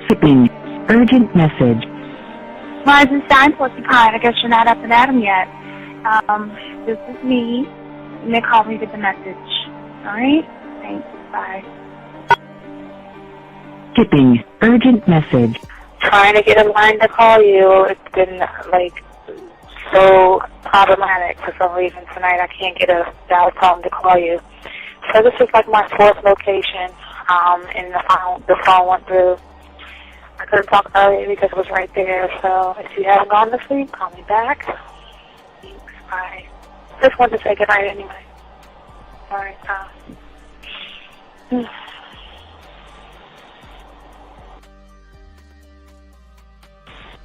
Skipping. Urgent message. Eisenstein, Porcupine. I guess you're not up and at 'em yet. This is me. You may call me with the message. All right? Thanks. Bye. Skipping. Urgent message. Trying to get a line to call you. It's been, so problematic for some reason tonight. I can't get a dial tone to call you. So this is my fourth location, and the phone went through. I could have talked earlier because it was right there. So if you haven't gone to sleep, call me back. Thanks. Bye. Just wanted to say good night anyway. All right.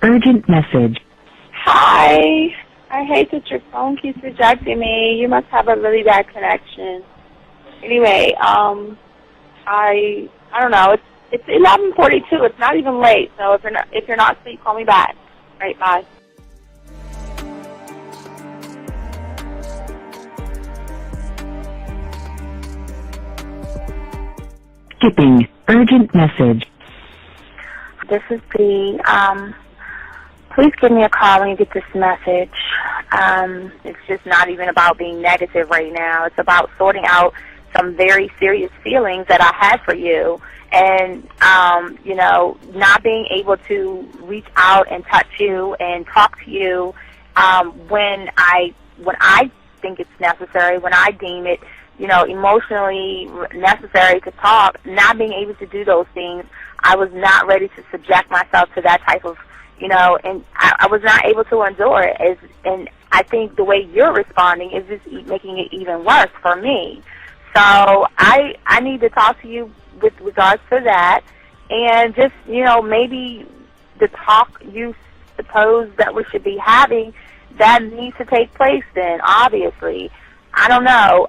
Urgent message. Hi. I hate that your phone keeps rejecting me. You must have a really bad connection. Anyway, I don't know. It's 11:42. It's not even late. So if you're not asleep, call me back. All right. Bye. Skipping. Urgent message. This is B. Please give me a call when you get this message. It's just not even about being negative right now. It's about sorting out some very serious feelings that I had for you. And, not being able to reach out and touch you and talk to you when I think it's necessary, when I deem it, emotionally necessary to talk, not being able to do those things. I was not ready to subject myself to that type of, and I was not able to endure it. And I think the way you're responding is just making it even worse for me. So I need to talk to you with regards to that, and just, maybe the talk you suppose that we should be having, that needs to take place then, obviously. I don't know.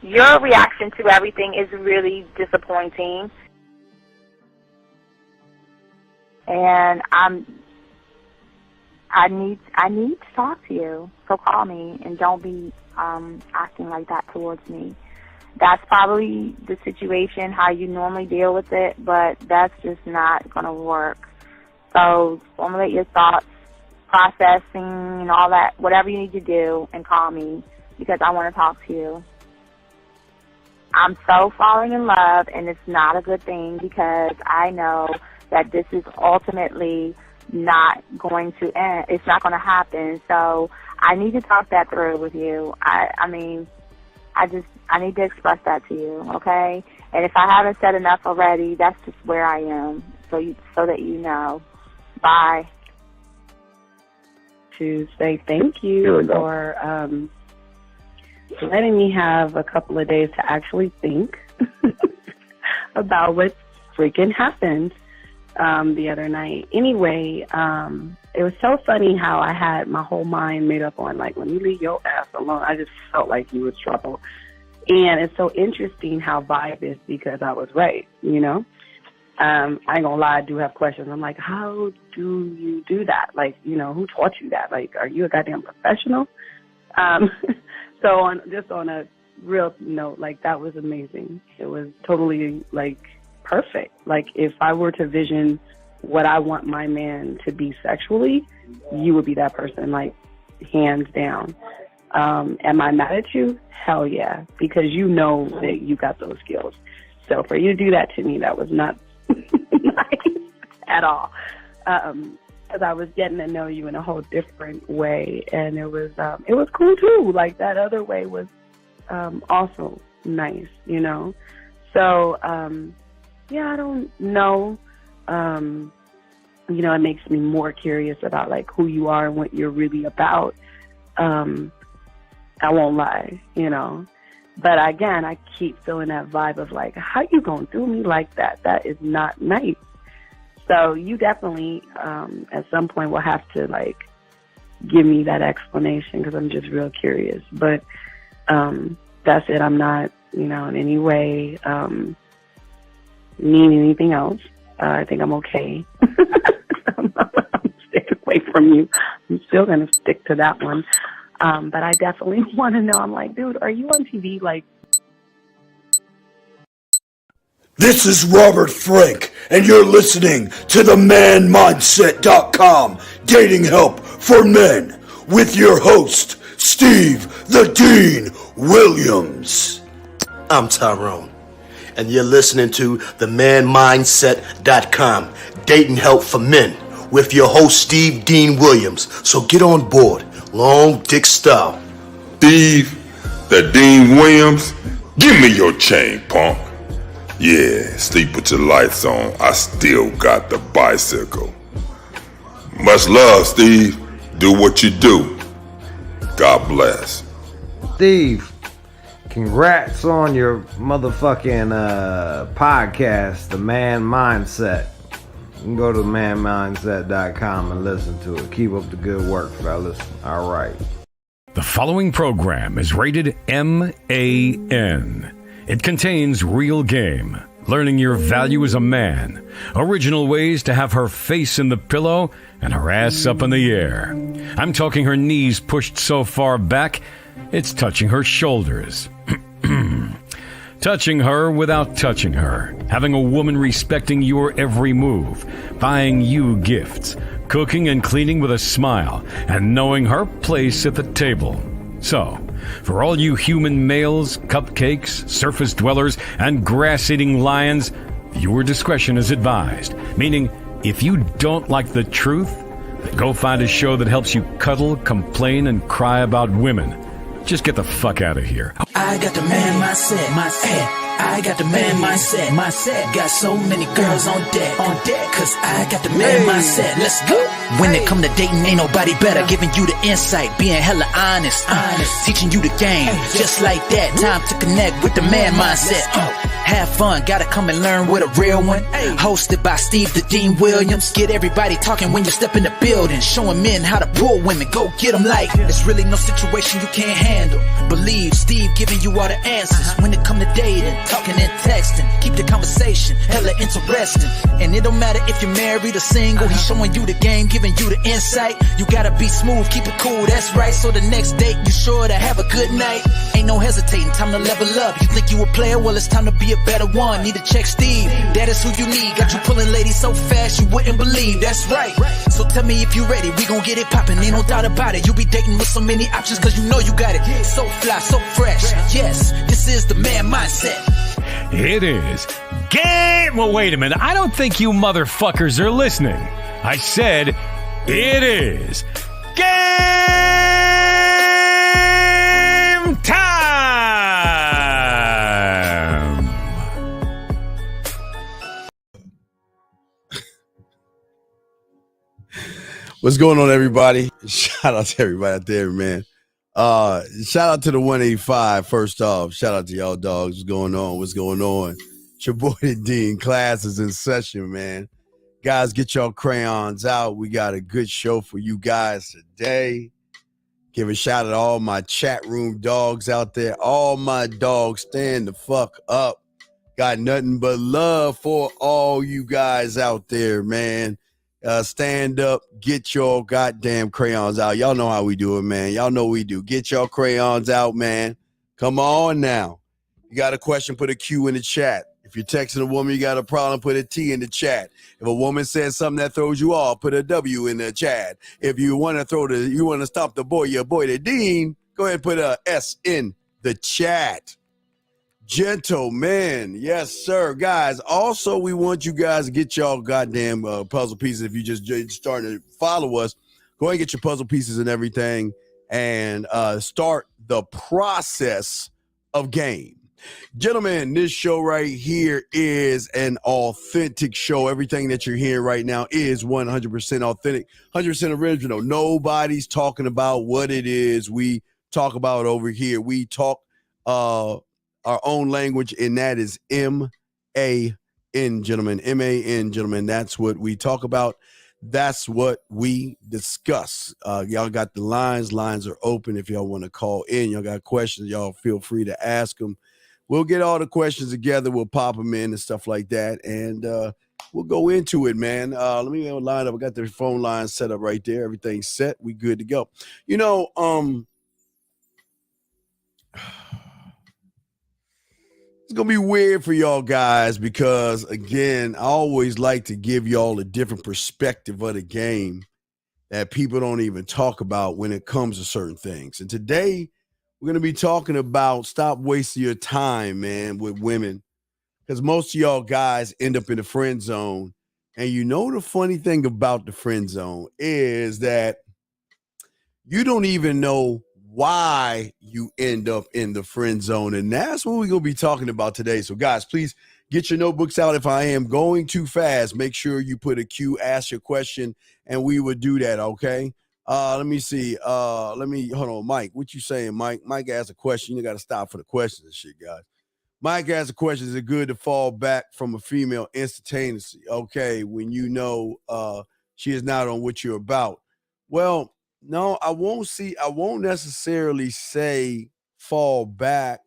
Your reaction to everything is really disappointing. And I need to talk to you. So call me and don't be acting like that towards me. That's probably the situation, how you normally deal with it, but that's just not going to work. So formulate your thoughts, processing and all that, whatever you need to do, and call me because I want to talk to you. I'm so falling in love, and it's not a good thing because I know that this is ultimately not going to end. It's not going to happen. So I need to talk that through with you. I need to express that to you, okay? And if I haven't said enough already, that's just where I am, so that you know. Bye. To say thank you for letting me have a couple of days to actually think about what freaking happened the other night. Anyway, it was so funny how I had my whole mind made up on, let me leave your ass alone. I just felt like you was trouble. And it's so interesting how vibe is because I was right, I ain't gonna lie, I do have questions. I'm like, how do you do that? Who taught you that? Are you a goddamn professional? So on a real note, that was amazing. It was totally perfect. If I were to vision what I want my man to be sexually, you would be that person, hands down. Am I mad at you? Hell yeah, because you know that you got those skills. So for you to do that to me, that was not nice at all. Because I was getting to know you in a whole different way, and it was cool too. That other way was also nice, So yeah, I don't know. It makes me more curious about who you are and what you're really about. I won't lie, But again, I keep feeling that vibe of how you gonna do me like that? That is not nice. So you definitely, at some point, will have to give me that explanation because I'm just real curious. But that's it. I'm not, in any way mean anything else. I think I'm okay. I'm sticking away from you. I'm still gonna stick to that one. But I definitely want to know. I'm dude, are you on TV? This is Robert Frank, and you're listening to the ManMindset.com Dating Help for Men with your host, Steve the Dean Williams. I'm Tyrone, and you're listening to the ManMindset.com Dating Help for Men with your host, Steve Dean Williams. So get on board, long dick style. Steve the Dean Williams, give me your chain, punk. Yeah, sleep with your lights on. I still got the bicycle. Much love, Steve. Do what you do. God bless. Steve, congrats on your motherfucking podcast, The Man Mindset. You can go to manmindset.com and listen to it. Keep up the good work, fellas. All right. The following program is rated MAN. It contains real game, learning your value as a man, original ways to have her face in the pillow and her ass up in the air. I'm talking her knees pushed so far back, it's touching her shoulders. Touching her without touching her. Having a woman respecting your every move. Buying you gifts. Cooking and cleaning with a smile. And knowing her place at the table. So, for all you human males, cupcakes, surface dwellers, and grass-eating lions, viewer discretion is advised. Meaning, if you don't like the truth, then go find a show that helps you cuddle, complain, and cry about women. Just get the fuck out of here. I got the man mindset, I got the man mindset, got so many girls on deck, cause I got the man mindset, let's go. When it come to dating, ain't nobody better, giving you the insight, being hella honest, teaching you the game, just like that, time to connect with the man mindset. Have fun, gotta come and learn with a real one. Hosted by Steve the Dean Williams. Get everybody talking when you step in the building, showing men how to pull women, go get them like there's really no situation you can't handle. Believe Steve giving you all the answers when it come to dating, talking and texting. Keep the conversation hella interesting, and it don't matter if you're married or single. He's showing you the game, giving you the insight. You gotta be smooth, keep it cool, that's right. So the next date you sure to have a good night. Ain't no hesitating, time to level up. You think you a player, well it's time to be a better one. Need to check Steve, that is who you need. Got you pulling ladies so fast you wouldn't believe, that's right. So tell me if you ready, we gon' get it poppin', ain't no doubt about it. You be dating with so many options cause you know you got it. So fly, so fresh, yes, this is the man mindset. It is game. Well, wait a minute. I don't think you motherfuckers are listening. I said it is game time. What's going on, everybody? Shout out to everybody out there, man. Shout out to the 185. First off, shout out to y'all dogs. What's going on? It's your boy the Dean. Class is in session, man. Guys, get y'all crayons out. We got a good show for you guys today. Give a shout out to all my chat room dogs out there. All my dogs, stand the fuck up. Got nothing but love for all you guys out there, man. Stand up, get your goddamn crayons out. Y'all know how we do it, man. Y'all know we do. Get your crayons out, man. Come on now. You got a question, put a Q in the chat. If you're texting a woman, you got a problem, put a T in the chat. If a woman says something that throws you off, put a W in the chat. If you want to stop the boy, your boy the Dean, go ahead and put a S in the chat. Gentlemen, yes, sir. Guys, also, we want you guys to get y'all goddamn puzzle pieces. If you just starting to follow us, go ahead and get your puzzle pieces and everything and start the process of game. Gentlemen, this show right here is an authentic show. Everything that you're hearing right now is 100% authentic, 100% original. Nobody's talking about what it is we talk about over here. We talk our own language, and that is M-A-N, gentlemen. M-A-N, gentlemen. That's what we talk about. That's what we discuss. Y'all got the lines. Lines are open if y'all want to call in. Y'all got questions, y'all feel free to ask them. We'll get all the questions together. We'll pop them in and stuff like that, and we'll go into it, man. Let me line up. I got the phone line set up right there. Everything's set. We good to go. You know, gonna be weird for y'all guys because again, I always like to give y'all a different perspective of the game that people don't even talk about when it comes to certain things. And today we're gonna be talking about stop wasting your time, man, with women. Because most of y'all guys end up in the friend zone. And you know the funny thing about the friend zone is that you don't even know why you end up in the friend zone. And that's what we're going to be talking about today. So, guys, please get your notebooks out. If I am going too fast, make sure you put a Q, ask your question, and we would do that, okay? Let me see. Hold on, Mike. What you saying, Mike? Mike asked a question. You got to stop for the questions and shit, guys. Mike asked a question, is it good to fall back from a female instantaneously? Okay, when you know she is not on what you're about. Well, no, I won't necessarily say fall back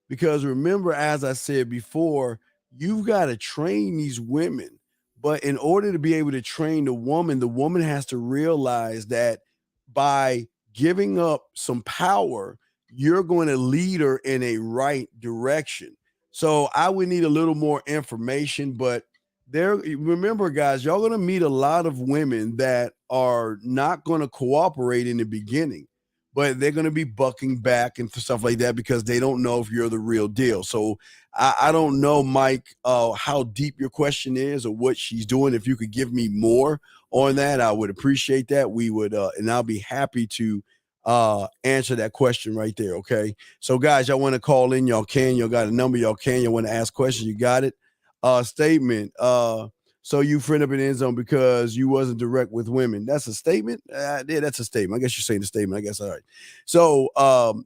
because remember, as I said before, you've got to train these women. But in order to be able to train the woman has to realize that by giving up some power, you're going to lead her in a right direction. So I would need a little more information, but remember, guys, y'all going to meet a lot of women that are not going to cooperate in the beginning, but they're going to be bucking back and stuff like that because they don't know if you're the real deal. So I don't know, Mike, how deep your question is or what she's doing. If you could give me more on that, I would appreciate that. We would, and I'll be happy to answer that question right there. Okay. So guys, y'all want to call in, y'all can, y'all got a number, y'all can, you want to ask questions, you got it. Statement. So you friend up in the end zone because you wasn't direct with women. That's a statement. Yeah, that's a statement. I guess you're saying the statement. I guess. All right. So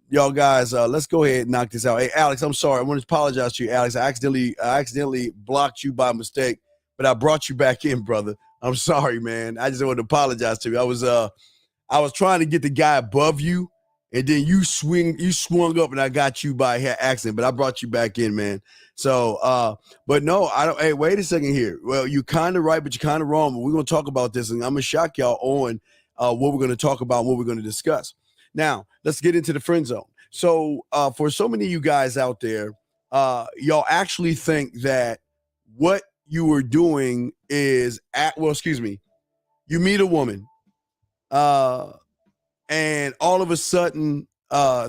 y'all guys, let's go ahead and knock this out. Hey, Alex, I'm sorry. I want to apologize to you, Alex. I accidentally blocked you by mistake, but I brought you back in, brother. I'm sorry, man. I just want to apologize to you. I was trying to get the guy above you, and then you swung up, and I got you by accident. But I brought you back in, man. So, but no, I don't. Hey, wait a second here. Well, you're kind of right, but you're kind of wrong. But we're gonna talk about this, and I'm gonna shock y'all on what we're gonna talk about, and what we're gonna discuss. Now, let's get into the friend zone. So, for so many of you guys out there, y'all actually think that what you were doing is you meet a woman. And all of a sudden,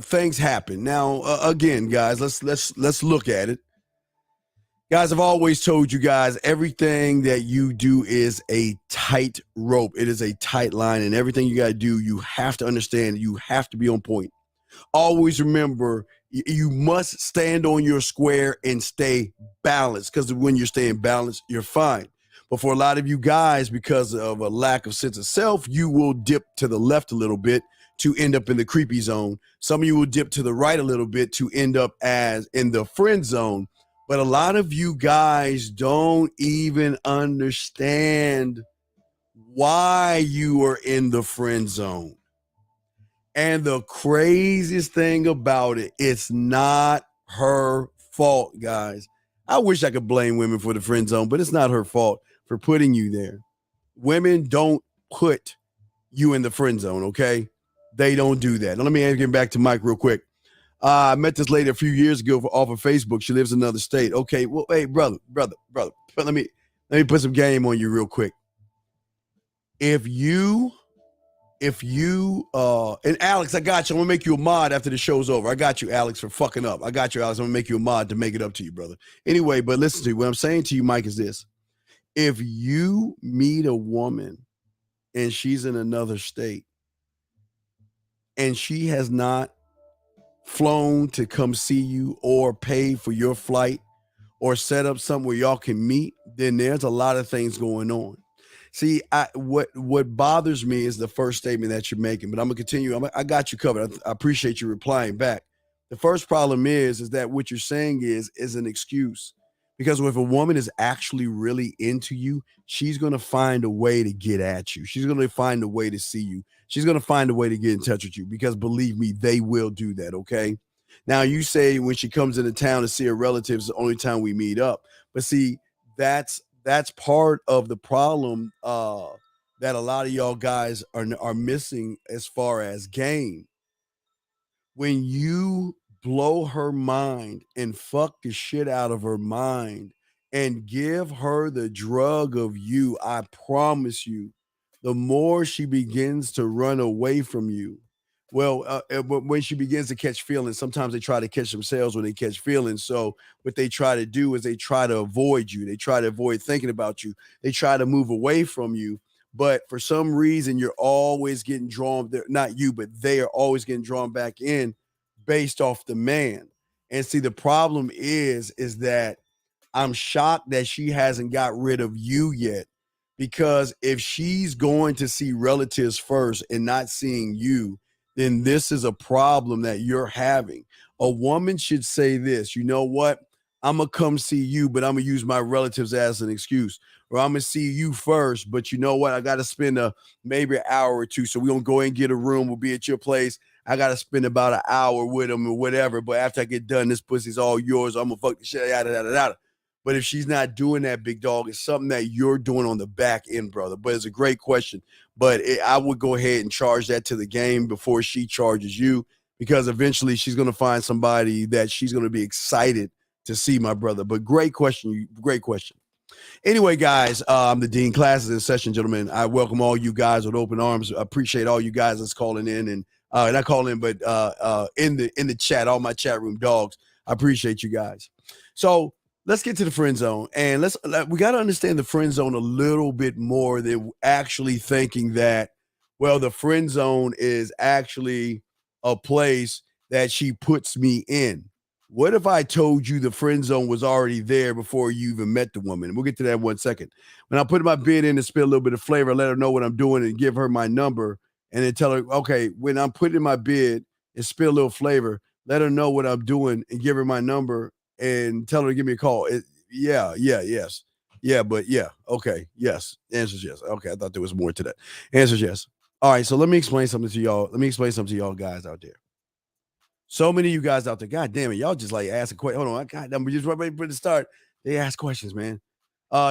things happen. Now, again, guys, let's look at it. Guys, I've always told you guys, everything that you do is a tight rope. It is a tight line, and everything you got to do, you have to understand. You have to be on point. Always remember, you must stand on your square and stay balanced, because when you're staying balanced, you're fine. But for a lot of you guys, because of a lack of sense of self, you will dip to the left a little bit to end up in the creepy zone. Some of you will dip to the right a little bit to end up as in the friend zone. But a lot of you guys don't even understand why you are in the friend zone. And the craziest thing about it, it's not her fault, guys. I wish I could blame women for the friend zone, but it's not her fault for putting you there. Women don't put you in the friend zone, okay? They don't do that. Now, let me get back to Mike real quick. I met this lady a few years ago off of Facebook. She lives in another state. Okay, well, hey, brother. Let me put some game on you real quick. If you and Alex, I got you. I'm gonna make you a mod after the show's over. I got you, Alex, for fucking up. I got you, Alex. I'm gonna make you a mod to make it up to you, brother. Anyway, but listen to you. What I'm saying to you, Mike, is this. If you meet a woman and she's in another state and she has not flown to come see you or pay for your flight or set up something where y'all can meet, then there's a lot of things going on. See, what bothers me is the first statement that you're making, but I'm gonna continue. I got you covered. I appreciate you replying back. The first problem is that what you're saying is an excuse, because if a woman is actually really into you, she's gonna find a way to get at you. She's gonna find a way to see you. She's gonna find a way to get in touch with you, because believe me, they will do that. Okay. Now you say when she comes into town to see her relatives, the only time we meet up, but see, that's part of the problem that a lot of y'all guys are missing as far as game. When you blow her mind and fuck the shit out of her mind and give her the drug of you, I promise you, the more she begins to run away from you. Well, when she begins to catch feelings, sometimes they try to catch themselves when they catch feelings. So what they try to do is they try to avoid you. They try to avoid thinking about you. They try to move away from you. But for some reason, you're always getting drawn there. Not you, but they are always getting drawn back in based off the man. And see, the problem is that I'm shocked that she hasn't got rid of you yet. Because if she's going to see relatives first and not seeing you, then this is a problem that you're having. A woman should say this, you know what? I'm going to come see you, but I'm going to use my relatives as an excuse. Or I'm going to see you first, but you know what? I got to spend maybe an hour or two. So we're going to go and get a room. We'll be at your place. I got to spend about an hour with them or whatever. But after I get done, this pussy's all yours. I'm going to fuck the shit out of that. But if she's not doing that, big dog, it's something that you're doing on the back end, brother. But it's a great question. But I would go ahead and charge that to the game before she charges you, because eventually she's going to find somebody that she's going to be excited to see, my brother. But great question. Great question. Anyway, guys, I'm the Dean. Classes in session, gentlemen. I welcome all you guys with open arms. I appreciate all you guys that's calling in and not calling in, but in the chat, all my chat room dogs. I appreciate you guys. So let's get to the friend zone, and we got to understand the friend zone a little bit more than actually thinking that, well, the friend zone is actually a place that she puts me in. What if I told you the friend zone was already there before you even met the woman? We'll get to that in 1 second. When I put my bid in to spill a little bit of flavor, let her know what I'm doing and give her my number, and then tell her, okay, when I'm putting in my bid and spill a little flavor, let her know what I'm doing and give her my number and tell her to give me a call. Yes. Yeah, but yeah. Okay. Yes. Answer's yes. Okay. I thought there was more to that. Answer's yes. All right. So let me explain something to y'all. Let me explain something to y'all guys out there. So many of you guys out there, God damn it, y'all just like ask a question. Hold on. God damn, we just ready for the start. They ask questions, man.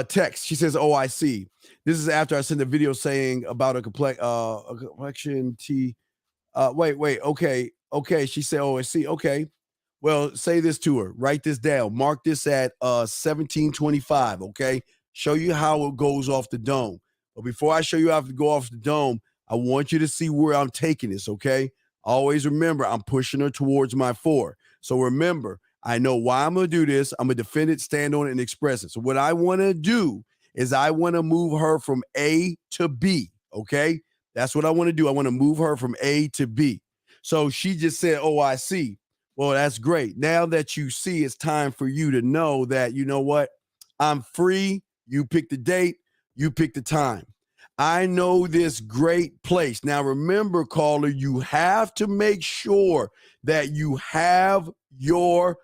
Text. She says, "Oh, I see." This is after I sent a video saying about a complexion T. Wait. Okay. She said, "Oh, I see." Okay. Well, say this to her. Write this down. Mark this at 1725. Okay. Show you how it goes off the dome. But before I show you how to go off the dome, I want you to see where I'm taking this. Okay. Always remember, I'm pushing her towards my 4. So remember, I know why I'm going to do this. I'm going to defend it, stand on it, and express it. So what I want to do is I want to move her from A to B. Okay. That's what I want to do. I want to move her from A to B. So she just said, "Oh, I see." Well, that's great. Now that you see, it's time for you to know that, you know what? I'm free. You pick the date. You pick the time. I know this great place. Now, remember, caller, you have to make sure that you have your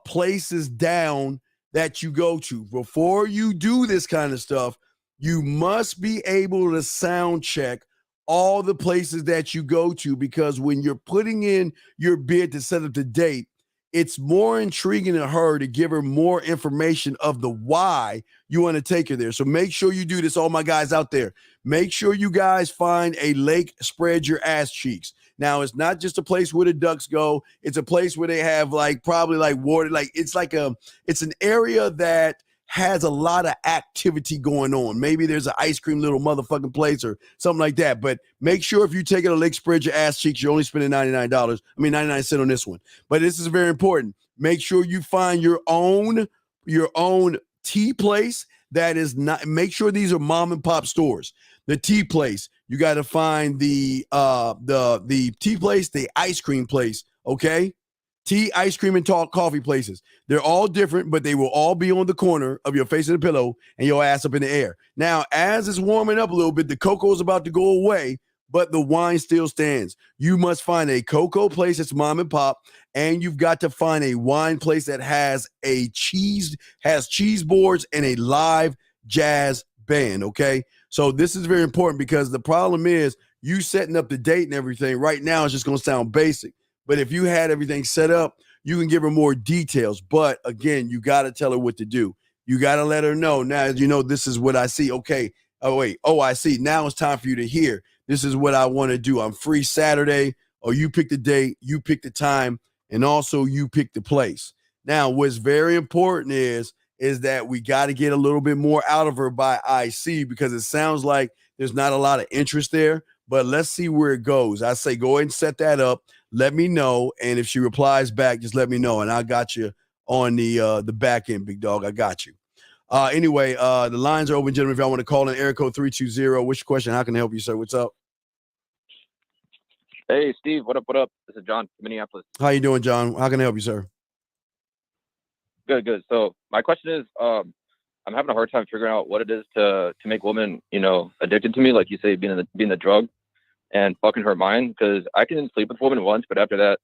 places down that you go to. Before you do this kind of stuff, you must be able to sound check all the places that you go to, because when you're putting in your bid to set up the date, it's more intriguing to her to give her more information of the why you want to take her there. So make sure you do this, all my guys out there. Make sure you guys find a lake, spread your ass cheeks. Now, it's not just a place where the ducks go. It's a place where they have probably water. It's an area that has a lot of activity going on. Maybe there's an ice cream little motherfucking place or something like that. But make sure if you take it a lake, spread your ass cheeks, you're only spending $99. 99 cents on this one. But this is very important. Make sure you find your own tea place that is not. Make sure these are mom and pop stores. The tea place, you got to find the tea place, the ice cream place. Okay. Tea, ice cream, and coffee places. They're all different, but they will all be on the corner of your face and the pillow and your ass up in the air. Now, as it's warming up a little bit, the cocoa is about to go away, but the wine still stands. You must find a cocoa place that's mom and pop, and you've got to find a wine place that has cheese boards and a live jazz band, okay? So this is very important, because the problem is you setting up the date and everything right now is just going to sound basic. But if you had everything set up, you can give her more details. But again, you got to tell her what to do. You got to let her know. Now, you know, this is what I see. Okay. Oh, wait. Oh, I see. Now it's time for you to hear. This is what I want to do. I'm free Saturday. Or you pick the date. You pick the time. and also you pick the place. Now, what's very important is that we got to get a little bit more out of her by IC, because it sounds like there's not a lot of interest there, but let's see where it goes. I say go ahead and set that up. Let me know, and if she replies back, just let me know, and I got you on the back end, big dog. I got you. Anyway, the lines are open, gentlemen. If y'all want to call in, area code 320. What's your question? How can I help you, sir? What's up? Hey, Steve. What up? What up? This is John from Minneapolis. How you doing, John? How can I help you, sir? Good. So my question is, I'm having a hard time figuring out what it is to make women, addicted to me, like you say, being the drug and fucking her mind. Because I can sleep with a woman once, but after that,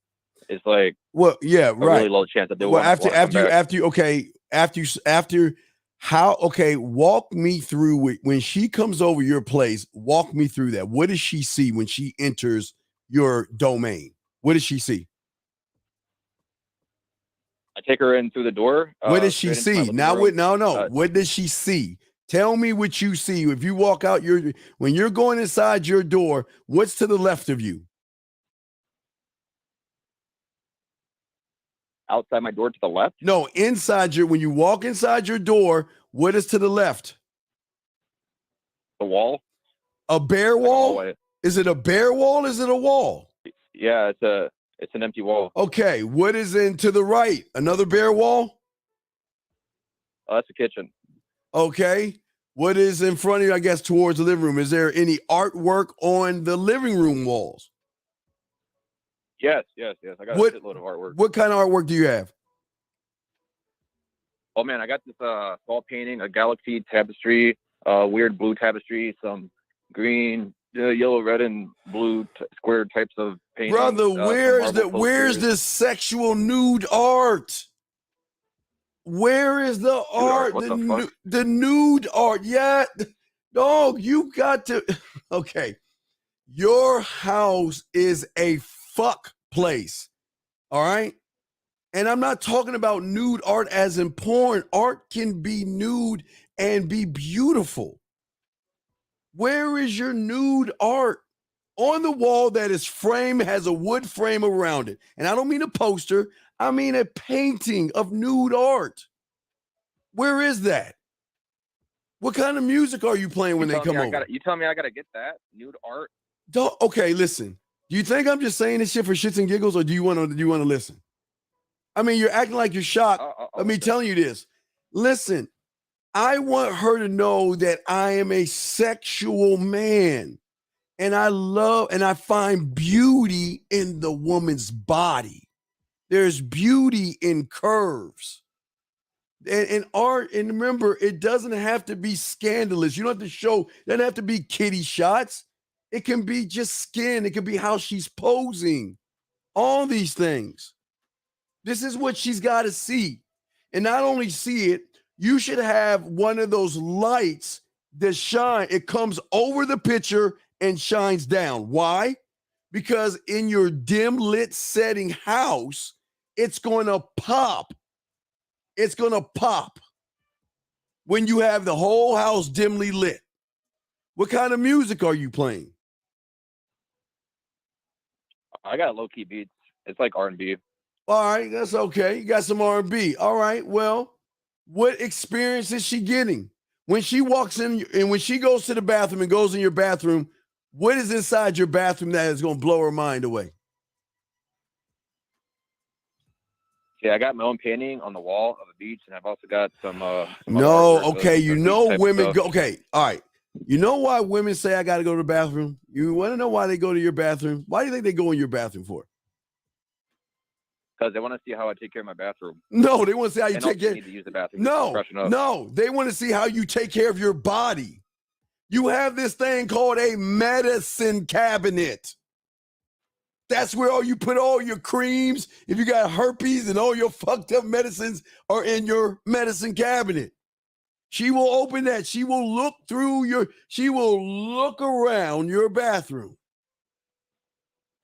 it's like, well, yeah, a right. really low chance that they well, want walk me through it. When she comes over your place, walk me through that. What does she see when she enters your domain? What does she see? I take her in through the door. What does she see? No. What does she see? Tell me what you see. If you walk out when you're going inside your door, what's to the left of you? Outside my door to the left? No, when you walk inside your door, what is to the left? The wall. A bare wall? Is it a bare wall? Is it a wall? Yeah, it's an empty wall. Okay, what is to the right? Another bare wall? Oh, that's the kitchen. Okay. What is in front of you, I guess, towards the living room? Is there any artwork on the living room walls? Yes. I got a shitload of artwork. What kind of artwork do you have? Oh, man, I got this wall painting, a galaxy tapestry, weird blue tapestry, some green, yellow, red, and blue square types of paintings. Brother, where's the sexual nude art? Where is the art? The nude art. Yeah, dog, you got to. Okay. Your house is a fuck place. All right. And I'm not talking about nude art as in porn. Art can be nude and be beautiful. Where is your nude art? On the wall that is framed, has a wood frame around it. And I don't mean a poster. I mean a painting of nude art. Where is that? What kind of music are you playing when they come over? You tell me I got to get that? Nude art? Okay, listen. Do you think I'm just saying this shit for shits and giggles, or do you want to listen? I mean, you're acting like you're shocked. Let me tell you this. Listen, I want her to know that I am a sexual man, and I find beauty in the woman's body. There's beauty in curves and art. And remember, it doesn't have to be scandalous. You don't have to show, it doesn't have to be kitty shots. It can be just skin. It can be how she's posing. All these things. This is what she's got to see. And not only see it, you should have one of those lights that shine. It comes over the picture and shines down. Why? Because in your dim lit setting house, it's going to pop. It's going to pop when you have the whole house dimly lit. What kind of music are you playing? I got low-key beats. It's like R&B. All right, that's okay. You got some R&B. All right, well, what experience is she getting? When she walks in and when she goes to the bathroom and goes in your bathroom, what is inside your bathroom that is going to blow her mind away? Yeah, I got my own painting on the wall of a beach, and I've also got some okay, women go. Okay, all right. You know why women say I got to go to the bathroom? You want to know why they go to your bathroom? Why do you think they go in your bathroom for? Because they want to see how I take care of my bathroom. No, they want to see how you take care. Need to use the bathroom. No, they want to see how you take care of your body. You have this thing called a medicine cabinet. That's where you put all your creams. If you got herpes and all your fucked up medicines are in your medicine cabinet. She will open that. She will look around your bathroom.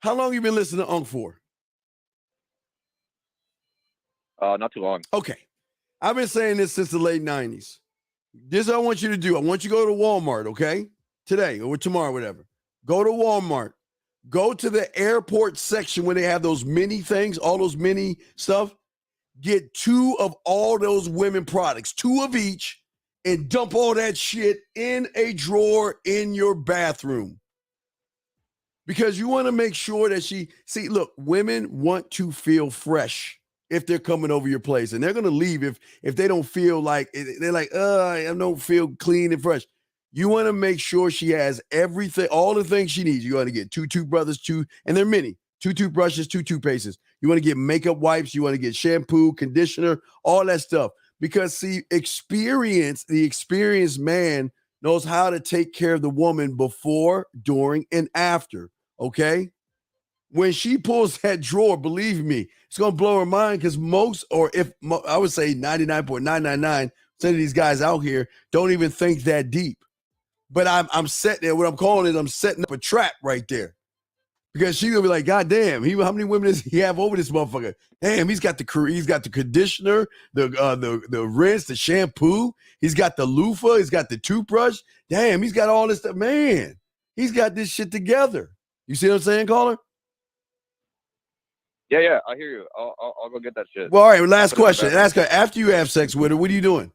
How long you been listening to Unc for? Not too long. Okay. I've been saying this since the late 90s. This is what I want you to do. I want you to go to Walmart, okay? Today or tomorrow, whatever. Go to Walmart. Go to the airport section where they have those mini things, all those mini stuff. Get 2 of all those women products, 2 of each, and dump all that shit in a drawer in your bathroom. Because you want to make sure that look, women want to feel fresh if they're coming over your place. And they're going to leave if they don't feel like, they're like, I don't feel clean and fresh. You want to make sure she has everything, all the things she needs. You want to get 2 toothbrushes, and they're mini, 2 toothbrushes, 2 toothpastes. You want to get makeup wipes. You want to get shampoo, conditioner, all that stuff. Because the experienced man knows how to take care of the woman before, during, and after. Okay? When she pulls that drawer, believe me, it's going to blow her mind because I would say 99.999% of these guys out here don't even think that deep. But I'm setting there. What I'm calling is I'm setting up a trap right there. Because she's gonna be like, God damn, how many women does he have over this motherfucker? Damn, he's got the conditioner, the rinse, the shampoo. He's got the loofah. He's got the toothbrush. Damn, he's got all this stuff. Man, he's got this shit together. You see what I'm saying, caller? Yeah, I hear you. I'll go get that shit. Well, all right. Last question. After you have sex with her, what are you doing?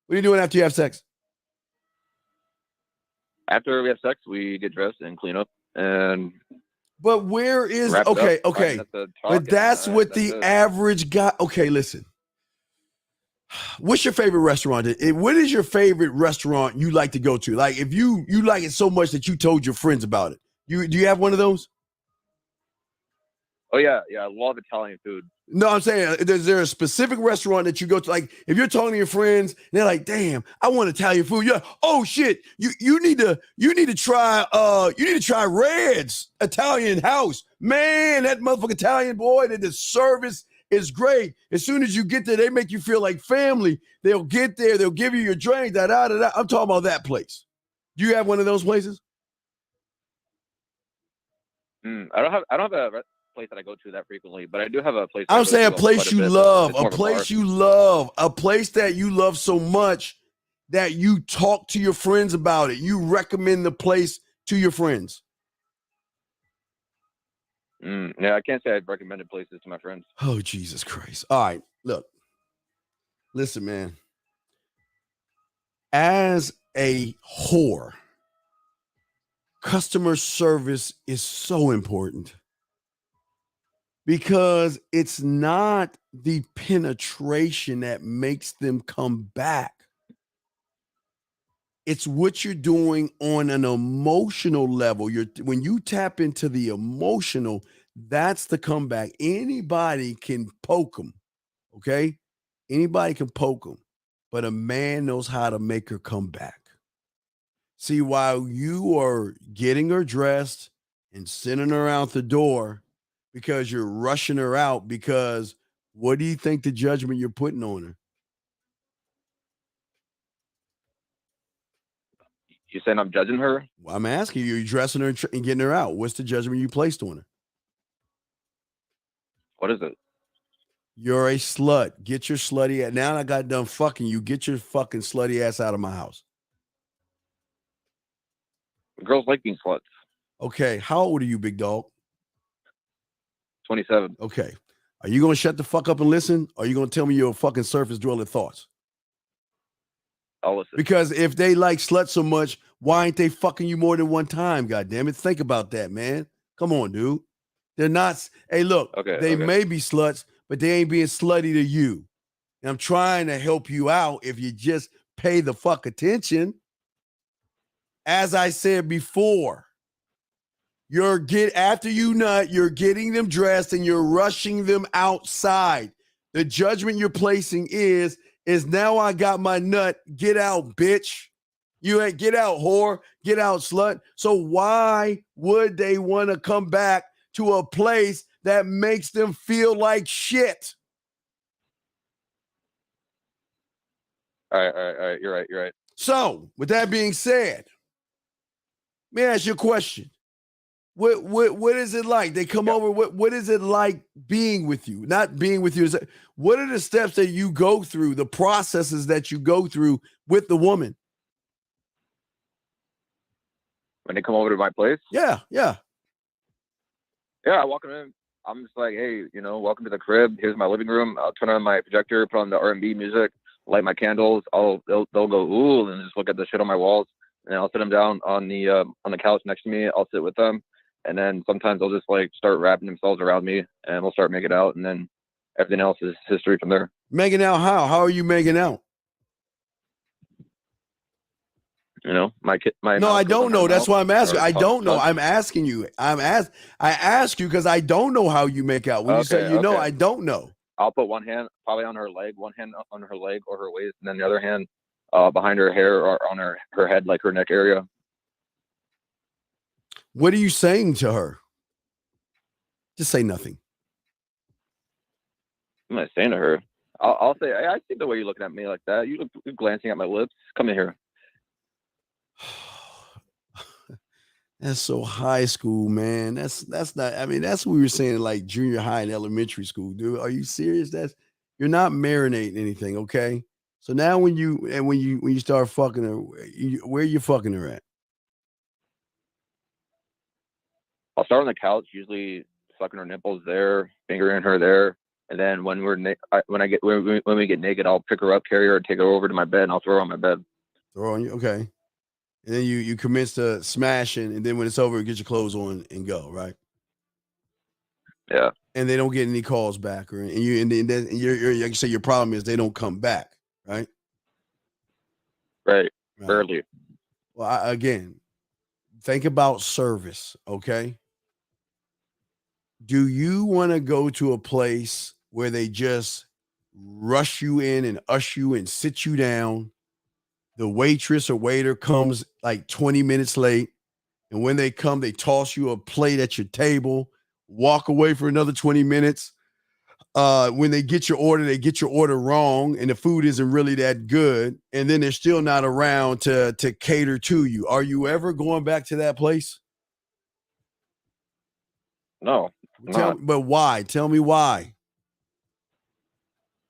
What are you doing after you have sex? After we have sex, we get dressed and clean up and. But where is okay? But that's what the average guy. Okay, listen. What's your favorite restaurant? What is your favorite restaurant you like to go to? Like, if you like it so much that you told your friends about it. Do you have one of those? Oh yeah, I love Italian food. No, I'm saying, is there a specific restaurant that you go to? Like, if you're talking to your friends, and they're like, "Damn, I want Italian food." Yeah. Oh shit, you need to try Red's Italian House. Man, that motherfucking Italian boy, the service is great. As soon as you get there, they make you feel like family. They'll get there, they'll give you your drink. Da. I'm talking about that place. Do you have one of those places? I don't have a place that I go to that frequently, but I do have a place. I'm saying a place you love, a place that you love so much that you talk to your friends about it. You recommend the place to your friends. Yeah, I can't say I've recommended places to my friends. Oh, Jesus Christ. All right, look. Listen, man. As a whore, customer service is so important. Because it's not the penetration that makes them come back. It's what you're doing on an emotional level. When you tap into the emotional, that's the comeback. Anybody can poke them, okay? Anybody can poke them, but a man knows how to make her come back. See, while you are getting her dressed and sending her out the door, because you're rushing her out, because what do you think the judgment you're putting on her? You saying I'm judging her? Well, I'm asking you, you're dressing her and getting her out. What's the judgment you placed on her? What is it? You're a slut. Get your slutty ass. Now I got done fucking you. Get your fucking slutty ass out of my house. Girls like being sluts. Okay. How old are you, big dog? 27. Okay. Are you going to shut the fuck up and listen? Or are you going to tell me your fucking surface dwelling thoughts? I'll listen. Because if they like sluts so much, why ain't they fucking you more than one time? God damn it. Think about that, man. Come on, dude. They're not. Hey, look, they may be sluts, but they ain't being slutty to you. And I'm trying to help you out if you just pay the fuck attention. As I said before, after you nut, you're getting them dressed and you're rushing them outside. The judgment you're placing is now I got my nut. Get out, bitch. You ain't get out, whore. Get out, slut. So why would they want to come back to a place that makes them feel like shit? All right. You're right. So, with that being said, let me ask you a question. What is it like? They come over. What is it like being with you? Not being with you. What are the steps that you go through, the processes that you go through with the woman? When they come over to my place? Yeah. Yeah, I walk in. I'm just like, hey, welcome to the crib. Here's my living room. I'll turn on my projector, put on the R&B music, light my candles. They'll go ooh, and just look at the shit on my walls. And I'll sit them down on the couch next to me. I'll sit with them, and then sometimes they'll just like start wrapping themselves around me, and we'll start making out, and then everything else is history from there. Making out how? How are you making out? My kid. No, I don't know. That's why I'm asking. I don't know. I'm asking you. I ask you because I don't know how you make out. When you say know, I don't know. I'll put one hand probably on her leg, one hand on her leg or her waist, and then the other hand behind her hair or on her head, like her neck area. What are you saying to her? Just say nothing. I'm not saying to her. I'll say, I see the way you're looking at me like that. You're glancing at my lips. Come in here. That's so high school, man. That's not. I mean, that's what we were saying, like junior high and elementary school, dude. Are you serious? You're not marinating anything, okay? So now when you start fucking her, where you fucking her at? I'll start on the couch, usually sucking her nipples there, fingering her there, and then when we get naked, I'll pick her up, carry her, take her over to my bed, and I'll throw her on my bed. Throw on you, okay? And then you commence to smashing, and then when it's over, get your clothes on and go, right? Yeah. And they don't get any calls back, or and then you're like you say, your problem is they don't come back, right? Right. Barely. Well, again, think about service, okay? Do you want to go to a place where they just rush you in and usher you and sit you down? The waitress or waiter comes like 20 minutes late. And when they come, they toss you a plate at your table, walk away for another 20 minutes. When they get your order, they get your order wrong and the food isn't really that good. And then they're still not around to cater to you. Are you ever going back to that place? No. But why? Tell me why.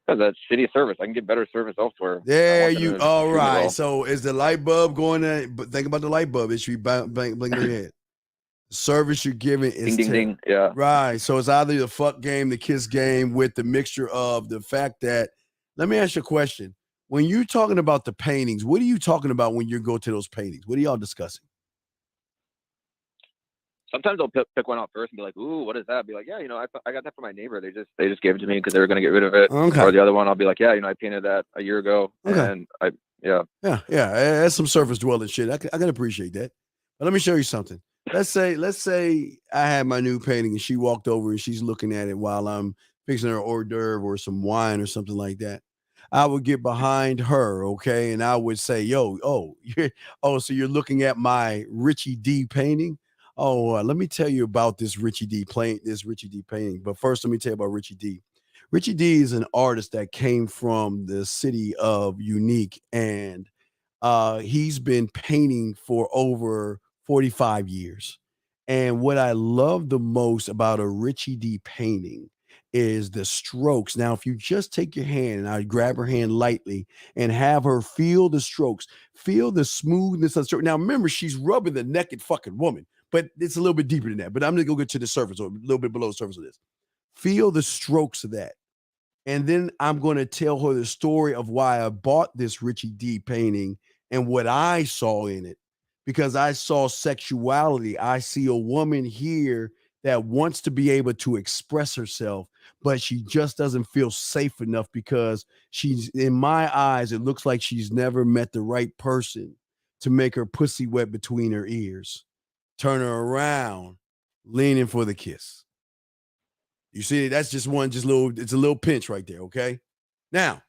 Because that's shitty service. I can get better service elsewhere. There you. All right. So is the light bulb going to? But think about the light bulb. It should be blinking your head. The service you're giving is ding, ding, ding. Yeah. Right. So it's either the fuck game, the kiss game, with the mixture of the fact that. Let me ask you a question. When you're talking about the paintings, what are you talking about when you go to those paintings? What are y'all discussing? Sometimes I'll pick one out first and be like, "Ooh, what is that?" Be like, "Yeah, I got that from my neighbor. They just gave it to me because they were going to get rid of it." Okay. Or the other one, I'll be like, "Yeah, I painted that a year ago." Okay. And yeah. That's some surface dwelling shit. I can appreciate that. But let me show you something. Let's say I had my new painting and she walked over and she's looking at it while I'm fixing her hors d'oeuvre or some wine or something like that. I would get behind her, okay, and I would say, so you're looking at my Richie D painting? Oh, let me tell you about this Richie D painting. But first, let me tell you about Richie D. Richie D is an artist that came from the city of Unique, and he's been painting for over 45 years. And what I love the most about a Richie D painting is the strokes. Now, if you just take your hand and I grab her hand lightly and have her feel the strokes, feel the smoothness of the stroke. Now, remember, she's rubbing the naked fucking woman, but it's a little bit deeper than that. But I'm going to go get to the surface or a little bit below the surface of this. Feel the strokes of that. And then I'm going to tell her the story of why I bought this Richie D painting and what I saw in it. Because I saw sexuality. I see a woman here that wants to be able to express herself, but she just doesn't feel safe enough because she's, in my eyes, it looks like she's never met the right person to make her pussy wet between her ears. Turn her around, leaning for the kiss. You see, that's just it's a little pinch right there, okay? Now,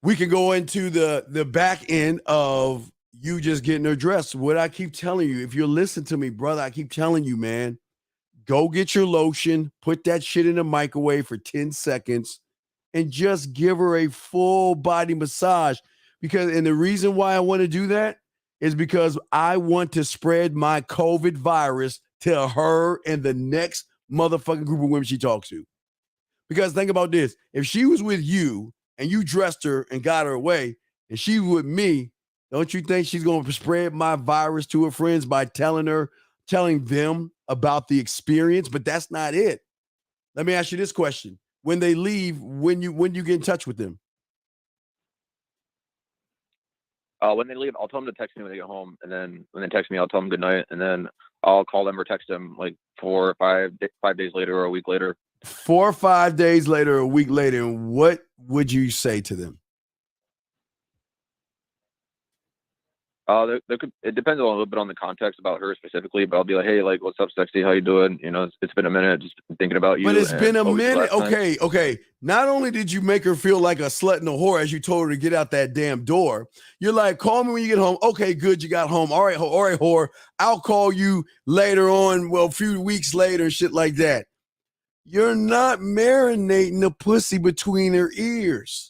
we can go into the back end of you just getting her dressed. What I keep telling you, if you're listening to me, brother, I keep telling you, man, go get your lotion, put that shit in the microwave for 10 seconds, and just give her a full body massage. And the reason why I want to do that is because I want to spread my COVID virus to her and the next motherfucking group of women she talks to. Because think about this. If she was with you and you dressed her and got her away and she was with me, don't you think she's going to spread my virus to her friends by telling her telling them about the experience, but that's not it. Let me ask you this question. When they leave, when you get in touch with them? When they leave, I'll tell them to text me when they get home, and then when they text me, I'll tell them good night, and then I'll call them or text them like 4 or 5 days later or a week later. 4 or 5 days later, a week later, what would you say to them? It depends a little bit on the context about her specifically, but I'll be like, hey, like, what's up, sexy? How you doing? You know, it's been a minute, just thinking about you. But it's been a minute. Okay. Not only did you make her feel like a slut and a whore as you told her to get out that damn door, you're like, call me when you get home. Okay, good, you got home. All right, whore. I'll call you later on, well, a few weeks later, shit like that. You're not marinating the pussy between her ears.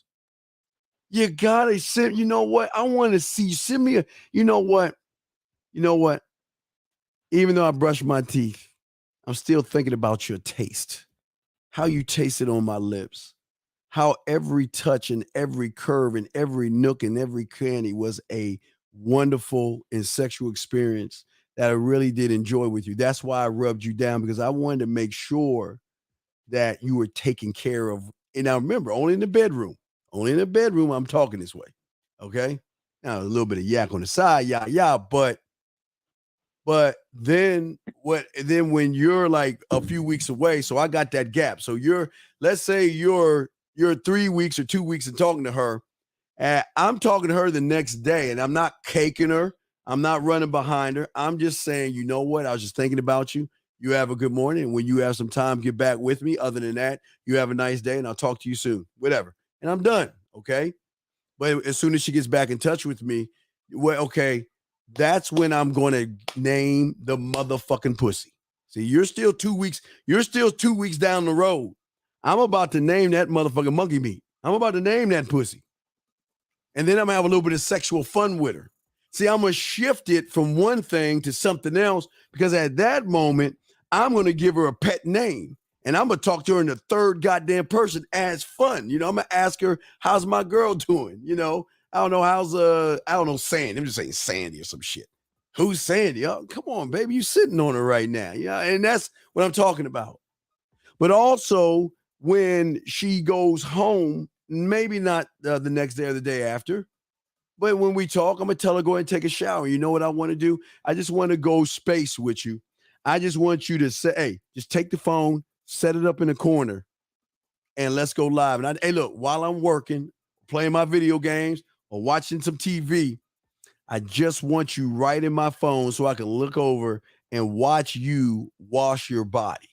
You gotta send, you know what? I want to see, send me you know what? Even though I brush my teeth, I'm still thinking about your taste. How you taste it on my lips. How every touch and every curve and every nook and every cranny was a wonderful and sexual experience that I really did enjoy with you. That's why I rubbed you down, because I wanted to make sure that you were taken care of. And now remember, only in the bedroom. Only in the bedroom, I'm talking this way. Okay? Now, a little bit of yak on the side, but then when you're like a few weeks away, so I got that gap. So let's say you're 3 weeks or 2 weeks and talking to her, and I'm talking to her the next day, and I'm not caking her. I'm not running behind her. I'm just saying, you know what? I was just thinking about you. You have a good morning, and when you have some time, get back with me. Other than that, you have a nice day, and I'll talk to you soon. Whatever. And I'm done, okay? But as soon as she gets back in touch with me, well, okay, that's when I'm going to name the motherfucking pussy. See, you're still 2 weeks down the road. I'm about to name that motherfucking monkey meat. I'm about to name that pussy. And then I'm going to have a little bit of sexual fun with her. See, I'm going to shift it from one thing to something else, because at that moment, I'm going to give her a pet name. And I'm going to talk to her in the third goddamn person as fun. You know, I'm going to ask her, how's my girl doing? You know, I don't know, Sandy. I'm just saying Sandy or some shit. Who's Sandy? Oh, come on, baby. You sitting on her right now. Yeah, and that's what I'm talking about. But also, when she goes home, maybe not the next day or the day after, but when we talk, I'm going to tell her, go ahead and take a shower. You know what I want to do? I just want to go space with you. I just want you to say, hey, just take the phone, set it up in the corner, and let's go live. And hey, look, while I'm working, playing my video games or watching some TV, I just want you right in my phone so I can look over and watch you wash your body.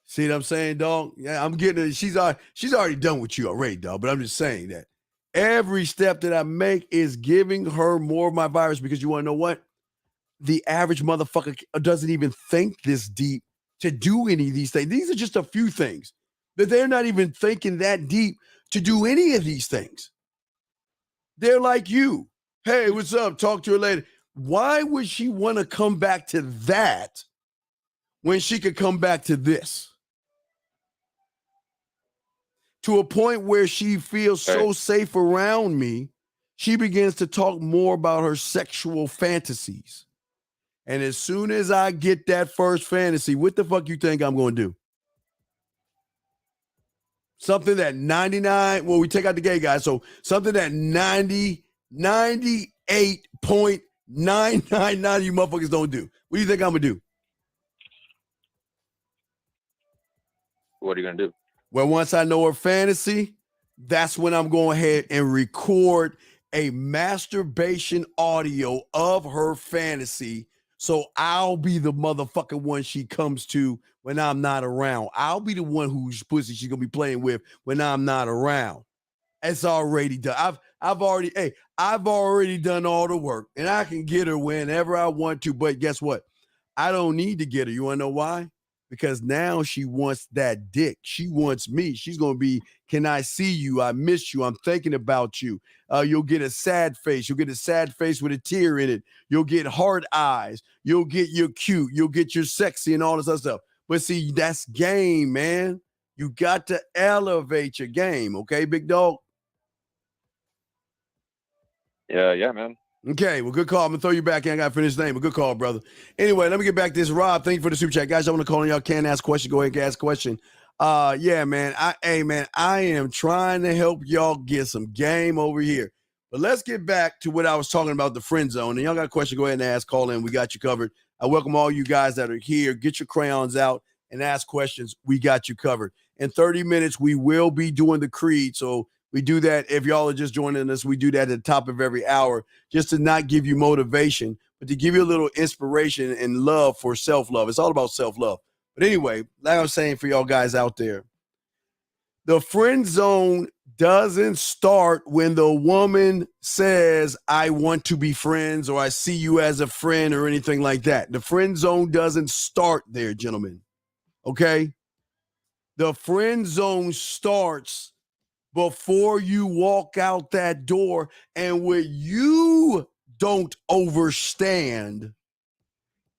See what I'm saying, dog? Yeah, I'm getting it. She's already done with you already, dog. But I'm just saying that every step that I make is giving her more of my virus, because you want to know what? The average motherfucker doesn't even think this deep to do any of these things. These are just a few things that they're not even thinking that deep to do any of these things. They're like you. Hey, what's up? Talk to her later. Why would she want to come back to that when she could come back to this? To a point where she feels so safe around me, she begins to talk more about her sexual fantasies. And as soon as I get that first fantasy, what the fuck you think I'm going to do? Something that 99, well, we take out the gay guys, so something that 98.999 you motherfuckers don't do. What do you think I'm going to do? What are you going to do? Well, once I know her fantasy, that's when I'm going ahead and record a masturbation audio of her fantasy. So I'll be the motherfucking one she comes to when I'm not around. I'll be the one whose pussy she's gonna be playing with when I'm not around. It's already done. I've already done all the work, and I can get her whenever I want to. But guess what? I don't need to get her. You wanna know why? Because now she wants that dick. She wants me. She's going to be, can I see you? I miss you. I'm thinking about you. You'll get a sad face. You'll get a sad face with a tear in it. You'll get hard eyes. You'll get your cute. You'll get your sexy and all this other stuff. But see, that's game, man. You got to elevate your game. Okay, big dog? Yeah, man. Okay, well, good call. I'm gonna throw you back in. I gotta finish the name. A good call, brother. Anyway, let me get back to this. Rob, thank you for the super chat. Guys, I want to call on y'all. Can't ask a question. Go ahead and ask a question. Yeah, man. I am trying to help y'all get some game over here. But let's get back to what I was talking about, the friend zone. And y'all got a question, go ahead and ask, call in. We got you covered. I welcome all you guys that are here. Get your crayons out and ask questions. We got you covered. In 30 minutes, we will be doing the creed. So we do that. If y'all are just joining us, we do that at the top of every hour just to not give you motivation, but to give you a little inspiration and love for self-love. It's all about self-love. But anyway, like I was saying for y'all guys out there, the friend zone doesn't start when the woman says, I want to be friends, or I see you as a friend, or anything like that. The friend zone doesn't start there, gentlemen. Okay? The friend zone starts before you walk out that door. And what you don't understand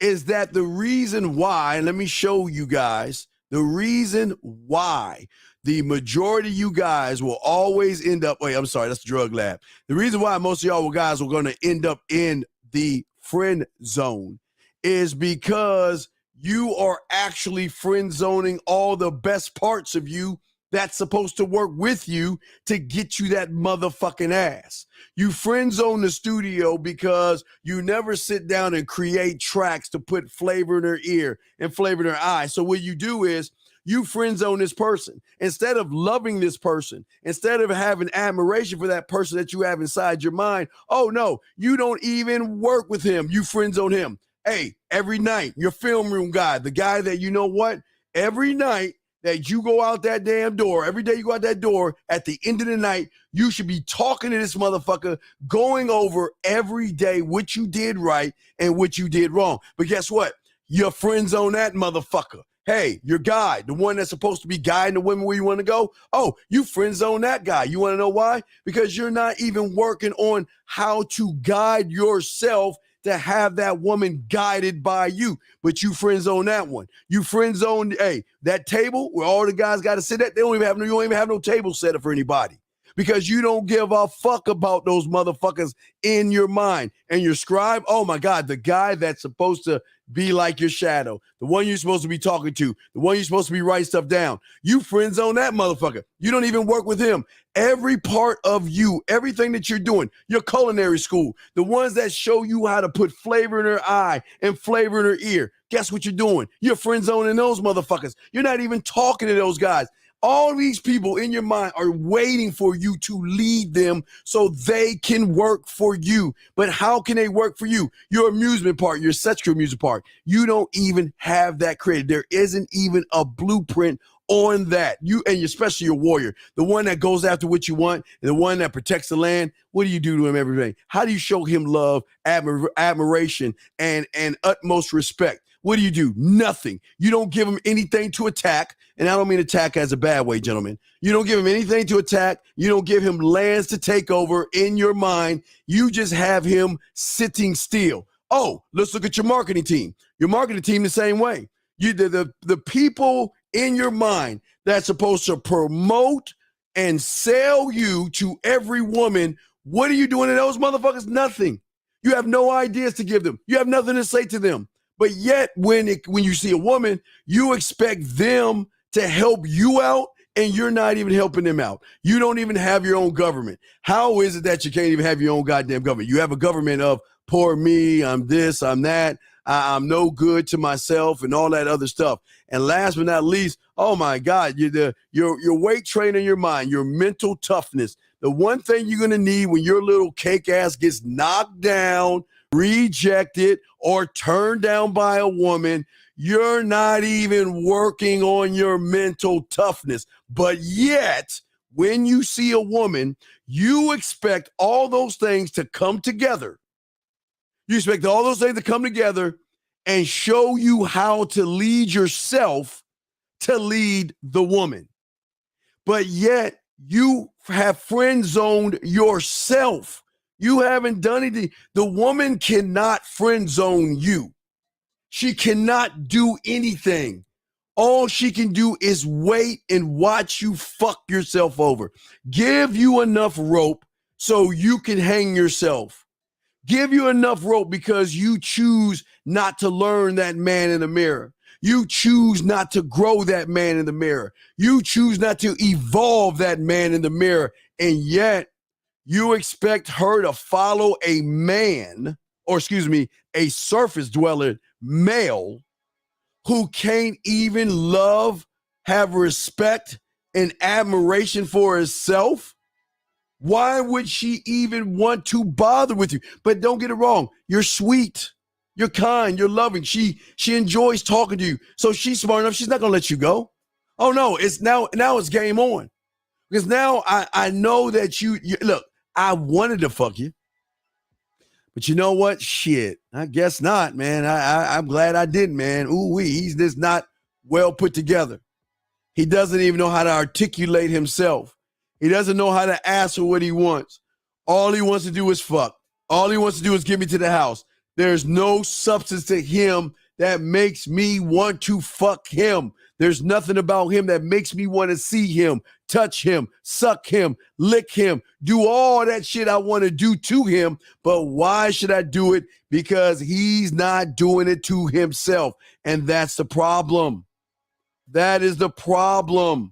is that the reason why, and let me show you guys, the reason why the majority of you guys will always end up, wait, I'm sorry, that's the drug lab. The reason why most of y'all guys are going to end up in the friend zone is because you are actually friend zoning all the best parts of you that's supposed to work with you to get you that motherfucking ass. You friend zone the studio because you never sit down and create tracks to put flavor in her ear and flavor in her eye. So what you do is you friend zone this person. Instead of loving this person, instead of having admiration for that person that you have inside your mind, oh no, you don't even work with him. You friend zone him. Hey, every night, your film room guy, the guy that, you know what, every night that you go out that damn door, every day you go out that door, at the end of the night, you should be talking to this motherfucker, going over every day what you did right and what you did wrong. But guess what? Your friend zone that motherfucker. Hey, your guy, the one that's supposed to be guiding the women where you want to go. Oh, you friend zone that guy. You want to know why? Because you're not even working on how to guide yourself to have that woman guided by you, but you friend zone that one. You friend zone, hey, that table where all the guys got to sit at, you don't even have no table set up for anybody because you don't give a fuck about those motherfuckers in your mind. And your scribe, oh my God, the guy that's supposed to be like your shadow, the one you're supposed to be talking to, the one you're supposed to be writing stuff down. You friend zone that motherfucker. You don't even work with him. Every part of you, everything that you're doing, your culinary school, the ones that show you how to put flavor in her eye and flavor in her ear, guess what you're doing? You're friend zoning those motherfuckers. You're not even talking to those guys. All these people in your mind are waiting for you to lead them so they can work for you. But how can they work for you? Your amusement park, your sexual amusement park, you don't even have that created. There isn't even a blueprint on that. You and especially your warrior, the one that goes after what you want, the one that protects the land. What do you do to him every day? How do you show him love, admiration, and utmost respect? What do? Nothing. You don't give him anything to attack. And I don't mean attack as a bad way, gentlemen. You don't give him anything to attack. You don't give him lands to take over in your mind. You just have him sitting still. Oh, let's look at your marketing team. Your marketing team the same way. You the people in your mind that's supposed to promote and sell you to every woman. What are you doing to those motherfuckers? Nothing. You have no ideas to give them. You have nothing to say to them. But yet, when you see a woman, you expect them to help you out, and you're not even helping them out. You don't even have your own government. How is it that you can't even have your own goddamn government? You have a government of poor me, I'm this, I'm that, I'm no good to myself, and all that other stuff. And last but not least, oh my God, your weight training your mind, your mental toughness. The one thing you're gonna need when your little cake ass gets knocked down, rejected, or turned down by a woman, you're not even working on your mental toughness. But yet, when you see a woman, you expect all those things to come together. You expect all those things to come together and show you how to lead yourself to lead the woman. But yet, you have friend zoned yourself. You haven't done anything. The woman cannot friend zone you. She cannot do anything. All she can do is wait and watch you fuck yourself over. Give you enough rope so you can hang yourself. give you enough rope because you choose not to learn that man in the mirror. You choose not to grow that man in the mirror. You choose not to evolve that man in the mirror. And yet you expect her to follow a man, or excuse me, a surface dweller male who can't even love, have respect and admiration for herself. Why would she even want to bother with you? But don't get it wrong. You're sweet. You're kind. You're loving. She enjoys talking to you. So she's smart enough. She's not going to let you go. Oh, no. It's now it's game on. Because now I know that you look, I wanted to fuck you. But you know what? Shit. I guess not, man. I'm glad I didn't, man. Ooh-wee. He's just not well put together. He doesn't even know how to articulate himself. He doesn't know how to ask for what he wants. All he wants to do is fuck. All he wants to do is get me to the house. There's no substance to him that makes me want to fuck him. There's nothing about him that makes me want to see him, touch him, suck him, lick him, do all that shit I want to do to him. But why should I do it? Because he's not doing it to himself. And that's the problem. That is the problem.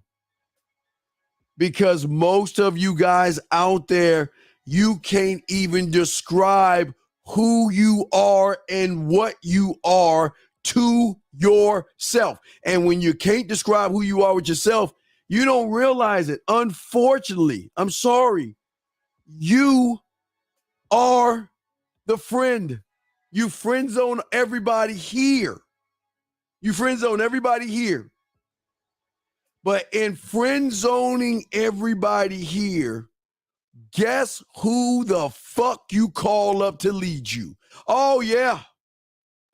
Because most of you guys out there, you can't even describe who you are and what you are to yourself. And when you can't describe who you are with yourself, you don't realize it. Unfortunately, I'm sorry. You are the friend. You friend zone everybody here. You friend zone everybody here. But in friend zoning everybody here, guess who the fuck you call up to lead you? Oh, yeah.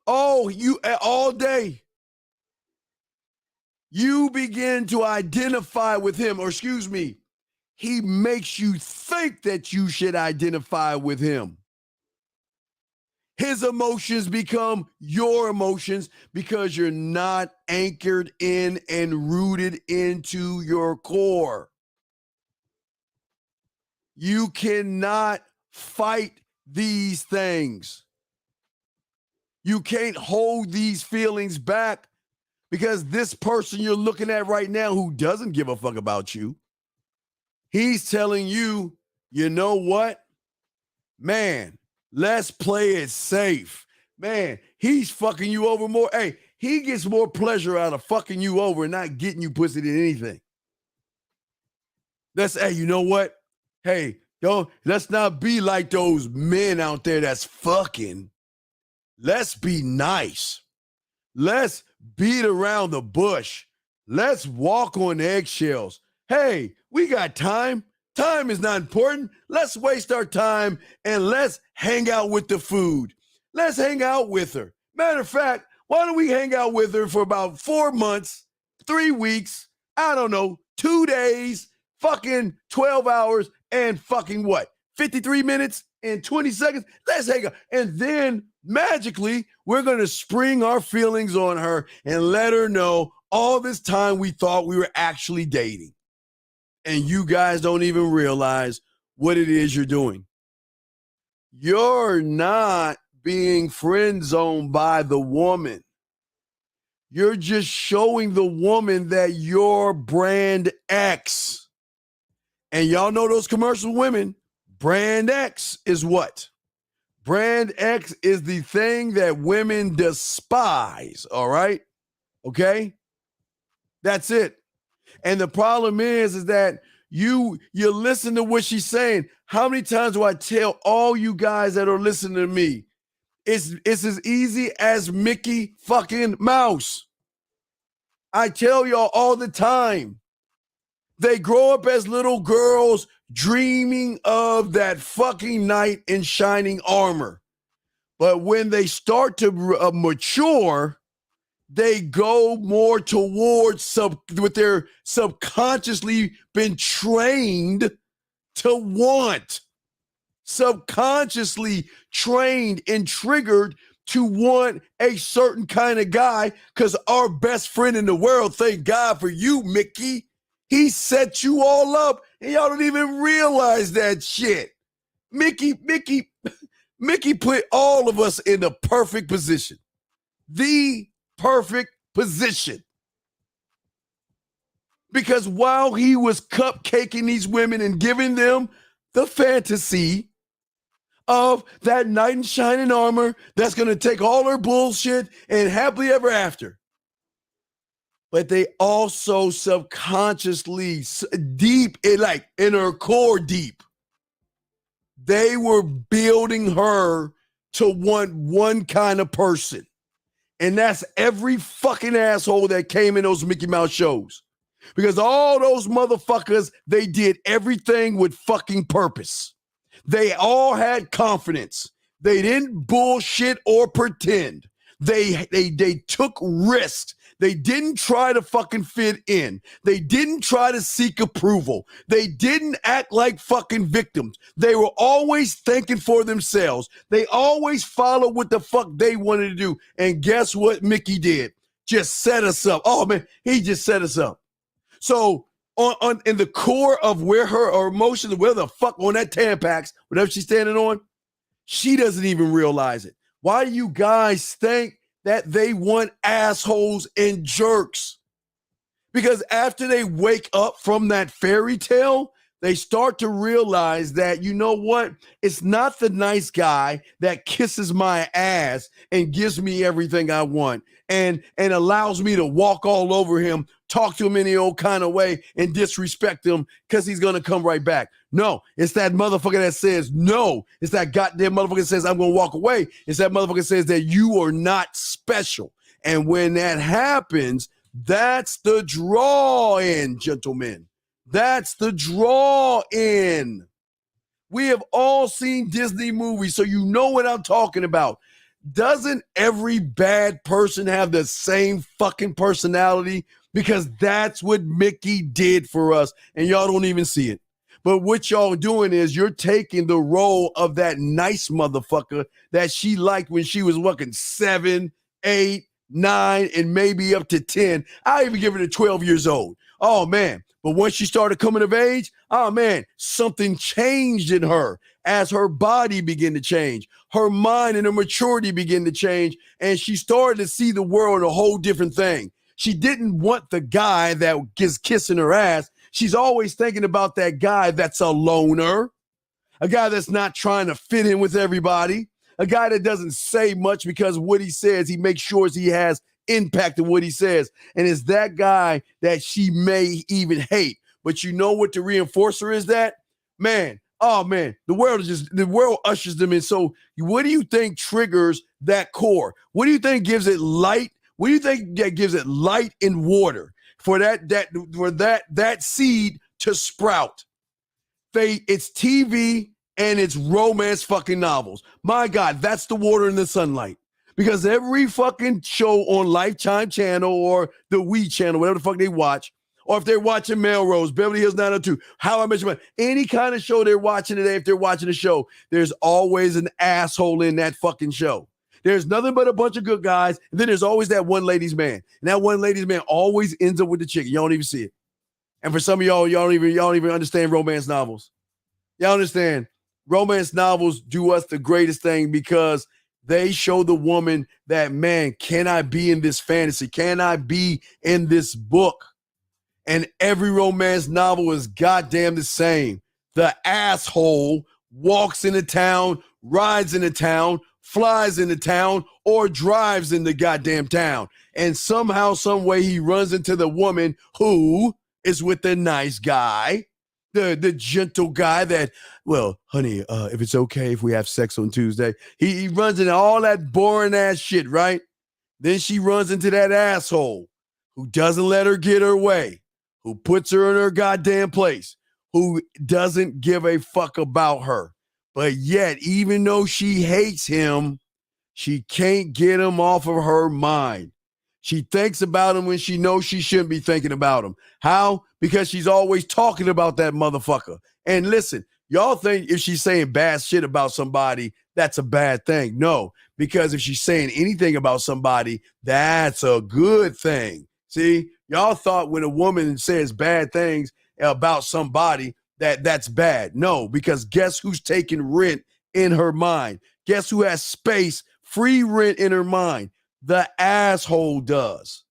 Oh, you all day. You begin to identify with him, or excuse me, he makes you think that you should identify with him. His emotions become your emotions because you're not anchored in and rooted into your core. You cannot fight these things. You can't hold these feelings back because this person you're looking at right now who doesn't give a fuck about you, he's telling you, you know what? Man, let's play it safe. Man, he's fucking you over more. Hey, he gets more pleasure out of fucking you over and not getting you pussy than anything. Hey, you know what? Hey, let's not be like those men out there that's fucking. Let's be nice. Let's beat around the bush. Let's walk on eggshells. Hey, we got time. Time is not important. Let's waste our time and let's hang out with the food. Let's hang out with her. Matter of fact, why don't we hang out with her for about 4 months, 3 weeks, I don't know, 2 days, fucking 12 hours, and fucking what? 53 minutes and 20 seconds? Let's hang out. And then magically, we're going to spring our feelings on her and let her know all this time we thought we were actually dating. And you guys don't even realize what it is you're doing. You're not being friend zoned by the woman. You're just showing the woman that you're brand X. And y'all know those commercial women. Brand X is what? Brand X is the thing that women despise, all right? Okay? That's it. And the problem is that you listen to what she's saying. How many times do I tell all you guys that are listening to me? It's as easy as Mickey fucking Mouse. I tell y'all all the time. They grow up as little girls dreaming of that fucking knight in shining armor. But when they start to mature, they go more towards what they're subconsciously been trained to want. Subconsciously trained and triggered to want a certain kind of guy because our best friend in the world, thank God for you, Mickey, he set you all up and y'all don't even realize that shit. Mickey Mickey put all of us in the perfect position. The perfect position. Because while he was cupcaking these women and giving them the fantasy of that knight in shining armor that's going to take all her bullshit and happily ever after. But they also subconsciously, deep, in her core deep, they were building her to want one kind of person. And that's every fucking asshole that came in those Mickey Mouse shows. Because all those motherfuckers, they did everything with fucking purpose. They all had confidence. They didn't bullshit or pretend. They took risks. They didn't try to fucking fit in. They didn't try to seek approval. They didn't act like fucking victims. They were always thinking for themselves. They always followed what the fuck they wanted to do. And guess what Mickey did? Just set us up. Oh man, he just set us up. So on in the core of where her emotions, where the fuck on that Tampax, whatever she's standing on, she doesn't even realize it. Why do you guys think that they want assholes and jerks? Because after they wake up from that fairy tale, they start to realize that, you know what? It's not the nice guy that kisses my ass and gives me everything I want and allows me to walk all over him, talk to him any old kind of way and disrespect him because he's going to come right back. No, it's that motherfucker that says no. It's that goddamn motherfucker that says I'm going to walk away. It's that motherfucker that says that you are not special. And when that happens, that's the draw in, gentlemen. That's the draw in. We have all seen Disney movies, so you know what I'm talking about. Doesn't every bad person have the same fucking personality? Because that's what Mickey did for us, and y'all don't even see it. But what y'all doing is you're taking the role of that nice motherfucker that she liked when she was fucking 7, 8, 9, and maybe up to 10. I even give her to 12 years old. Oh, man. But once she started coming of age, oh, man, something changed in her as her body began to change. Her mind and her maturity began to change, and she started to see the world a whole different thing. She didn't want the guy that is kissing her ass. She's always thinking about that guy that's a loner, a guy that's not trying to fit in with everybody, a guy that doesn't say much because what he says, he makes sure he has impact in what he says. And it's that guy that she may even hate. But you know what the reinforcer is that? Man, oh man, the world ushers them in. So what do you think triggers that core? What do you think gives it light? What do you think that gives it light and water for that seed to sprout? It's TV and it's romance fucking novels. My God, that's the water and the sunlight. Because every fucking show on Lifetime Channel or the We Channel, whatever the fuck they watch, or if they're watching Melrose, Beverly Hills 902, How I Met Your Mother, any kind of show they're watching today, if they're watching a show, there's always an asshole in that fucking show. There's nothing but a bunch of good guys, and then there's always that one ladies' man. And that one ladies' man always ends up with the chick. You don't even see it. And for some of y'all don't even understand romance novels. Y'all understand? Romance novels do us the greatest thing because they show the woman that, man, can I be in this fantasy? Can I be in this book? And every romance novel is goddamn the same. The asshole walks into town, rides into town, flies into town, or drives in the goddamn town. And somehow, some way, he runs into the woman who is with the nice guy, the gentle guy that, well, honey, if it's okay if we have sex on Tuesday. He runs into all that boring ass shit, right? Then she runs into that asshole who doesn't let her get her way, who puts her in her goddamn place, who doesn't give a fuck about her. But yet, even though she hates him, she can't get him off of her mind. She thinks about him when she knows she shouldn't be thinking about him. How? Because she's always talking about that motherfucker. And listen, y'all think if she's saying bad shit about somebody, that's a bad thing. No, because if she's saying anything about somebody, that's a good thing. See, y'all thought when a woman says bad things about somebody, that's bad. No, because guess who's taking rent in her mind. Guess who has space, free rent in her mind? The asshole does.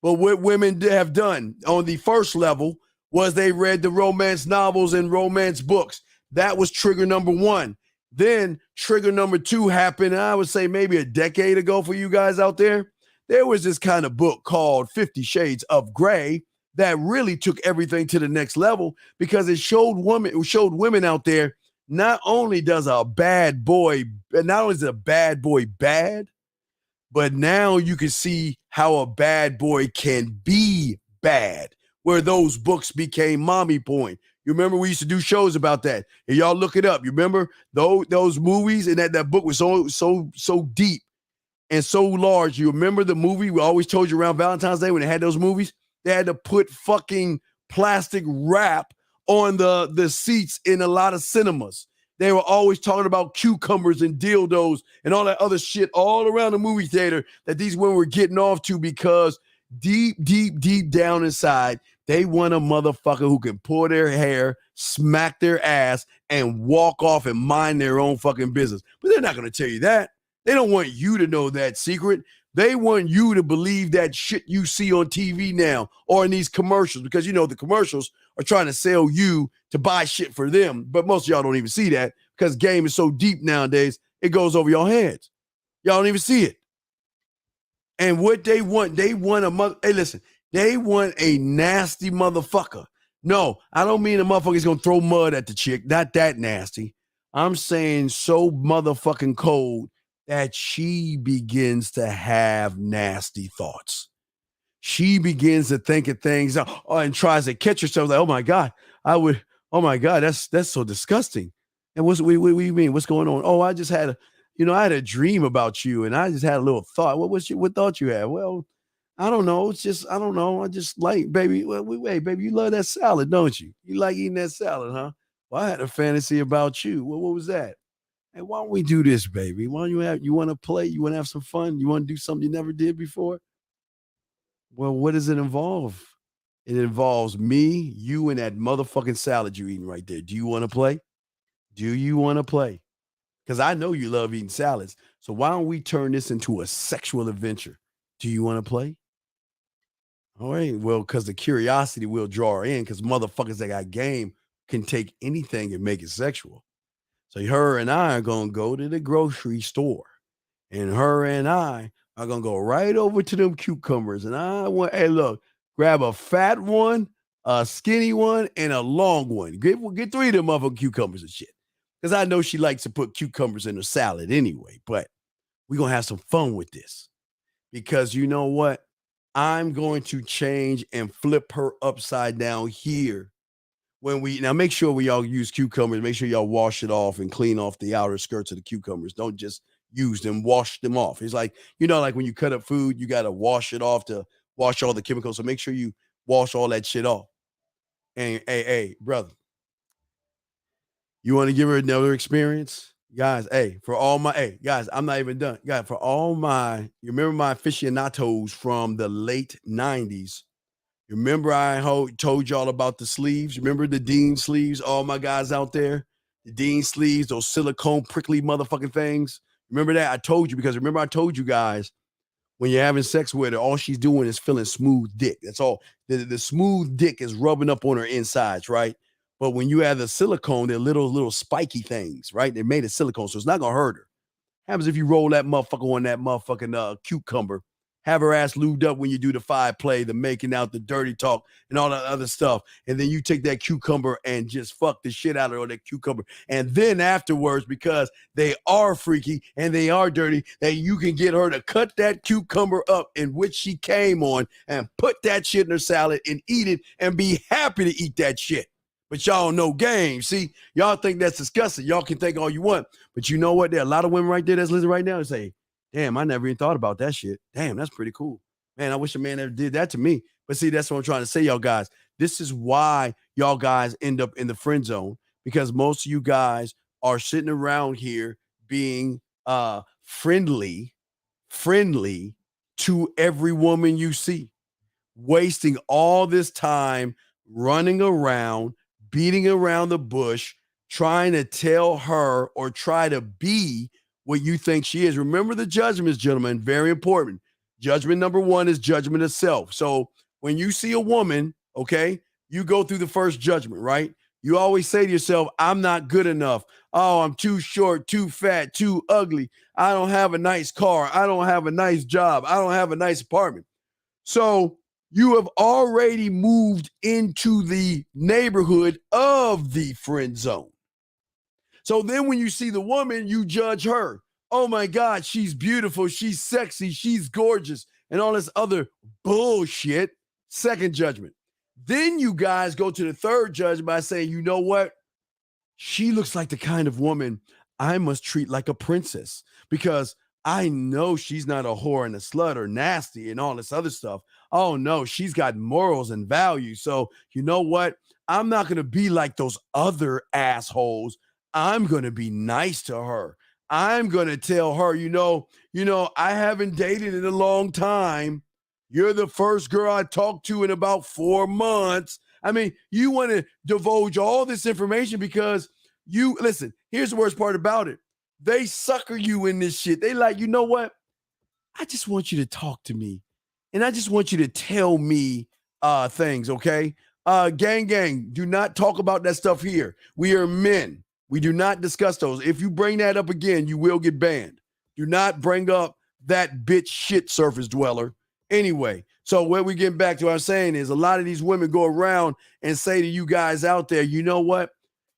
But what women have done on the first level was they read the romance novels and romance books. That was trigger number one. Then trigger number two happened, I would say maybe a decade ago for you guys out there. There was this kind of book called 50 Shades of Grey that really took everything to the next level because it showed women out there, not only does a bad boy, not only is a bad boy bad, but now you can see how a bad boy can be bad, where those books became mommy porn. You remember we used to do shows about that. And y'all look it up. You remember those movies, and that book was so deep and so large. You remember the movie we always told you around Valentine's Day when they had those movies? They had to put fucking plastic wrap on the seats in a lot of cinemas. They were always talking about cucumbers and dildos and all that other shit all around the movie theater that these women were getting off to because deep down inside, they want a motherfucker who can pull their hair, smack their ass, and walk off and mind their own fucking business. But they're not going to tell you that. They don't want you to know that secret. They want you to believe that shit you see on TV now or in these commercials because, you know, the commercials are trying to sell you to buy shit for them. But most of y'all don't even see that because game is so deep nowadays, it goes over your heads. Y'all don't even see it. And what they want a mother. Hey, listen, they want a nasty motherfucker. No, I don't mean a motherfucker's going to throw mud at the chick. Not that nasty. I'm saying so motherfucking cold that she begins to have nasty thoughts. She begins to think of things and tries to catch herself like, oh my God, that's so disgusting. And what do you mean? What's going on? Oh, I just had I had a dream about you and I just had a little thought. What thought you had? Well, I don't know. It's just, I don't know. I just like, baby, wait, baby, you love that salad, don't you? You like eating that salad, huh? Well, I had a fantasy about you. Well, what was that? Hey, why don't we do this, baby? Why don't you want to play? You want to have some fun? You want to do something you never did before? Well, what does it involve? It involves me, you, and that motherfucking salad you're eating right there. Do you want to play? Do you want to play? Because I know you love eating salads. So why don't we turn this into a sexual adventure? Do you want to play? All right. Well, because the curiosity will draw her in because motherfuckers that got game can take anything and make it sexual. So her and I are going to go to the grocery store. And her and I are going to go right over to them cucumbers. And I want, hey, look, grab a fat one, a skinny one, and a long one. Get three of them motherfucking cucumbers and shit. Because I know she likes to put cucumbers in her salad anyway. But we're going to have some fun with this. Because you know what? I'm going to change and flip her upside down here. Now make sure we all use cucumbers. Make sure y'all wash it off and clean off the outer skirts of the cucumbers. Don't just use them, wash them off. It's like, like when you cut up food, you got to wash it off to wash all the chemicals. So make sure you wash all that shit off. And hey, brother, you want to give her another experience? Guys, guys, I'm not even done. Guys, for all you remember my aficionados from the late 90s. You remember I told y'all about the sleeves? Remember the Dean sleeves? All my guys out there, the Dean sleeves, those silicone prickly motherfucking things. Remember that? I told you because remember I told you guys when you're having sex with her, all she's doing is feeling smooth dick. That's all. The smooth dick is rubbing up on her insides, right? But when you have the silicone, they're little spiky things, right? They're made of silicone, so it's not gonna hurt her. Happens if you roll that motherfucker on that motherfucking cucumber. Have her ass lubed up when you do the 5 play, the making out, the dirty talk, and all that other stuff. And then you take that cucumber and just fuck the shit out of that cucumber. And then afterwards, because they are freaky and they are dirty, that you can get her to cut that cucumber up in which she came on and put that shit in her salad and eat it and be happy to eat that shit. But y'all know game. See, y'all think that's disgusting. Y'all can think all you want. But you know what? There are a lot of women right there that's listening right now and say, damn, I never even thought about that shit. Damn, that's pretty cool. Man, I wish a man ever did that to me. But see, that's what I'm trying to say, y'all guys. This is why y'all guys end up in the friend zone because most of you guys are sitting around here being friendly to every woman you see, wasting all this time running around, beating around the bush, trying to tell her or try to be what you think she is. Remember the judgments, gentlemen, very important. Judgment number one is judgment of self. So when you see a woman, okay, you go through the first judgment, right? You always say to yourself, I'm not good enough. Oh, I'm too short, too fat, too ugly. I don't have a nice car. I don't have a nice job. I don't have a nice apartment. So you have already moved into the neighborhood of the friend zone. So then when you see the woman, you judge her. Oh my God, she's beautiful. She's sexy. She's gorgeous. And all this other bullshit. Second judgment. Then you guys go to the third judgment by saying, you know what? She looks like the kind of woman I must treat like a princess because I know she's not a whore and a slut or nasty and all this other stuff. Oh no, she's got morals and values. So you know what? I'm not going to be like those other assholes. I'm going to be nice to her. I'm going to tell her, you know, I haven't dated in a long time. You're the first girl I talked to in about 4 months. I mean, you want to divulge all this information because listen, here's the worst part about it. They sucker you in this shit. They like, you know what? I just want you to talk to me. And I just want you to tell me things, okay? Gang, do not talk about that stuff here. We are men. We do not discuss those. If you bring that up again, you will get banned. Do not bring up that bitch shit surface dweller. Anyway, so what we're getting back to what I'm saying is a lot of these women go around and say to you guys out there, you know what?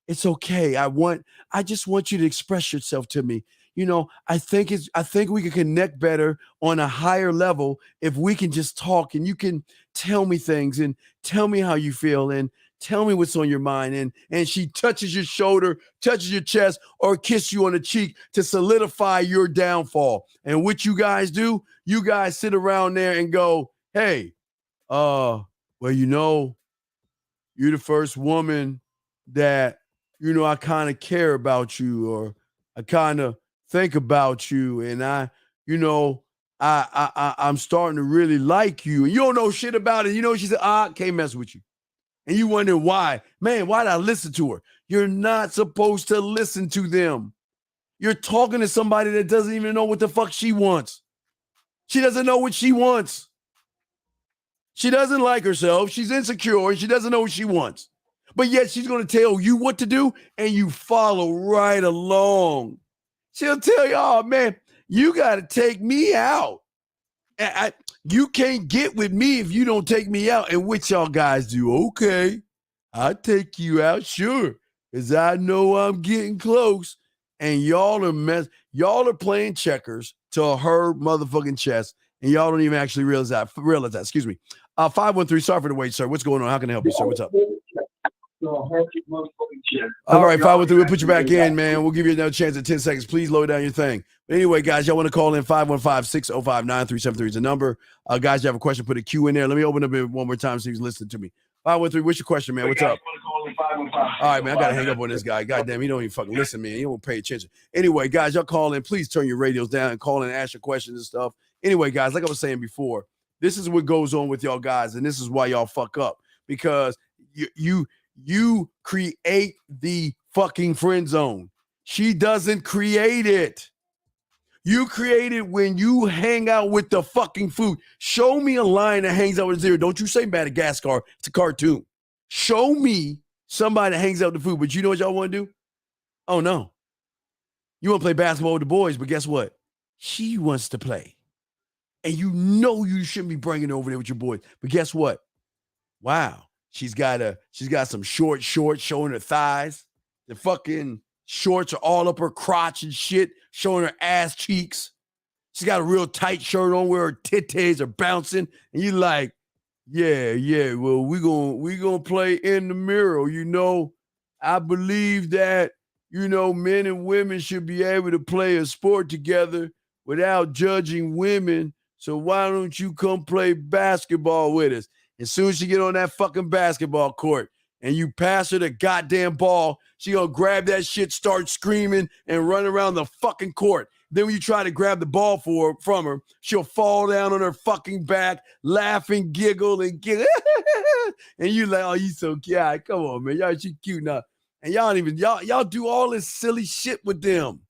It's okay. I just want you to express yourself to me. You know, I think we can connect better on a higher level if we can just talk and you can tell me things and tell me how you feel and tell me what's on your mind. And she touches your shoulder, touches your chest, or kiss you on the cheek to solidify your downfall. And what you guys do, you guys sit around there and go, hey, well, you know, you're the first woman that, you know, I kind of care about you or I kind of think about you. And I'm starting to really like you. And you don't know shit about it. You know, she said, can't mess with you. And you wonder why. Man, why did I listen to her? You're not supposed to listen to them. You're talking to somebody that doesn't even know what the fuck she wants. She doesn't know what she wants. She doesn't like herself. She's insecure. And she doesn't know what she wants. But yet she's going to tell you what to do, and you follow right along. She'll tell you, oh, man, you got to take me out. You can't get with me if you don't take me out. And what y'all guys do? Okay, I'll take you out, sure, because I know I'm getting close. And y'all are playing checkers to her motherfucking chest, and y'all don't even actually realize that. Excuse me. 513, sorry for the wait, sir. What's going on? How can I help you, sir? What's up? All right, 513, we'll put you back in, man. We'll give you another chance at 10 seconds. Please load down your thing. But anyway, guys, y'all want to call in 515-605-9373 is the number. Guys, you have a question, put a Q in there. Let me open up it one more time so you can listen to me. 513, what's your question, man? What's up? All right, man, I got to hang up on this guy. Goddamn, he don't even fucking listen, man. He don't pay attention. Anyway, guys, y'all call in. Please turn your radios down and call in and ask your questions and stuff. Anyway, guys, like I was saying before, this is what goes on with y'all guys, and this is why y'all fuck up. Because you create the fucking friend zone. She doesn't create it. You create it when you hang out with the fucking food. Show me a lion that hangs out with a zero. Don't you say Madagascar. It's a cartoon. Show me somebody that hangs out with the food. But you know what y'all want to do? Oh, no. You want to play basketball with the boys, but guess what? She wants to play. And you know you shouldn't be bringing her over there with your boys. But guess what? Wow. She's got some short shorts showing her thighs. The fucking shorts are all up her crotch and shit, showing her ass cheeks. She's got a real tight shirt on where her titties are bouncing. And you like, yeah, well, we gonna play in the mirror. You know, I believe that, you know, men and women should be able to play a sport together without judging women. So why don't you come play basketball with us? As soon as you get on that fucking basketball court and you pass her the goddamn ball, she gonna grab that shit, start screaming, and run around the fucking court. Then when you try to grab the ball from her, she'll fall down on her fucking back, laugh and giggle and giggle. And you like, oh, you so cute. Come on, man. Y'all, she cute now. And y'all do all this silly shit with them.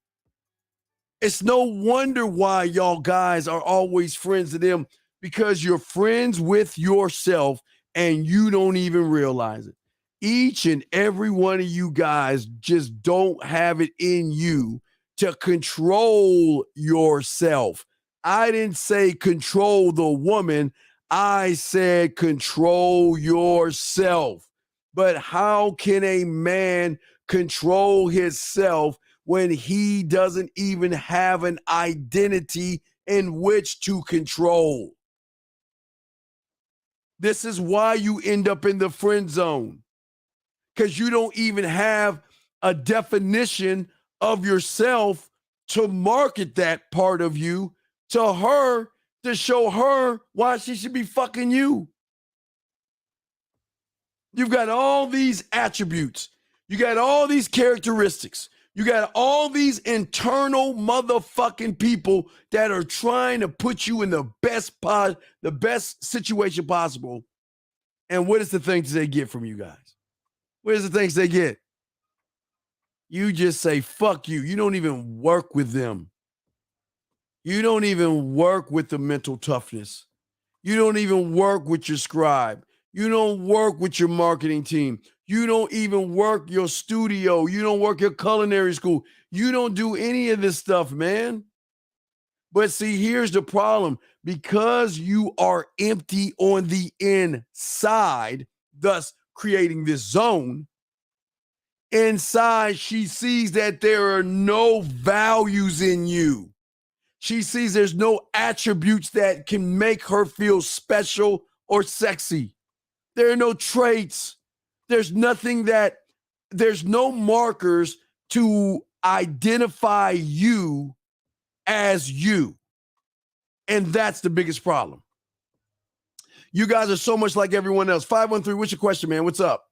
It's no wonder why y'all guys are always friends with them, because you're friends with yourself and you don't even realize it. Each and every one of you guys just don't have it in you to control yourself. I didn't say control the woman. I said control yourself. But how can a man control himself when he doesn't even have an identity in which to control? This is why you end up in the friend zone, because you don't even have a definition of yourself to market that part of you to her, to show her why she should be fucking you. You've got all these attributes. You got all these characteristics. You got all these internal motherfucking people that are trying to put you in the best situation possible. And what is the things they get from you guys? What is the things they get? You just say, fuck you. You don't even work with them. You don't even work with the mental toughness. You don't even work with your scribe. You don't work with your marketing team. You don't even work your studio. You don't work your culinary school. You don't do any of this stuff, man. But see, here's the problem. Because you are empty on the inside, thus creating this zone, inside she sees that there are no values in you. She sees there's no attributes that can make her feel special or sexy. There are no traits. There's no markers to identify you as you. And that's the biggest problem. You guys are so much like everyone else. 513, what's your question, man? What's up?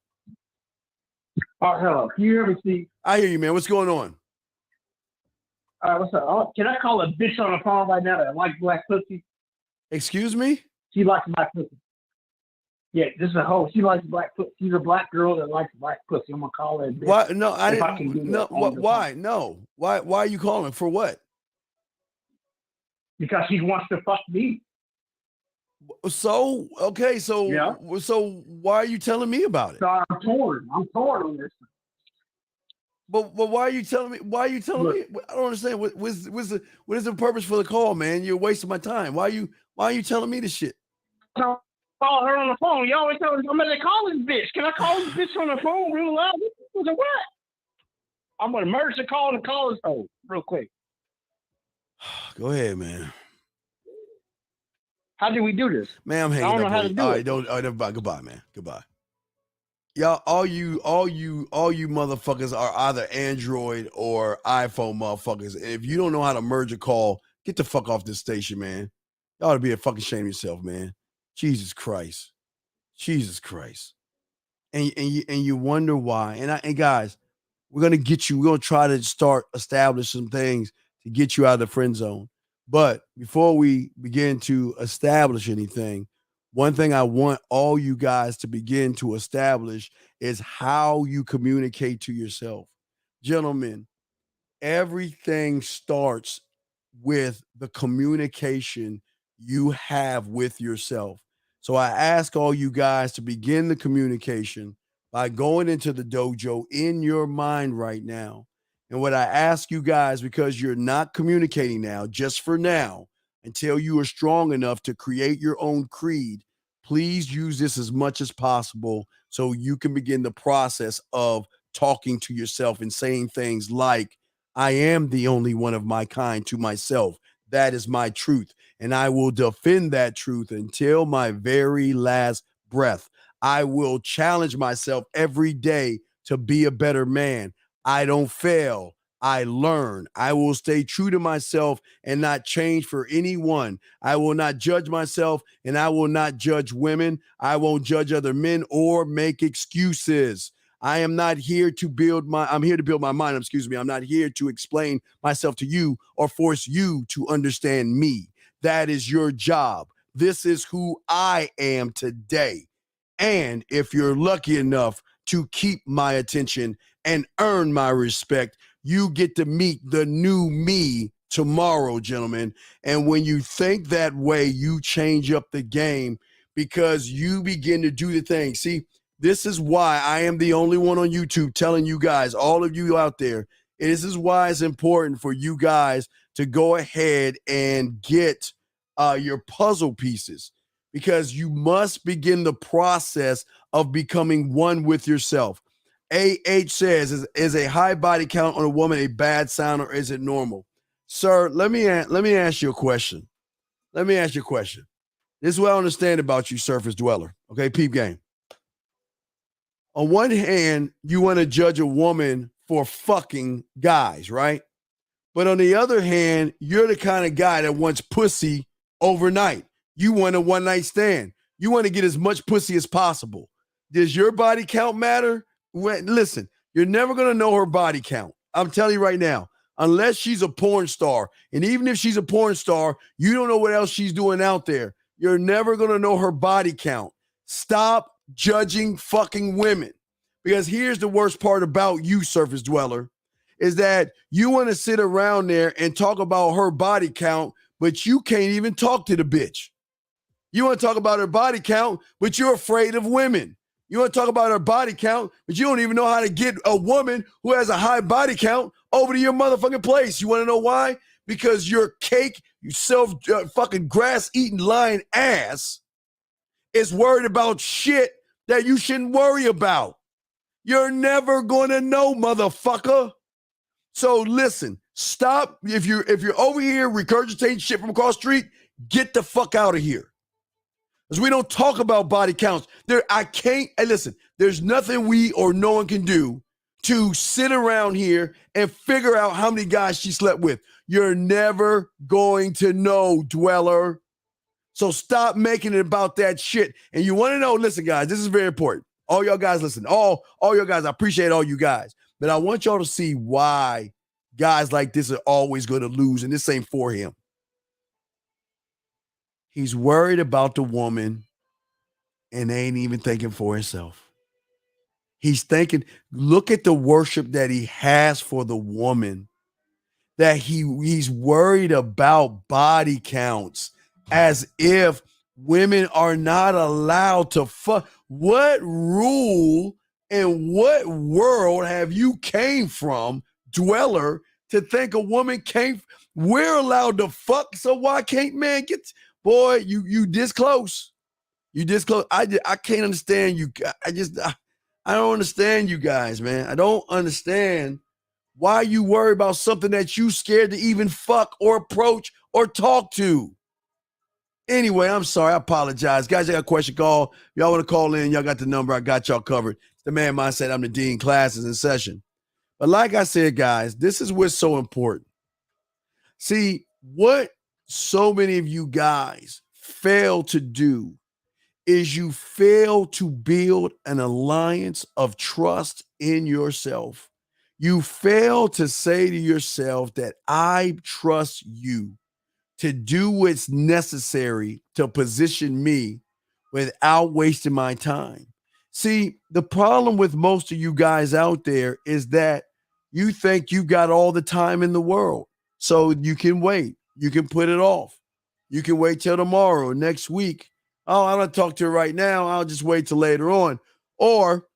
Oh, hello. Can you hear me, Steve? I hear you, man. What's going on? What's up? Can I call a bitch on the phone right now that likes black pussy? Excuse me? She likes black pussy. Yeah, this is a hoe. She likes black pussy. She's a black girl that likes black pussy. I'm gonna call her a bitch. Why? No, I didn't. No, why? No. Why are you calling? For what? Because she wants to fuck me. So, okay, so yeah. So why are you telling me about it? So I'm torn on this. But why are you telling me? Why are you telling me? I don't understand. What is the purpose for the call, man? You're wasting my time. Why are you telling me this shit? So call her on the phone. You always tell me I'm gonna call this bitch. Can I call this bitch on the phone real loud? What? I'm gonna merge the call and call this hoe real quick. Go ahead, man. How do we do this? Man, I'm hanging up. I don't know how to do it. All right, goodbye, man. Goodbye. Y'all, all you motherfuckers are either Android or iPhone motherfuckers. If you don't know how to merge a call, get the fuck off this station, man. Y'all ought to be a fucking shame of yourself, man. Jesus Christ. And you wonder why. And guys, we're gonna get you. We're gonna try to start establishing some things to get you out of the friend zone. But before we begin to establish anything, one thing I want all you guys to begin to establish is how you communicate to yourself. Gentlemen, everything starts with the communication you have with yourself. So I ask all you guys to begin the communication by going into the dojo in your mind right now. And what I ask you guys, because you're not communicating now, just for now, until you are strong enough to create your own creed, please use this as much as possible so you can begin the process of talking to yourself and saying things like, I am the only one of my kind to myself. That is my truth. And I will defend that truth until my very last breath. I will challenge myself every day to be a better man. I don't fail. I learn. I will stay true to myself and not change for anyone. I will not judge myself and I will not judge women. I won't judge other men or make excuses. I am not here to I'm here to build my mind. I'm not here to explain myself to you or force you to understand me. That is your job. This is who I am today. And if you're lucky enough to keep my attention and earn my respect. You get to meet the new me tomorrow, gentlemen. And when you think that way, you change up the game because you begin to do the thing. See, this is why I am the only one on YouTube telling you guys, all of you out there, this is why it's important for you guys to go ahead and get your puzzle pieces, because you must begin the process of becoming one with yourself. AH says, is a high body count on a woman a bad sign, or is it normal? Sir, let me ask you a question. Let me ask you a question. This is what I understand about you, surface dweller. Okay, peep game. On one hand, you want to judge a woman for fucking guys, right? But on the other hand, you're the kind of guy that wants pussy overnight. You want a one-night stand. You want to get as much pussy as possible. Does your body count matter? Listen, you're never going to know her body count. I'm telling you right now, unless she's a porn star. And even if she's a porn star, you don't know what else she's doing out there. You're never going to know her body count. Stop judging fucking women. Because here's the worst part about you, surface dweller, is that you want to sit around there and talk about her body count, but you can't even talk to the bitch. You want to talk about her body count, but you're afraid of women. You want to talk about her body count, but you don't even know how to get a woman who has a high body count over to your motherfucking place. You want to know why? Because your cake, you fucking grass-eating lying ass is worried about shit that you shouldn't worry about. You're never going to know, motherfucker. So listen, stop. If you're over here regurgitating shit from across the street, get the fuck out of here. Because we don't talk about body counts. Listen, there's nothing we or no one can do to sit around here and figure out how many guys she slept with. You're never going to know, dweller. So stop making it about that shit. And you want to know, listen, guys, this is very important. All y'all guys listen. All y'all guys, I appreciate all you guys. But I want y'all to see why guys like this are always going to lose, and this ain't for him. He's worried about the woman and ain't even thinking for himself. He's thinking, look at the worship that he has for the woman, that he's worried about body counts as if women are not allowed to fuck. What rule and what world have you came from, dweller, to think a woman can't? We're allowed to fuck, so why can't man get? Boy, you this close. You this close. I can't understand you. I don't understand you guys, man. I don't understand why you worry about something that you scared to even fuck or approach or talk to. Anyway, I'm sorry. I apologize. Guys, I got a question call. Y'all want to call in, y'all got the number. I got y'all covered. It's the Man Mindset. I'm the Dean. Classes in session. But like I said, guys, this is what's so important. See, what so many of you guys fail to do is you fail to build an alliance of trust in yourself. You fail to say to yourself that I trust you to do what's necessary to position me without wasting my time. See, the problem with most of you guys out there is that you think you got all the time in the world. So you can wait. You can put it off. You can wait till tomorrow, next week. Oh, I'm going to talk to her right now. I'll just wait till later on. Or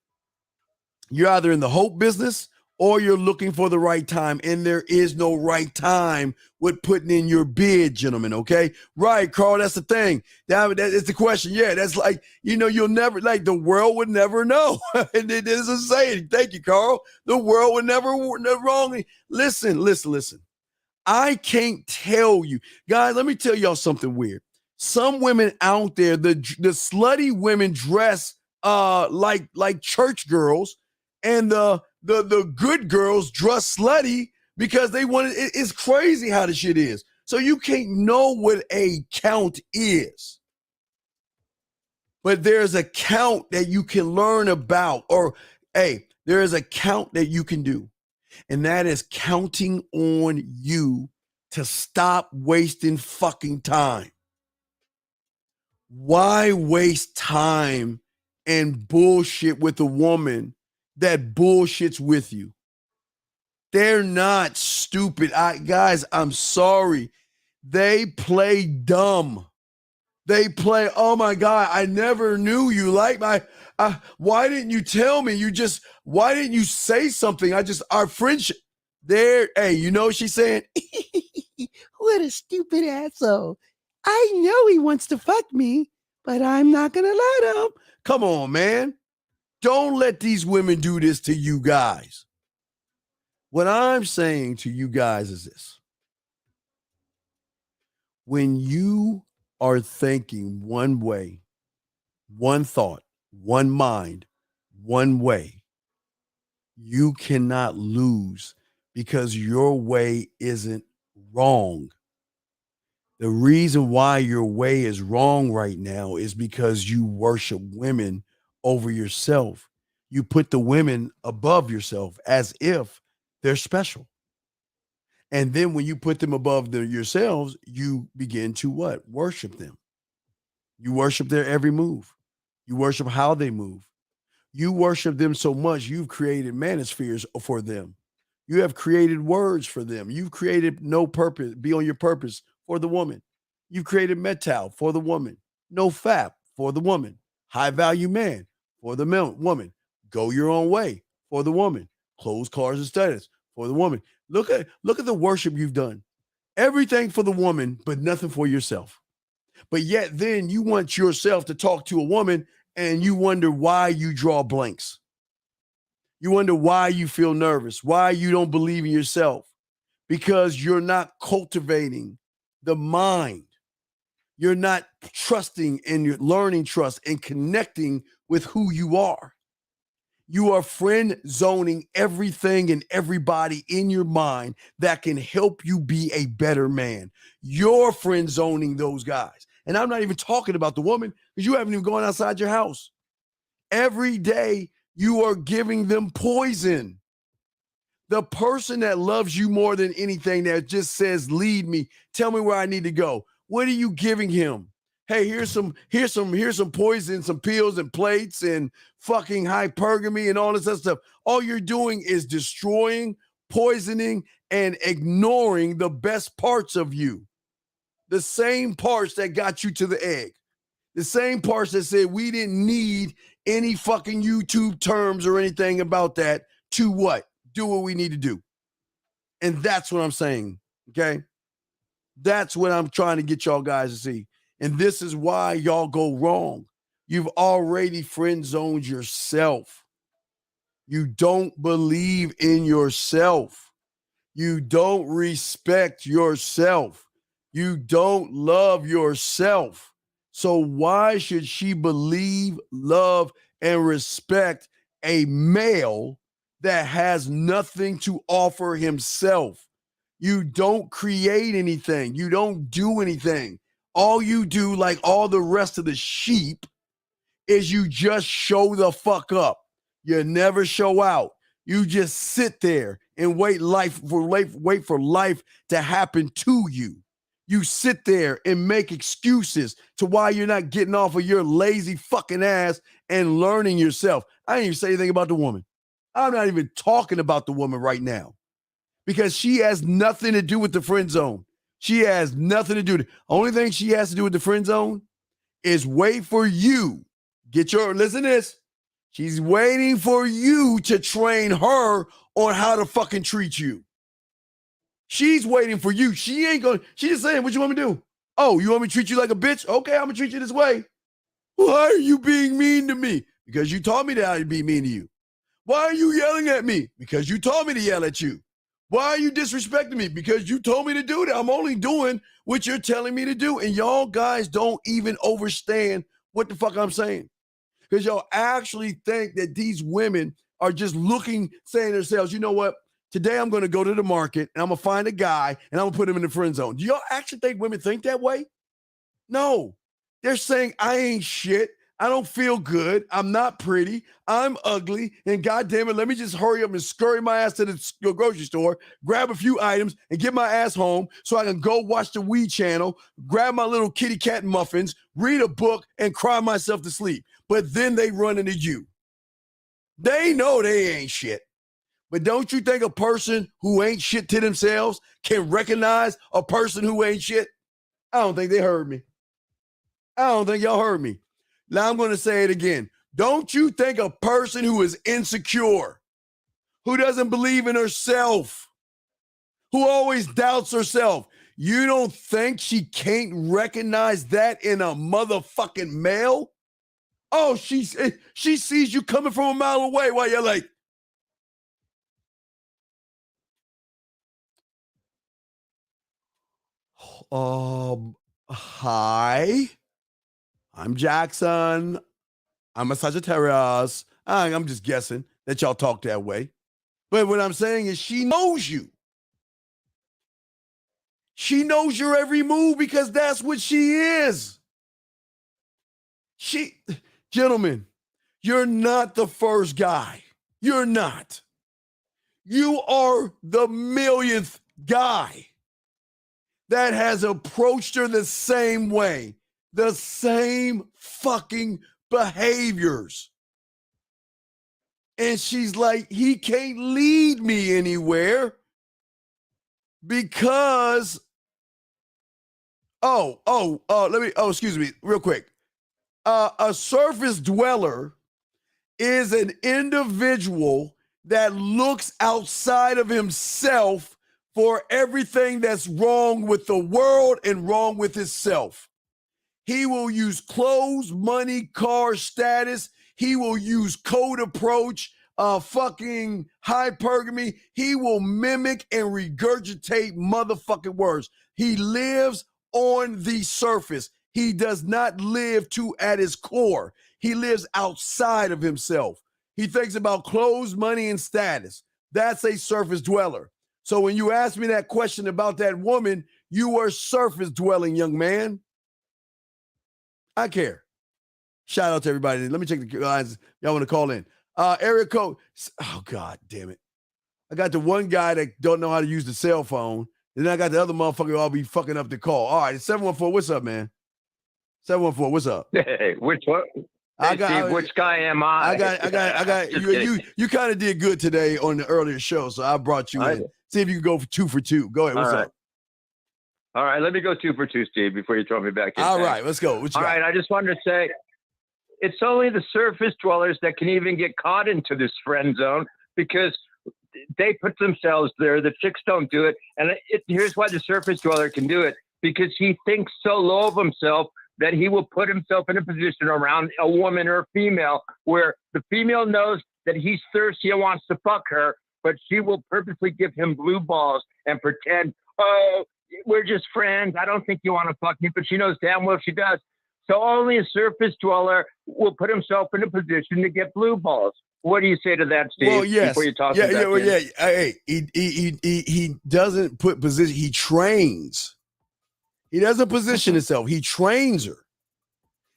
you're either in the hope business or you're looking for the right time, and there is no right time with putting in your bid, gentlemen, okay? Right, Carl, that's the thing. That is the question. Yeah, that's like, you'll never, like, the world would never know. And it is a saying. Thank you, Carl. The world would never wrong. Listen. I can't tell you. Guys, let me tell y'all something weird. Some women out there, the slutty women dress like church girls, and the good girls dress slutty because they want it. It's crazy how the shit is. So you can't know what a count is. But there's a count that you can learn about, or there is a count that you can do. And that is counting on you to stop wasting fucking time. Why waste time and bullshit with a woman that bullshits with you. They're not stupid. Guys, I'm sorry. They play dumb. They play, oh my God, I never knew you like why didn't you tell me? Why didn't you say something? Our friendship there. Hey, you know what she's saying? What a stupid asshole. I know he wants to fuck me, but I'm not going to let him. Come on, man. Don't let these women do this to you guys. What I'm saying to you guys is this. When you are thinking one way, one thought, one mind, one way, you cannot lose because your way isn't wrong. The reason why your way is wrong right now is because you worship women over yourself. You put the women above yourself as if they're special. And then when you put them above yourselves, you begin to what? Worship them. You worship their every move. You worship how they move. You worship them so much, you've created manospheres for them. You have created words for them. You've created no purpose, be on your purpose for the woman. You've created metal for the woman. No fap for the woman. High value man for the woman. Go your own way for the woman. Clothes, cars, and status for the woman. Look at the worship you've done. Everything for the woman, but nothing for yourself. But yet then you want yourself to talk to a woman and you wonder why you draw blanks. You wonder why you feel nervous, why you don't believe in yourself, because you're not cultivating the mind. You're not trusting and you're learning trust and connecting with who you are. You are friend zoning everything and everybody in your mind that can help you be a better man. You're friend zoning those guys. And I'm not even talking about the woman because you haven't even gone outside your house. Every day you are giving them poison. The person that loves you more than anything that just says, lead me, tell me where I need to go. What are you giving him? Hey, here's some poison, some pills and plates and fucking hypergamy and all this other stuff. All you're doing is destroying, poisoning, and ignoring the best parts of you. The same parts that got you to the egg. The same parts that said we didn't need any fucking YouTube terms or anything about that to what? Do what we need to do. And that's what I'm saying, okay? That's what I'm trying to get y'all guys to see. And this is why y'all go wrong. You've already friend zoned yourself. You don't believe in yourself. You don't respect yourself. You don't love yourself. So why should she believe, love, and respect a male that has nothing to offer himself? You don't create anything. You don't do anything. All you do, like all the rest of the sheep, is you just show the fuck up. You never show out. You just sit there and wait for life to happen to you. You sit there and make excuses to why you're not getting off of your lazy fucking ass and learning yourself. I didn't even say anything about the woman. I'm not even talking about the woman right now because she has nothing to do with the friend zone. She has nothing to do with it. Only thing she has to do with the friend zone is wait for you. Listen to this. She's waiting for you to train her on how to fucking treat you. She's waiting for you. She just saying, what you want me to do? Oh, you want me to treat you like a bitch? Okay, I'm going to treat you this way. Why are you being mean to me? Because you taught me that I'd be mean to you. Why are you yelling at me? Because you told me to yell at you. Why are you disrespecting me? Because you told me to do that. I'm only doing what you're telling me to do. And y'all guys don't even understand what the fuck I'm saying. Because y'all actually think that these women are just saying to themselves, you know what? Today I'm going to go to the market and I'm going to find a guy and I'm going to put him in the friend zone. Do y'all actually think women think that way? No. They're saying, I ain't shit. I don't feel good. I'm not pretty. I'm ugly. And goddamn it, let me just hurry up and scurry my ass to the grocery store, grab a few items and get my ass home so I can go watch the Wii channel, grab my little kitty cat muffins, read a book, and cry myself to sleep. But then they run into you. They know they ain't shit. But don't you think a person who ain't shit to themselves can recognize a person who ain't shit? I don't think they heard me. I don't think y'all heard me. Now I'm going to say it again. Don't you think a person who is insecure, who doesn't believe in herself, who always doubts herself, you don't think she can't recognize that in a motherfucking male? Oh, she sees you coming from a mile away while you're like, hi, I'm Jackson. I'm a Sagittarius. I'm just guessing that y'all talk that way. But what I'm saying is she knows you. She knows your every move because that's what she is. Gentlemen, you're not the first guy. You're not. You are the millionth guy that has approached her the same way, the same fucking behaviors. And she's like, he can't lead me anywhere because, excuse me, real quick. A surface dweller is an individual that looks outside of himself for everything that's wrong with the world and wrong with himself. He will use clothes, money, car, status. He will use code approach, fucking hypergamy. He will mimic and regurgitate motherfucking words. He lives on the surface. He does not live at his core. He lives outside of himself. He thinks about clothes, money, and status. That's a surface dweller. So when you ask me that question about that woman, you are surface dwelling, young man. I care. Shout out to everybody. Let me check the lines. Y'all want to call in. Area code. Oh, God damn it. I got the one guy that don't know how to use the cell phone. And then I got the other motherfucker I'll be fucking up the call. All right, it's 714. What's up, man? 714. What's up? Hey, which one? Which guy am I? I got you kind of did good today on the earlier show, so I brought you in. See if you can go for 2 for 2. Go ahead. What's up? All right, let me go 2 for 2, Steve, before you throw me back in. All right, let's go. What you got? Right, I just wanted to say, it's only the surface dwellers that can even get caught into this friend zone because they put themselves there. The chicks don't do it. And here's why the surface dweller can do it, because he thinks so low of himself that he will put himself in a position around a woman or a female where the female knows that he's thirsty and wants to fuck her, but she will purposely give him blue balls and pretend, oh, we're just friends. I don't think you want to fuck me, but she knows damn well she does. So only a surface dweller will put himself in a position to get blue balls. What do you say to that, Steve? Well, yes. Before you talk Hey, he doesn't put position. He trains. He doesn't position himself. He trains her.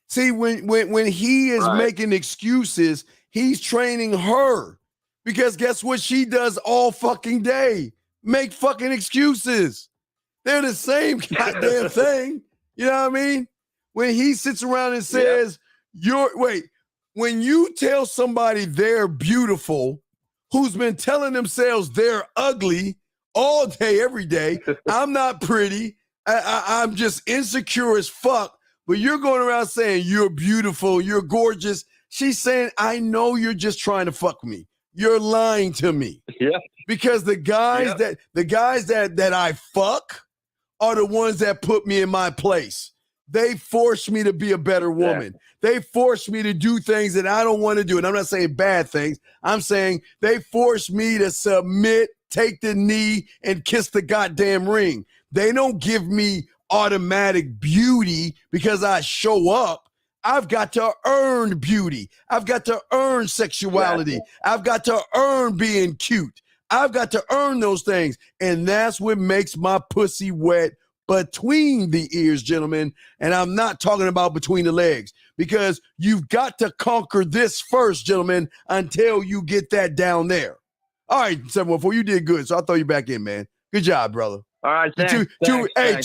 See, when he is making excuses, he's training her. Because guess what she does all fucking day? Make fucking excuses. They're the same goddamn thing. You know what I mean? When he sits around and says, when you tell somebody they're beautiful, who's been telling themselves they're ugly all day, every day, I'm not pretty, I'm just insecure as fuck, but you're going around saying you're beautiful, you're gorgeous. She's saying, I know you're just trying to fuck me. You're lying to me. Yeah. Because the guys that I fuck are the ones that put me in my place. They force me to be a better woman. Yeah. They force me to do things that I don't want to do. And I'm not saying bad things. I'm saying they force me to submit, take the knee, and kiss the goddamn ring. They don't give me automatic beauty because I show up. I've got to earn beauty. I've got to earn sexuality. Yeah. I've got to earn being cute. I've got to earn those things. And that's what makes my pussy wet between the ears, gentlemen. And I'm not talking about between the legs, because you've got to conquer this first, gentlemen, until you get that down there. All right, 714, you did good. So I'll throw you back in, man. Good job, brother. All right, thanks. Two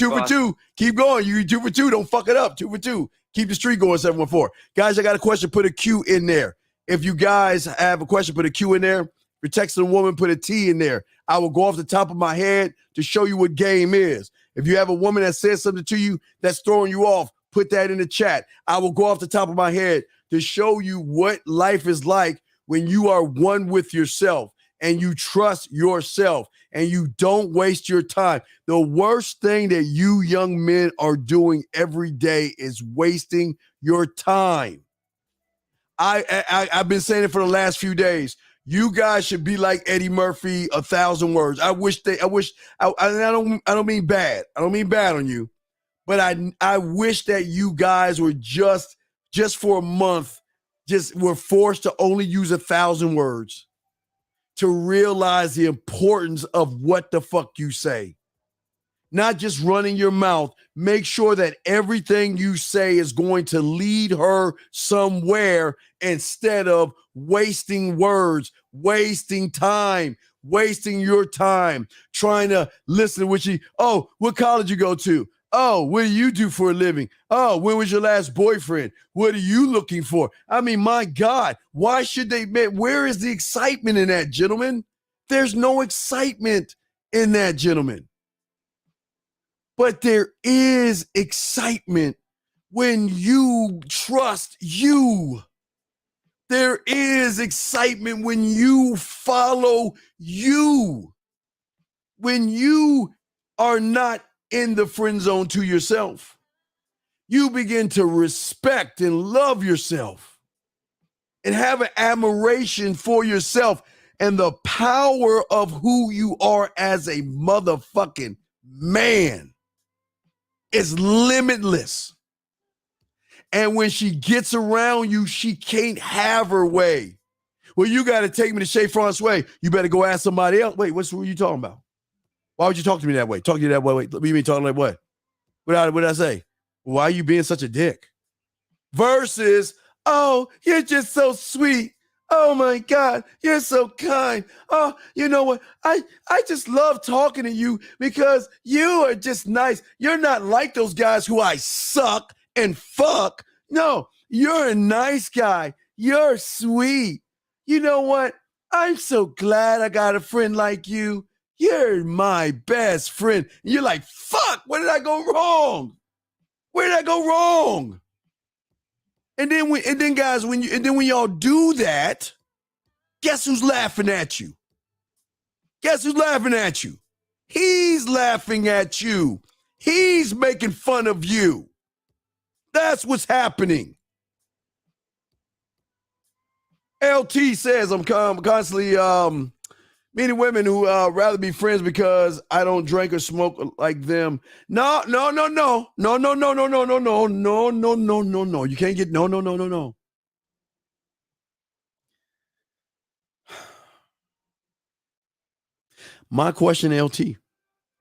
for two. Keep going. You 2 for 2. Don't fuck it up. 2 for 2. Keep the streak going, 714. Guys, I got a question. Put a Q in there. If you guys have a question, put a Q in there. If you're texting a woman, put a T in there. I will go off the top of my head to show you what game is. If you have a woman that says something to you that's throwing you off, put that in the chat. I will go off the top of my head to show you what life is like when you are one with yourself and you trust yourself and you don't waste your time. The worst thing that you young men are doing every day is wasting your time. I've been saying it for the last few days. You guys should be like Eddie Murphy, 1,000 words. I don't mean bad. I don't mean bad on you, but I wish that you guys were just for a month, just were forced to only use 1,000 words to realize the importance of what the fuck you say. Not just running your mouth. Make sure that everything you say is going to lead her somewhere instead of wasting words, wasting time, wasting your time, trying to listen to what what college you go to? Oh, what do you do for a living? Oh, when was your last boyfriend? What are you looking for? I mean, my God, why should they, where is the excitement in that, gentlemen? There's no excitement in that, gentlemen. But there is excitement when you trust you. There is excitement when you follow you. When you are not in the friend zone to yourself. You begin to respect and love yourself and have an admiration for yourself and the power of who you are as a motherfucking man. Is limitless. And when she gets around you, she can't have her way. Well, you got to take me to Chez Francois. You better go ask somebody else. Wait, what were you talking about? Why would you talk to me that way? Talk to you that way. Wait, you mean talking like what? What did I say? Why are you being such a dick? Versus, oh, you're just so sweet. Oh my God, you're so kind. Oh, you know what? I just love talking to you because you are just nice. You're not like those guys who I suck and fuck. No, you're a nice guy. You're sweet. You know what? I'm so glad I got a friend like you. You're my best friend. And you're like, fuck, where did I go wrong? Where did I go wrong? And then guys, when y'all do that, guess who's laughing at you? Guess who's laughing at you? He's laughing at you. He's making fun of you. That's what's happening. LT says I'm constantly meeting women who rather be friends because I don't drink or smoke like them. No. You can't get no. My question, LT, and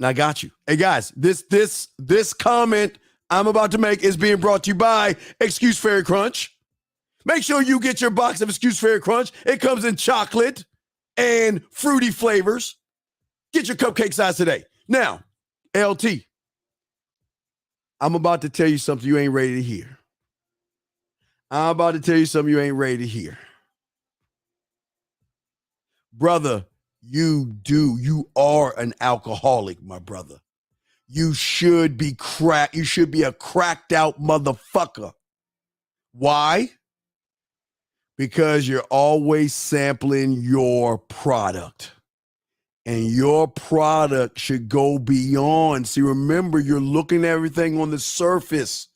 I got you. Hey guys, this comment I'm about to make is being brought to you by Excuse Fairy Crunch. Make sure you get your box of Excuse Fairy Crunch. It comes in chocolate and fruity flavors. Get your cupcake size today. Now, LT, I'm about to tell you something you ain't ready to hear. I'm about to tell you something you ain't ready to hear. Brother, you are an alcoholic, my brother. You should be you should be a cracked out motherfucker. Why? Because you're always sampling your product. And your product should go beyond. See, remember, you're looking at everything on the surface.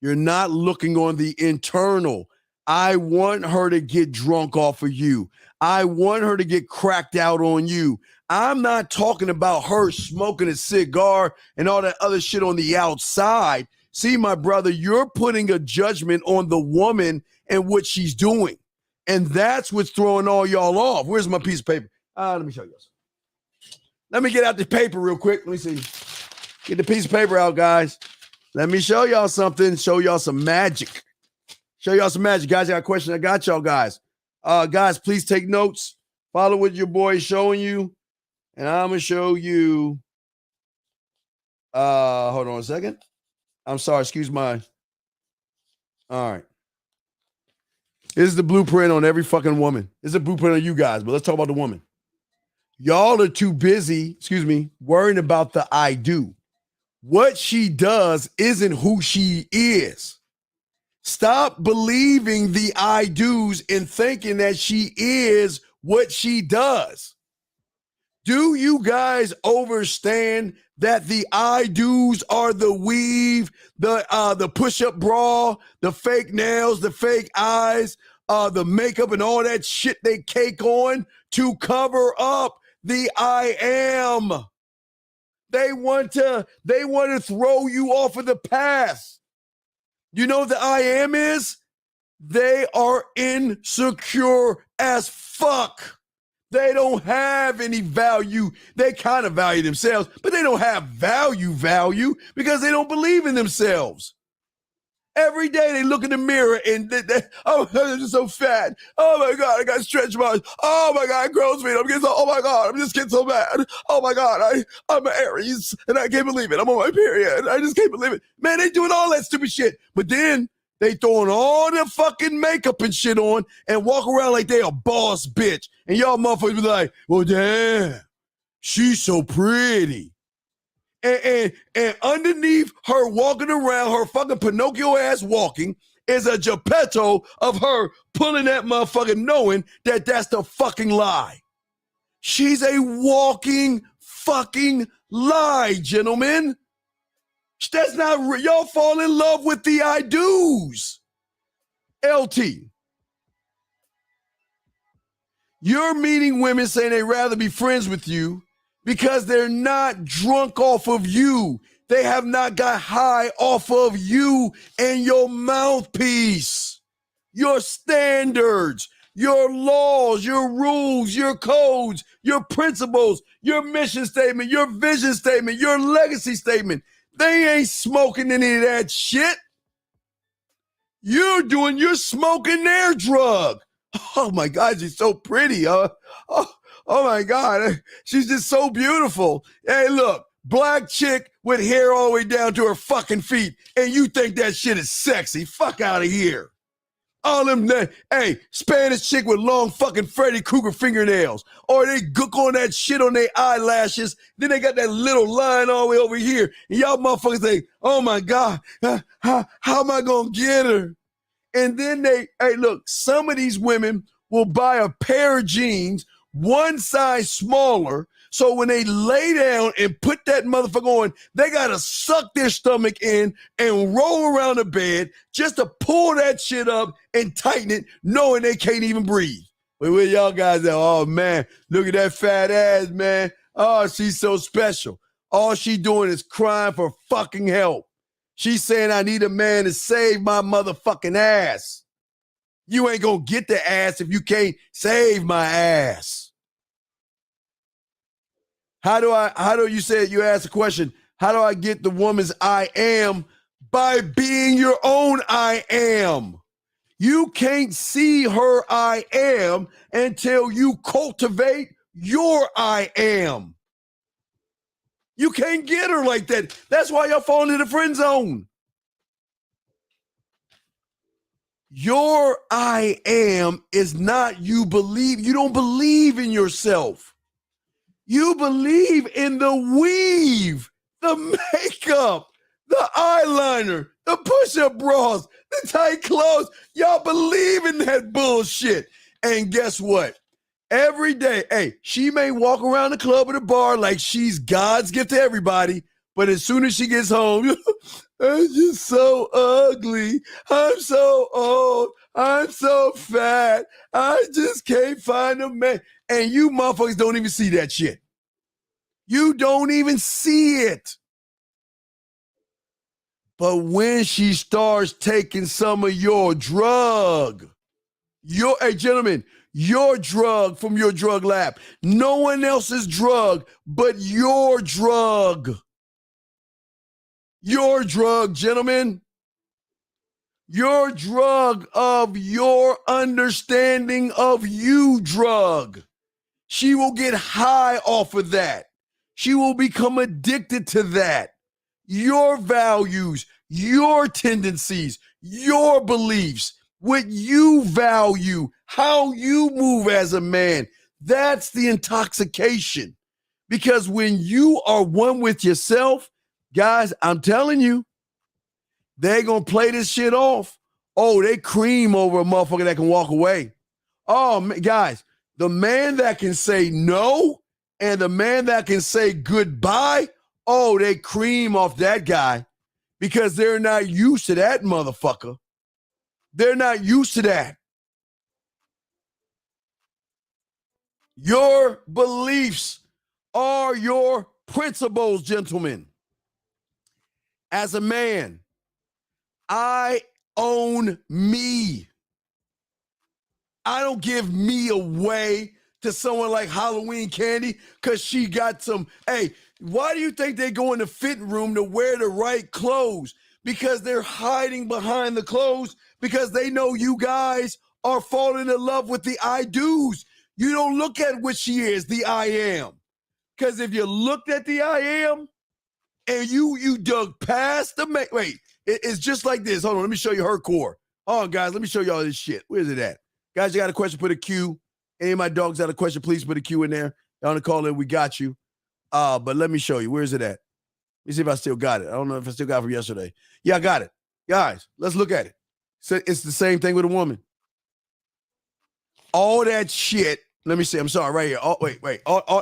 You're not looking on the internal. I want her to get drunk off of you. I want her to get cracked out on you. I'm not talking about her smoking a cigar and all that other shit on the outside. See, my brother, you're putting a judgment on the woman and what she's doing. And that's what's throwing all y'all off. Where's my piece of paper? Let me show you something. Let me get out the paper real quick. Let me see. Get the piece of paper out, guys. Let me show y'all something. Show y'all some magic. Show y'all some magic. Guys, I got a question. I got y'all, guys. Guys, please take notes. Follow what your boy is showing you. And I'm going to show you. Hold on a second. I'm sorry. Excuse my. All right. This is the blueprint on every fucking woman. This is a blueprint on you guys, but let's talk about the woman. Y'all are too busy, worrying about the I do. What she does isn't who she is. Stop believing the I do's and thinking that she is what she does. Do you guys understand that the I do's are the weave, the push-up bra, the fake nails, the fake eyes, the makeup and all that shit they cake on to cover up the I am. They want to throw you off of the past. You know what the I am is? They are insecure as fuck. They don't have any value. They kind of value themselves, but they don't have value because they don't believe in themselves. Every day they look in the mirror and oh, I'm just so fat. Oh my God, I got stretch marks. Oh my God, crow's feet. Oh my God, I'm just getting so bad. Oh my God, I'm an Aries and I can't believe it. I'm on my period. I just can't believe it. Man, they doing all that stupid shit. But then they throwing all the fucking makeup and shit on and walk around like they a boss bitch. And y'all motherfuckers be like, well, damn, she's so pretty. And underneath her walking around, her fucking Pinocchio ass walking, is a Geppetto of her pulling that motherfucker knowing that that's the fucking lie. She's a walking fucking lie, gentlemen. That's not, y'all fall in love with the I do's. LT. You're meeting women saying they'd rather be friends with you because they're not drunk off of you. They have not got high off of you and your mouthpiece, your standards, your laws, your rules, your codes, your principles, your mission statement, your vision statement, your legacy statement. They ain't smoking any of that shit. You're smoking their drug. Oh my God, she's so pretty. Oh my God, she's just so beautiful. Hey, look, black chick with hair all the way down to her fucking feet, and you think that shit is sexy? Fuck out of here. All them, hey, Spanish chick with long fucking Freddy Krueger fingernails, or they gook on that shit on their eyelashes, then they got that little line all the way over here, and y'all motherfuckers say, oh my God, how am I gonna get her? And then hey, look, some of these women will buy a pair of jeans one size smaller, so when they lay down and put that motherfucker on, they gotta suck their stomach in and roll around the bed just to pull that shit up and tighten it, knowing they can't even breathe. But where y'all guys at? Oh man, look at that fat ass, man. Oh, she's so special. All she doing is crying for fucking help. She's saying, I need a man to save my motherfucking ass. You ain't gonna get the ass if you can't save my ass. You ask a question, how do I get the woman's I am? By being your own I am. You can't see her I am until you cultivate your I am. You can't get her like that. That's why y'all fall into the friend zone. Your I am is not you believe. You don't believe in yourself. You believe in the weave, the makeup, the eyeliner, the push-up bras, the tight clothes. Y'all believe in that bullshit. And guess what? Every day, hey, she may walk around the club or the bar like she's God's gift to everybody, but as soon as she gets home, I'm just so ugly. I'm so old. I'm so fat. I just can't find a man. And you motherfuckers don't even see that shit. You don't even see it. But when she starts taking some of your drug, hey gentlemen, your drug from your drug lab, no one else's drug but your drug. Your drug, gentlemen. Your drug of your understanding of you drug. She will get high off of that. She will become addicted to that. Your values, your tendencies, your beliefs. what you value, how you move as a man. That's the intoxication. Because when you are one with yourself, guys, I'm telling you, they're going to play this shit off. Oh, they cream over a motherfucker that can walk away. Oh, guys, the man that can say no and the man that can say goodbye, oh, they cream off that guy because they're not used to that motherfucker. They're not used to that. Your beliefs are your principles, gentlemen. As a man, I own me. I don't give me away to someone like Halloween Candy because she got some. Hey, why do you think they go in the fitting room to wear the right clothes? Because they're hiding behind the clothes because they know you guys are falling in love with the I do's. You don't look at what she is, the I am. Because if you looked at the I am and you dug past the wait, it's just like this. Hold on, let me show you her core. Hold on, guys, let me show you all this shit. Where's it at? Guys, you got a question, put a Q. Any of my dogs got a question, please put a Q in there. Y'all want to call in, we got you. But let me show you. Where is it at? Let me see if I still got it. I don't know if I still got it from yesterday. Yeah, I got it. Guys, let's look at it. So it's the same thing with a woman. All that shit. Let me see. I'm sorry, right here. Oh, wait.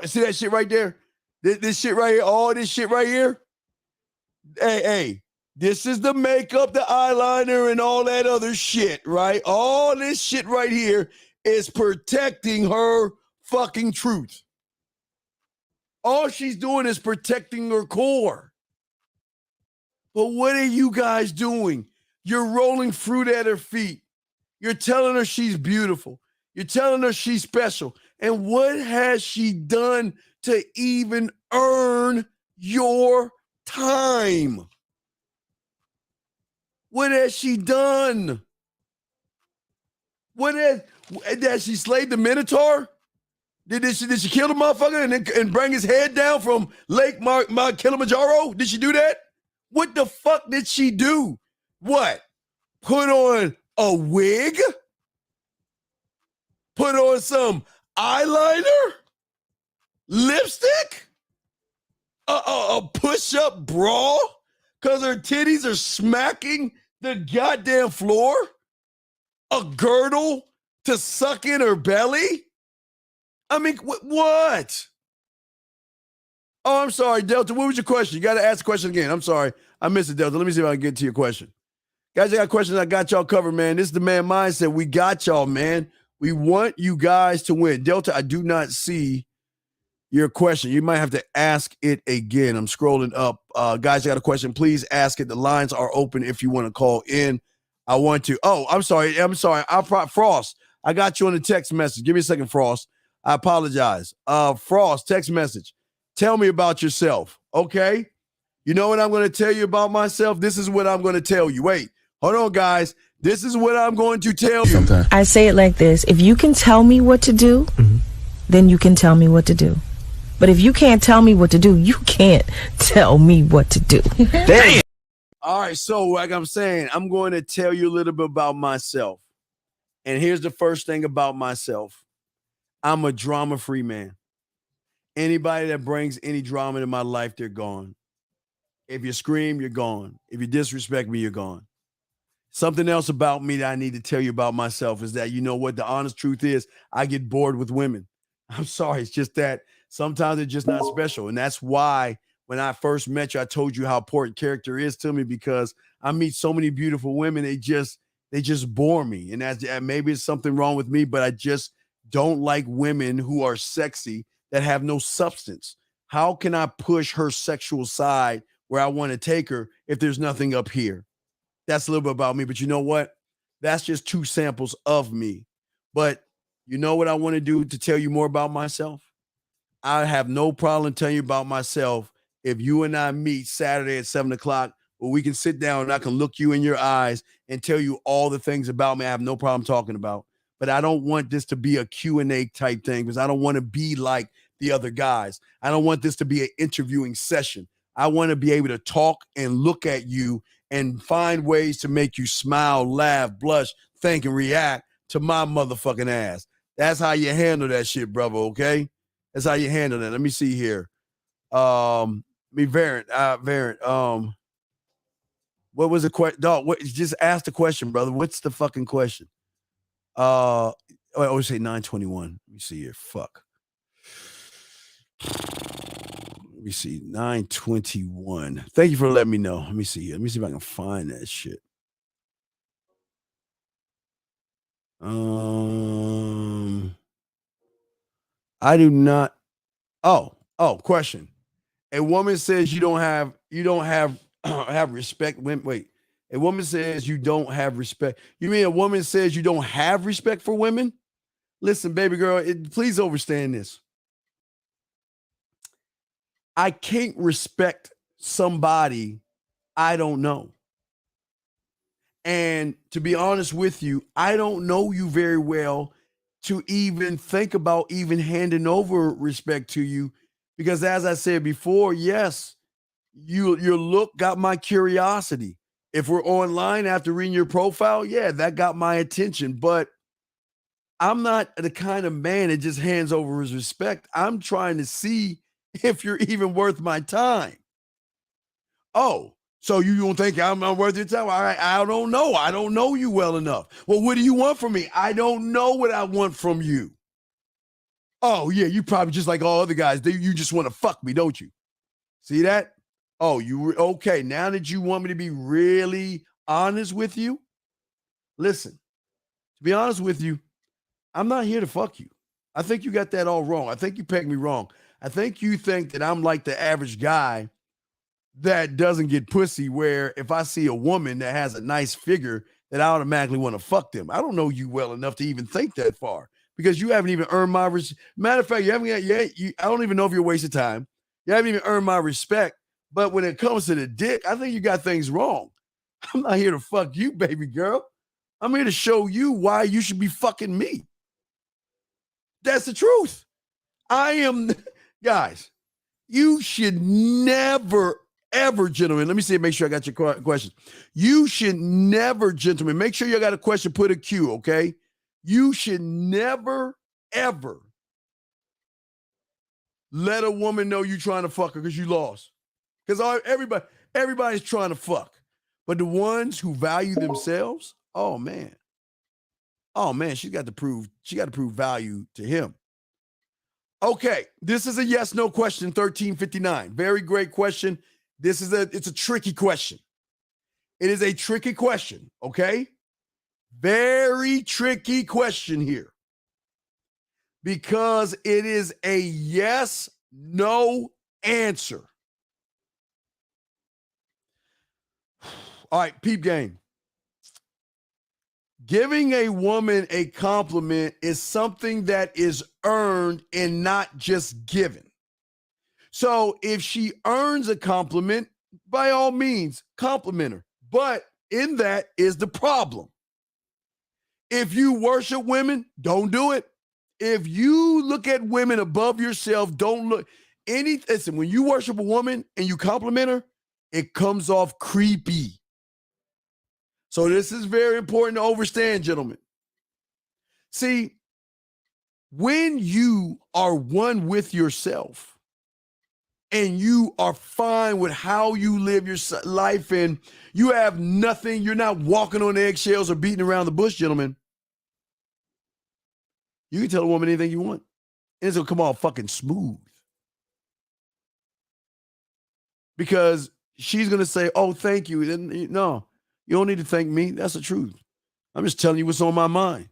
See that shit right there? This shit right here. All this shit right here. Hey. This is the makeup, the eyeliner, and all that other shit, right? All this shit right here is protecting her fucking truth. All she's doing is protecting her core. But what are you guys doing? You're rolling fruit at her feet. You're telling her she's beautiful. You're telling her she's special. And what has she done to even earn your time? What has she done? What has she slayed the Minotaur? Did she kill the motherfucker and bring his head down from Lake Mount Kilimanjaro? Did she do that? What the fuck did she do? What? Put on a wig? Put on some eyeliner? Lipstick? A push-up bra? Because her titties are smacking the goddamn floor? A girdle to suck in her belly? I mean, what? Oh, I'm sorry, Delta. What was your question? You got to ask the question again. I'm sorry. I missed it, Delta. Let me see if I can get to your question. Guys, I got questions. I got y'all covered, man. This is the Man Mindset. We got y'all, man. We want you guys to win. Delta, I do not see your question. You might have to ask it again. I'm scrolling up. Guys, I got a question. Please ask it. The lines are open if you want to call in. I want to. Oh, I'm sorry. Frost, I got you on the text message. Give me a second, Frost. I apologize. Frost, text message. Tell me about yourself, okay? You know what I'm going to tell you about myself? This is what I'm going to tell you. Wait, hold on, guys. This is what I'm going to tell you. I say it like this. If you can tell me what to do, then you can tell me what to do. But if you can't tell me what to do, you can't tell me what to do. Damn. All right, so like I'm saying, I'm going to tell you a little bit about myself. And here's the first thing about myself. I'm a drama-free man. Anybody that brings any drama into my life, they're gone. If you scream, you're gone. If you disrespect me, you're gone. Something else about me that I need to tell you about myself is that, you know what, the honest truth is, I get bored with women. I'm sorry, it's just that sometimes it's just not special. And that's why when I first met you, I told you how important character is to me, because I meet so many beautiful women, they just bore me. And that's maybe it's something wrong with me, but I just don't like women who are sexy that have no substance. How can I push her sexual side where I want to take her if there's nothing up here? That's a little bit about me, but you know what? That's just two samples of me. But you know what I want to do to tell you more about myself? I have no problem telling you about myself if you and I meet Saturday at 7:00, where we can sit down and I can look you in your eyes and tell you all the things about me I have no problem talking about. But I don't want this to be a Q&A type thing, because I don't want to be like the other guys. I don't want this to be an interviewing session. I want to be able to talk and look at you and find ways to make you smile, laugh, blush, think, and react to my motherfucking ass. That's how you handle that shit, brother, okay? That's how you handle that. Let me see here. Variant. What was the question? Dog, just ask the question, brother. What's the fucking question? I always say 921. Let me see here. Fuck. Let me see. 921. Thank you for letting me know. Let me see here. Let me see if I can find that shit. I do not. Question. A woman says you don't have have respect. Wait. A woman says you don't have respect. You mean a woman says you don't have respect for women? Listen, baby girl, please understand this. I can't respect somebody I don't know. And to be honest with you, I don't know you very well to even think about even handing over respect to you. Because as I said before, yes, your look got my curiosity. If we're online after reading your profile, yeah, that got my attention. But I'm not the kind of man that just hands over his respect. I'm trying to see if you're even worth my time. Oh, so you don't think I'm worth your time? I don't know. I don't know you well enough. Well, what do you want from me? I don't know what I want from you. Oh, yeah, you probably just like all other guys. You just want to fuck me, don't you? See that? Oh, okay. Now that you want me to be really honest with you, listen, to be honest with you, I'm not here to fuck you. I think you got that all wrong. I think you pegged me wrong. I think you think that I'm like the average guy that doesn't get pussy, where if I see a woman that has a nice figure that I automatically want to fuck them. I don't know you well enough to even think that far, because you haven't even earned my matter of fact, you haven't I don't even know if you're a waste of time. You haven't even earned my respect. But when it comes to the dick, I think you got things wrong. I'm not here to fuck you, baby girl. I'm here to show you why you should be fucking me. That's the truth. Guys, you should never, ever, gentlemen. Let me see, make sure I got your questions. You should never, gentlemen, make sure you got a question, put a Q, okay? You should never, ever let a woman know you trying to fuck her because you lost. Because everybody's trying to fuck. But the ones who value themselves, oh man, she's got to prove value to him. Okay, this is a yes/no question, 1359. Very great question. It's a tricky question. It is a tricky question, okay? Very tricky question here. Because it is a yes/no answer. All right, peep game. Giving a woman a compliment is something that is earned and not just given. So if she earns a compliment, by all means, compliment her. But in that is the problem. If you worship women, don't do it. If you look at women above yourself, don't look. Listen, when you worship a woman and you compliment her, it comes off creepy. So this is very important to understand, gentlemen. See, when you are one with yourself and you are fine with how you live your life and you have nothing, you're not walking on eggshells or beating around the bush, gentlemen, you can tell a woman anything you want. And it's going to come all fucking smooth. Because she's going to say, oh, thank you. And no. You don't need to thank me. That's the truth. I'm just telling you what's on my mind.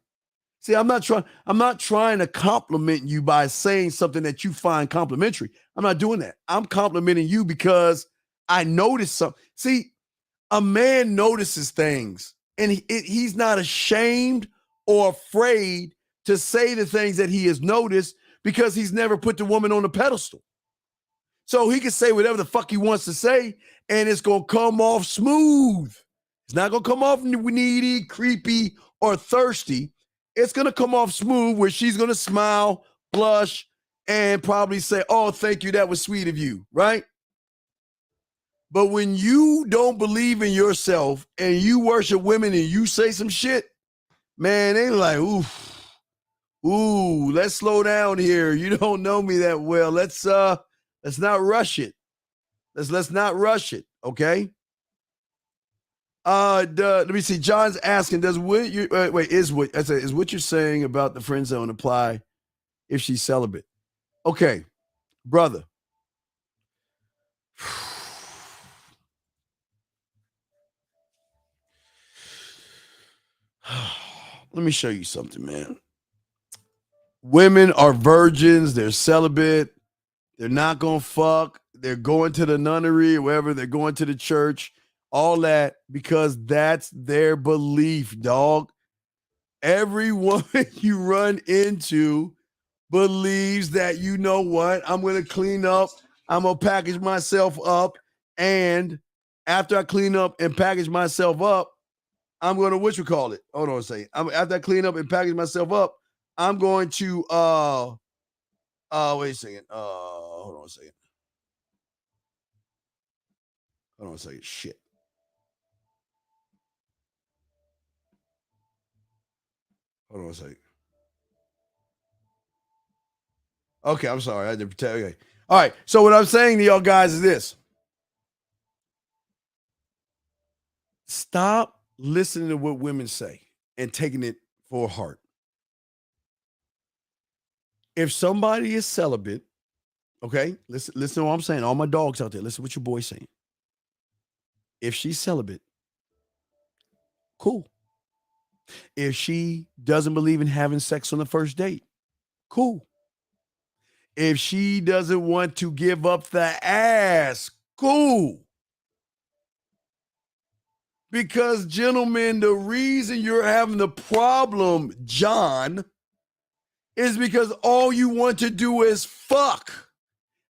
See, I'm not trying to compliment you by saying something that you find complimentary. I'm not doing that. I'm complimenting you because I noticed something. See, a man notices things, and he's not ashamed or afraid to say the things that he has noticed because he's never put the woman on a pedestal. So he can say whatever the fuck he wants to say, and it's going to come off smooth. It's not going to come off needy, creepy, or thirsty. It's going to come off smooth where she's going to smile, blush, and probably say, oh, thank you. That was sweet of you, right? But when you don't believe in yourself and you worship women and you say some shit, man, they like, ooh, let's slow down here. You don't know me that well. Let's not rush it. Let's not rush it, okay? Let me see. John's asking, is what you're saying about the friend zone apply if she's celibate? Okay, brother. Let me show you something, man. Women are virgins. They're celibate. They're not going to fuck. They're going to the nunnery or wherever. They're going to the church. All that because that's their belief, dog. Every woman you run into believes that, you know what, I'm going to clean up. I'm going to package myself up. And after I clean up and package myself up, I'm going to, hold on a second. After I clean up and package myself up, I'm going to, wait a second. Hold on a second. Shit. Hold on a second. Okay, I'm sorry. I had to tell you. Okay. All right. So what I'm saying to y'all guys is this. Stop listening to what women say and taking it for heart. If somebody is celibate, okay, listen to what I'm saying. All my dogs out there, listen to what your boy's saying. If she's celibate, cool. If she doesn't believe in having sex on the first date, cool. If she doesn't want to give up the ass, cool. Because, gentlemen, the reason you're having the problem, John, is because all you want to do is fuck.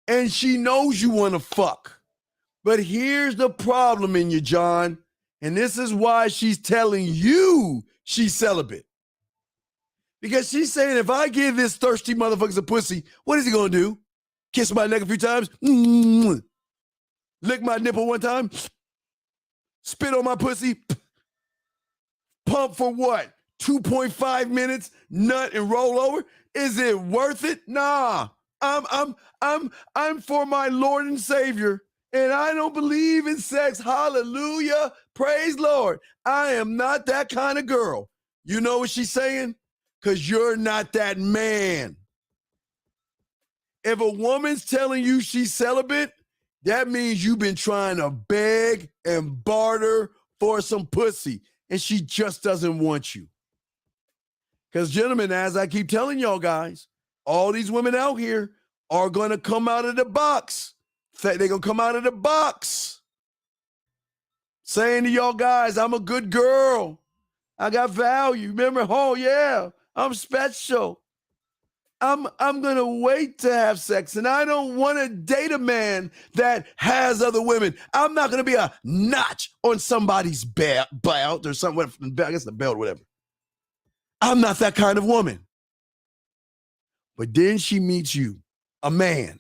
And she knows you want to fuck. But here's the problem in you, John. And this is why she's telling you she's celibate. Because she's saying, if I give this thirsty motherfucker some pussy, what is he going to do? Kiss my neck a few times? Lick my nipple one time? Spit on my pussy? Pump for what? 2.5 minutes, nut and roll over? Is it worth it? Nah. I'm for my Lord and Savior, and I don't believe in sex. Hallelujah. Praise Lord. I am not that kind of girl. You know what she's saying? Because you're not that man. If a woman's telling you she's celibate, that means you've been trying to beg and barter for some pussy, and she just doesn't want you. Because, gentlemen, as I keep telling y'all guys, all these women out here are going to come out of the box. They're going to come out of the box saying to y'all guys, I'm a good girl. I got value. Remember, oh, yeah, I'm special. I'm going to wait to have sex, and I don't want to date a man that has other women. I'm not going to be a notch on somebody's belt or something. I guess the belt or whatever. I'm not that kind of woman. But then she meets you, a man.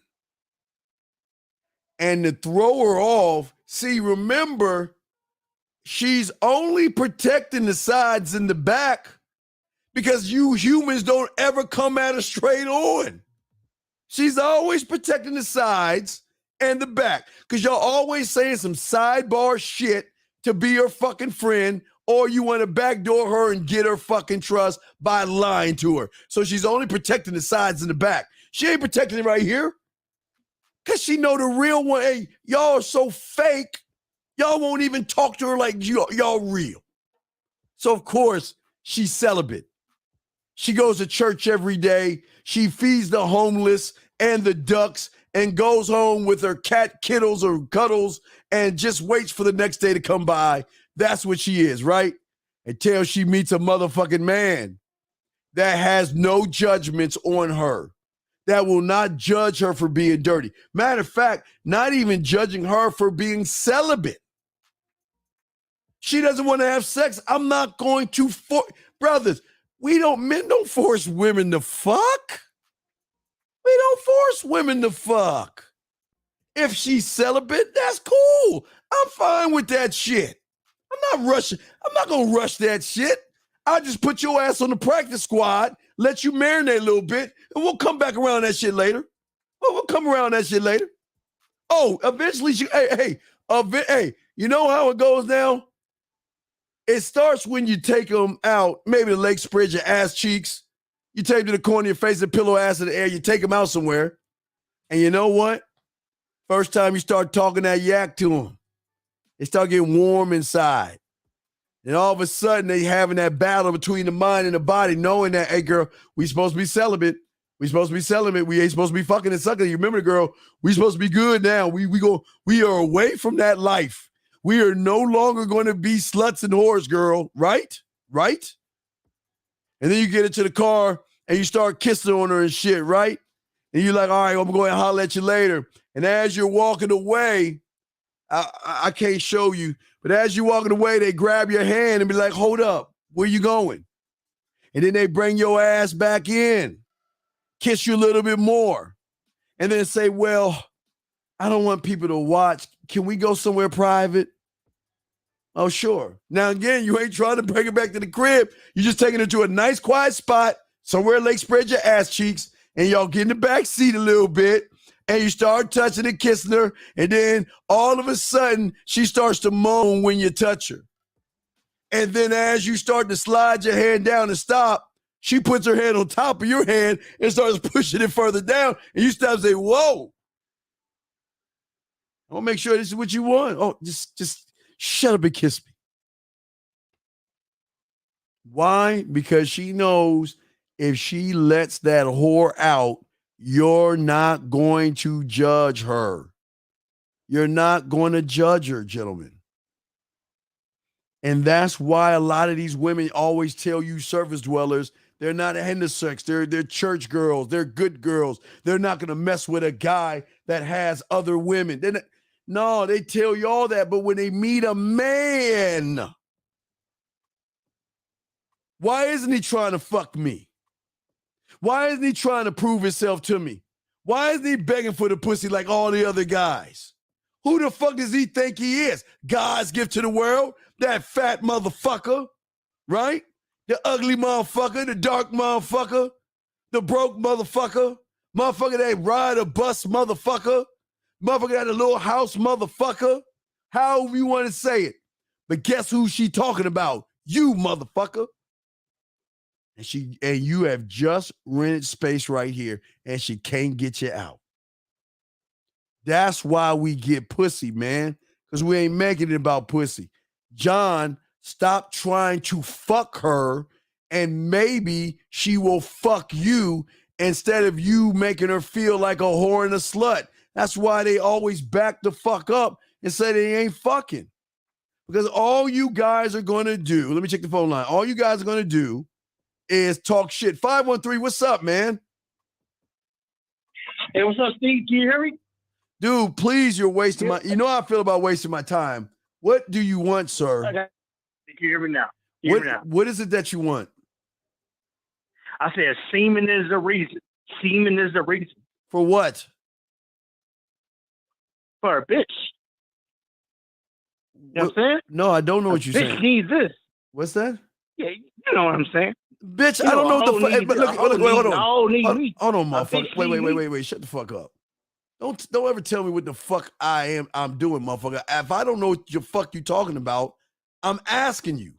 And to throw her off, see, remember, she's only protecting the sides and the back because you humans don't ever come at her straight on. She's always protecting the sides and the back because y'all always saying some sidebar shit to be her fucking friend, or you want to backdoor her and get her fucking trust by lying to her. So she's only protecting the sides and the back. She ain't protecting it right here because she know the real one. Hey, y'all are so fake, y'all won't even talk to her like y'all real. So, of course, she's celibate. She goes to church every day. She feeds the homeless and the ducks and goes home with her cat kittles or cuddles and just waits for the next day to come by. That's what she is, right? Until she meets a motherfucking man that has no judgments on her, that will not judge her for being dirty. Matter of fact, not even judging her for being celibate. She doesn't want to have sex. I'm not going to brothers, men don't force women to fuck. We don't force women to fuck. If she's celibate, that's cool. I'm fine with that shit. I'm not rushing. I'm not going to rush that shit. I'll just put your ass on the practice squad, let you marinate a little bit, and we'll come back around that shit later. We'll come around that shit later. Oh, eventually, hey, you know how it goes now? It starts when you take them out, maybe the leg spread your ass cheeks. You take them to the corner of your face and pillow ass in the air. You take them out somewhere. And you know what? First time you start talking that yak to them, they start getting warm inside. And all of a sudden, they having that battle between the mind and the body, knowing that, hey, girl, we supposed to be celibate. We supposed to be celibate. We ain't supposed to be fucking and sucking. You remember, girl, we supposed to be good now. We are away from that life. We are no longer going to be sluts and whores, girl. Right? Right? And then you get into the car and you start kissing on her and shit, right? And you're like, all right, I'm going to holler at you later. And as you're walking away, I can't show you, but as you're walking away, they grab your hand and be like, hold up, where you going? And then they bring your ass back in, kiss you a little bit more, and then say, well, I don't want people to watch. Can we go somewhere private? Oh, sure. Now, again, you ain't trying to bring her back to the crib. You're just taking her to a nice, quiet spot, somewhere like spread your ass cheeks, and y'all get in the back seat a little bit, and you start touching and kissing her, and then all of a sudden, she starts to moan when you touch her. And then as you start to slide your hand down and stop, she puts her hand on top of your hand and starts pushing it further down, and you stop and say, whoa. I want to make sure this is what you want. Oh, just shut up and kiss me. Why? Because she knows if she lets that whore out, you're not going to judge her. You're not going to judge her, gentlemen. And that's why a lot of these women always tell you surface dwellers, they're not into sex. They're church girls. They're good girls. They're not going to mess with a guy that has other women. No, they tell you all that. But when they meet a man, why isn't he trying to fuck me? Why isn't he trying to prove himself to me? Why isn't he begging for the pussy like all the other guys? Who the fuck does he think he is? God's gift to the world? That fat motherfucker, right? The ugly motherfucker, the dark motherfucker, the broke motherfucker, motherfucker that ride a bus motherfucker, motherfucker that a little house motherfucker, however you want to say it. But guess who she talking about? You motherfucker. And you have just rented space right here, and she can't get you out. That's why we get pussy, man, because we ain't making it about pussy. John, stop trying to fuck her, and maybe she will fuck you instead of you making her feel like a whore and a slut. That's why they always back the fuck up and say they ain't fucking. Because all you guys are going to do, let me check the phone line. All you guys are going to do is talk shit. 513, what's up, man? Hey, what's up, Steve? Can you hear me? Dude, please, you're wasting my... You know how I feel about wasting my time. What do you want, sir? Okay. Can you hear me now? What is it that you want? I said semen is the reason. Semen is the reason. For what? For a bitch. You know what I'm saying? No, I don't know what you're saying. Bitch needs this. What's that? Yeah, you know what I'm saying. Bitch, I don't know what the fuck. But look, hold on. Hold on, motherfucker. Wait. Shut the fuck up. Don't ever tell me what the fuck I'm doing, motherfucker. If I don't know what the fuck you talking about, I'm asking you.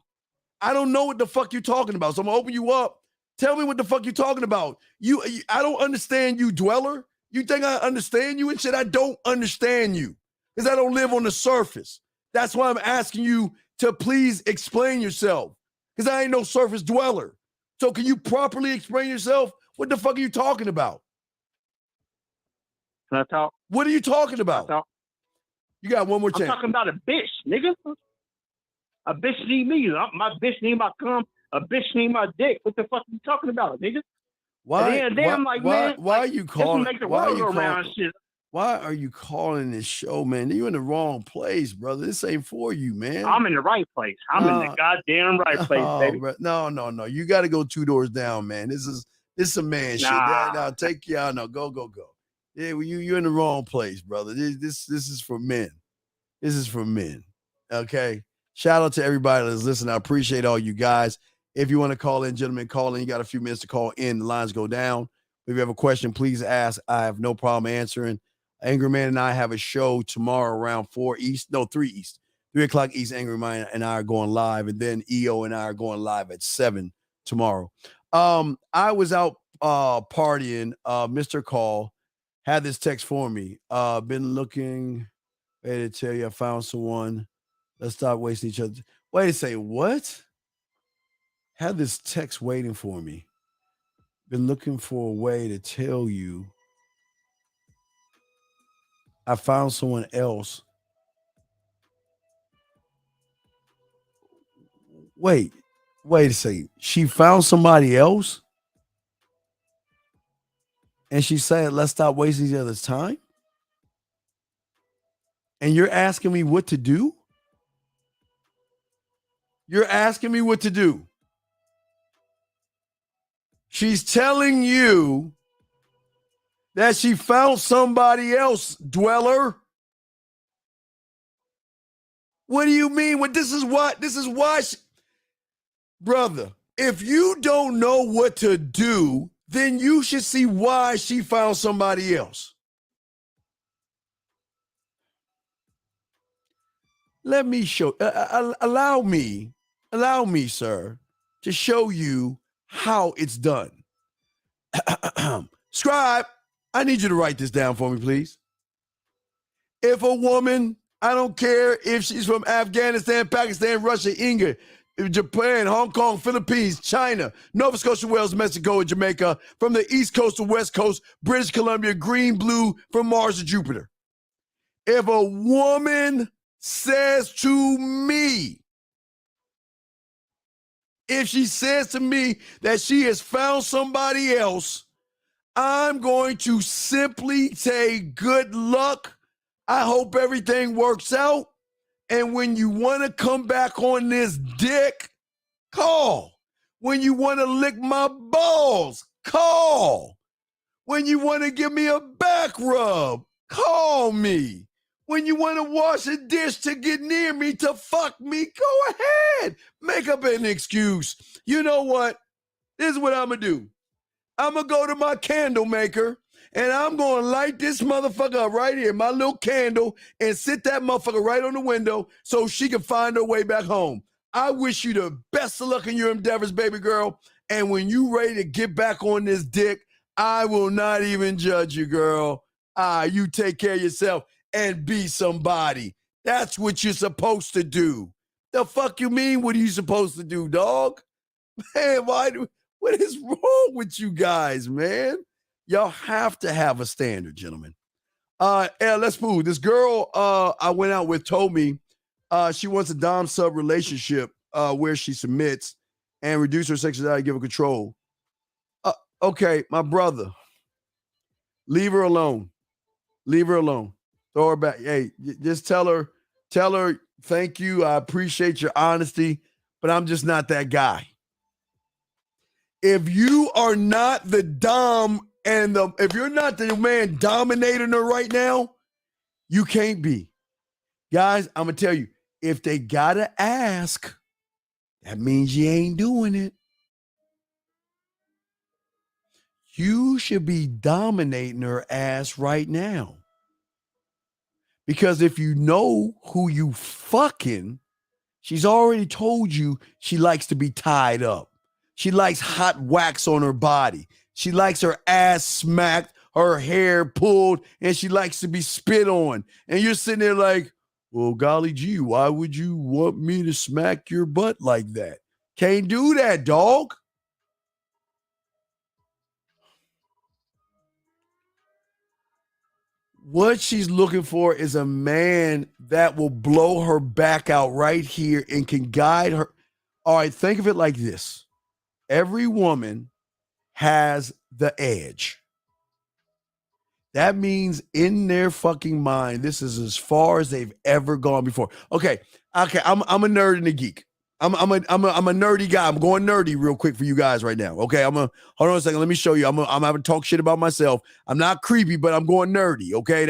I don't know what the fuck you talking about. So I'm gonna open you up. Tell me what the fuck you talking about. I don't understand you, dweller. You think I understand you and shit? I don't understand you. Because I don't live on the surface. That's why I'm asking you to please explain yourself. Because I ain't no surface dweller. So can you properly explain yourself? What the fuck are you talking about? Can I talk? What are you talking about? You got one more chance. I'm talking about a bitch, nigga. A bitch need me. My bitch need my cum. A bitch need my dick. What the fuck are you talking about, nigga? Why are you calling? Make the world go around shit. Why are you calling this show, man? You're in the wrong place, brother. This ain't for you, man. I'm in the right place. I'm in the goddamn right place, baby. No. You got to go 2 doors down, man. This is some man shit. No, take you out. No, go. Yeah, well, you're in the wrong place, brother. This is for men. This is for men. Okay. Shout out to everybody that's listening. I appreciate all you guys. If you want to call in, gentlemen, call in. You got a few minutes to call in. The lines go down. If you have a question, please ask. I have no problem answering. Angry Man and I have a show tomorrow around 3 East. 3 o'clock East. Angry Man and I are going live. And then EO and I are going live at 7 tomorrow. I was out partying. Mr. Call had this text for me. Been looking. Wait to tell you, I found someone. Let's stop wasting each other. Wait to say, what? Had this text waiting for me. Been looking for a way to tell you I found someone else. Wait a second. She found somebody else? And she said, let's stop wasting each other's time? And you're asking me what to do? You're asking me what to do. She's telling you that she found somebody else, dweller. What do you mean? This is why brother, if you don't know what to do, then you should see why she found somebody else. Let me show, allow me, sir, to show you how it's done. Scribe, I need you to write this down for me, please. If a woman, I don't care if she's from Afghanistan, Pakistan, Russia, England, Japan, Hong Kong, Philippines, China, Nova Scotia, Wales, Mexico, and Jamaica, from the East Coast to West Coast, British Columbia, green, blue, from Mars to Jupiter. If a woman says to me, if she says to me that she has found somebody else, I'm going to simply say good luck. I hope everything works out. And when you want to come back on this dick, call. When you want to lick my balls, call. When you want to give me a back rub, call me. When you want to wash a dish to get near me, to fuck me, go ahead. Make up an excuse. You know what? This is what I'm going to do. I'm going to go to my candle maker, and I'm going to light this motherfucker up right here, my little candle, and sit that motherfucker right on the window so she can find her way back home. I wish you the best of luck in your endeavors, baby girl. And when you ready to get back on this dick, I will not even judge you, girl. You take care of yourself and be somebody. That's what you're supposed to do. The fuck you mean? What are you supposed to do, dog? Man, what is wrong with you guys, man? Y'all have to have a standard, gentlemen. Let's move. This girl I went out with told me she wants a dom sub relationship where she submits and reduce her sexuality, give her control. Okay, my brother, leave her alone. Leave her alone. Throw her back. Hey, just tell her, thank you. I appreciate your honesty, but I'm just not that guy. If you are not the dom if you're not the man dominating her right now, you can't be. Guys, I'm going to tell you, if they got to ask, that means you ain't doing it. You should be dominating her ass right now. Because if you know who you fucking, she's already told you she likes to be tied up. She likes hot wax on her body. She likes her ass smacked, her hair pulled, and she likes to be spit on. And you're sitting there like, well, golly gee, why would you want me to smack your butt like that? Can't do that, dog. What she's looking for is a man that will blow her back out right here and can guide her. All right, think of it like this. Every woman has the edge. That means in their fucking mind, this is as far as they've ever gone before. Okay, I'm a nerd and a geek. I'm a nerdy guy. I'm going nerdy real quick for you guys right now. Okay, hold on a second. Let me show you. I'm having to talk shit about myself. I'm not creepy, but I'm going nerdy. Okay,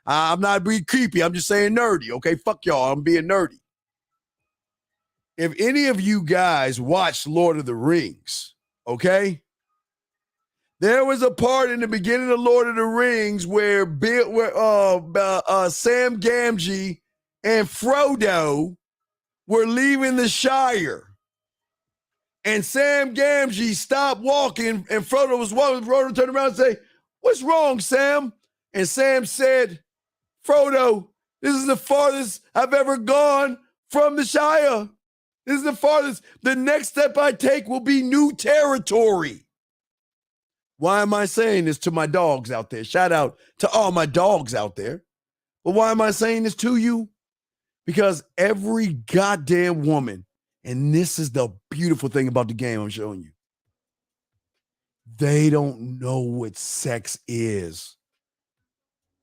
I'm not being creepy. I'm just saying nerdy. Okay, fuck y'all. I'm being nerdy. If any of you guys watched Lord of the Rings, okay, there was a part in the beginning of Lord of the Rings where Sam Gamgee and Frodo were leaving the Shire. And Sam Gamgee stopped walking, and Frodo was walking. Frodo turned around and said, "What's wrong, Sam?" And Sam said, "Frodo, this is the farthest I've ever gone from the Shire. This is the farthest. The next step I take will be new territory." Why am I saying this to my dogs out there? Shout out to all my dogs out there. But why am I saying this to you? Because every goddamn woman, and this is the beautiful thing about the game I'm showing you, they don't know what sex is.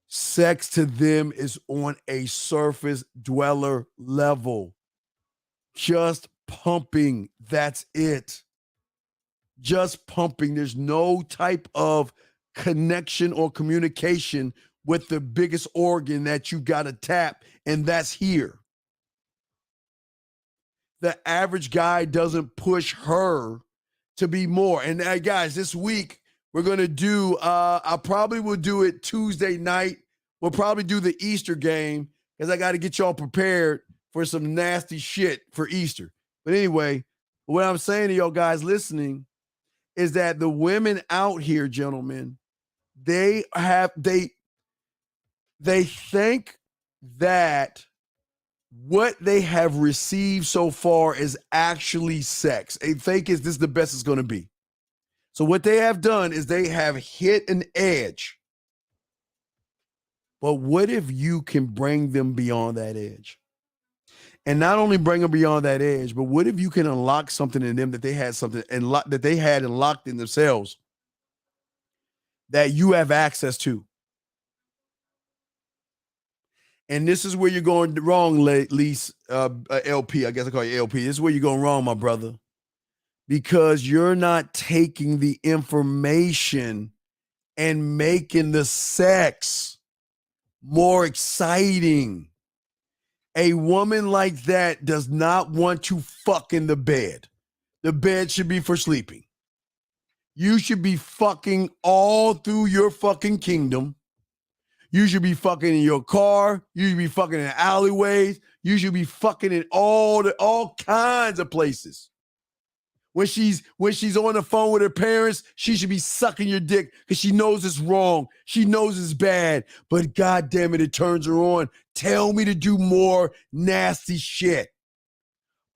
Sex to them is on a surface dweller level. Just pumping, that's it. Just pumping. There's no type of connection or communication with the biggest organ that you got to tap, and that's here. The average guy doesn't push her to be more. And guys, this week we're going to do, I probably will do it Tuesday night. We'll probably do the Easter game because I got to get y'all prepared for some nasty shit for Easter. But anyway, what I'm saying to y'all guys listening is that the women out here, gentlemen, they think that what they have received so far is actually sex. They think this is the best it's going to be. So what they have done is they have hit an edge. But what if you can bring them beyond that edge? And not only bring them beyond that edge, but what if you can unlock something in them that they had unlocked in themselves that you have access to? And this is where you're going wrong, LP. I guess I call you LP. This is where you're going wrong, my brother, because you're not taking the information and making the sex more exciting. A woman like that does not want to fuck in the bed. The bed should be for sleeping. You should be fucking all through your fucking kingdom. You should be fucking in your car. You should be fucking in alleyways. You should be fucking in all kinds of places. When she's on the phone with her parents, she should be sucking your dick because she knows it's wrong. She knows it's bad, but God damn it, it turns her on. Tell me to do more nasty shit.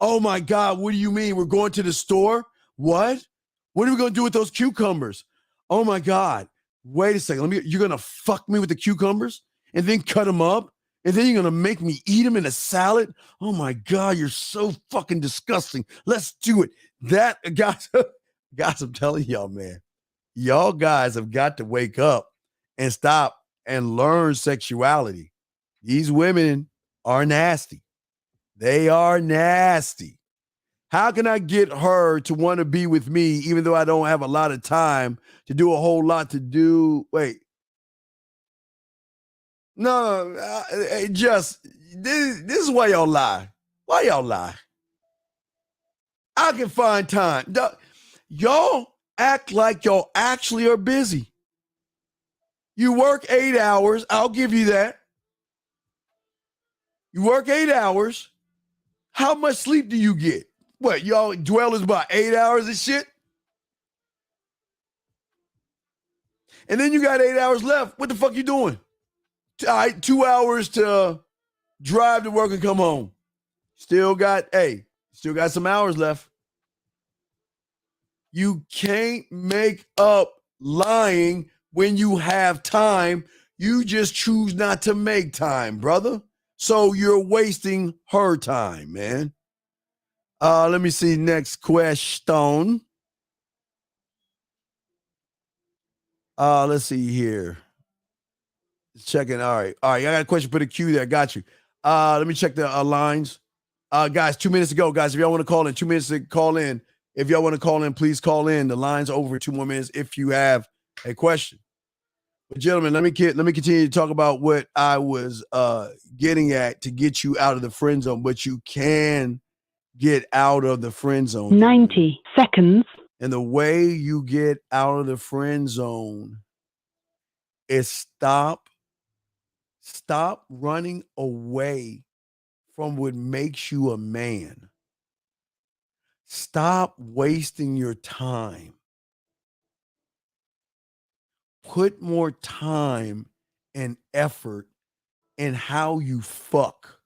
Oh my God, what do you mean? We're going to the store? What? What are we going to do with those cucumbers? Oh my God. Wait a second. You're going to fuck me with the cucumbers and then cut them up? And then you're going to make me eat them in a salad? Oh my God, you're so fucking disgusting. Let's do it. That, guys, I'm telling y'all, man, y'all guys have got to wake up and stop and learn sexuality. These women are nasty. They are nasty. How can I get her to want to be with me even though I don't have a lot of time to do a whole lot to do? Wait. No, this is why y'all lie. Why y'all lie? I can find time. Y'all act like y'all actually are busy. You work 8 hours. I'll give you that. You work 8 hours. How much sleep do you get? What, y'all dwell is about 8 hours of shit? And then you got 8 hours left. What the fuck you doing? All right, 2 hours to drive to work and come home. Still got some hours left. You can't make up lying when you have time. You just choose not to make time, brother. So you're wasting her time, man. Let me see. Next question. Let's see here. Checking. All right. I got a question for the queue there. Got you. Let me check the lines. Guys, 2 minutes to go. Guys, if y'all want to call in, 2 minutes to call in. If y'all want to call in, please call in. The line's over 2 more minutes if you have a question. But gentlemen, let me continue to talk about what I was getting at to get you out of the friend zone. But you can get out of the friend zone. 90 seconds. And the way you get out of the friend zone is stop running away from what makes you a man. Stop wasting your time. Put more time and effort in how you fuck,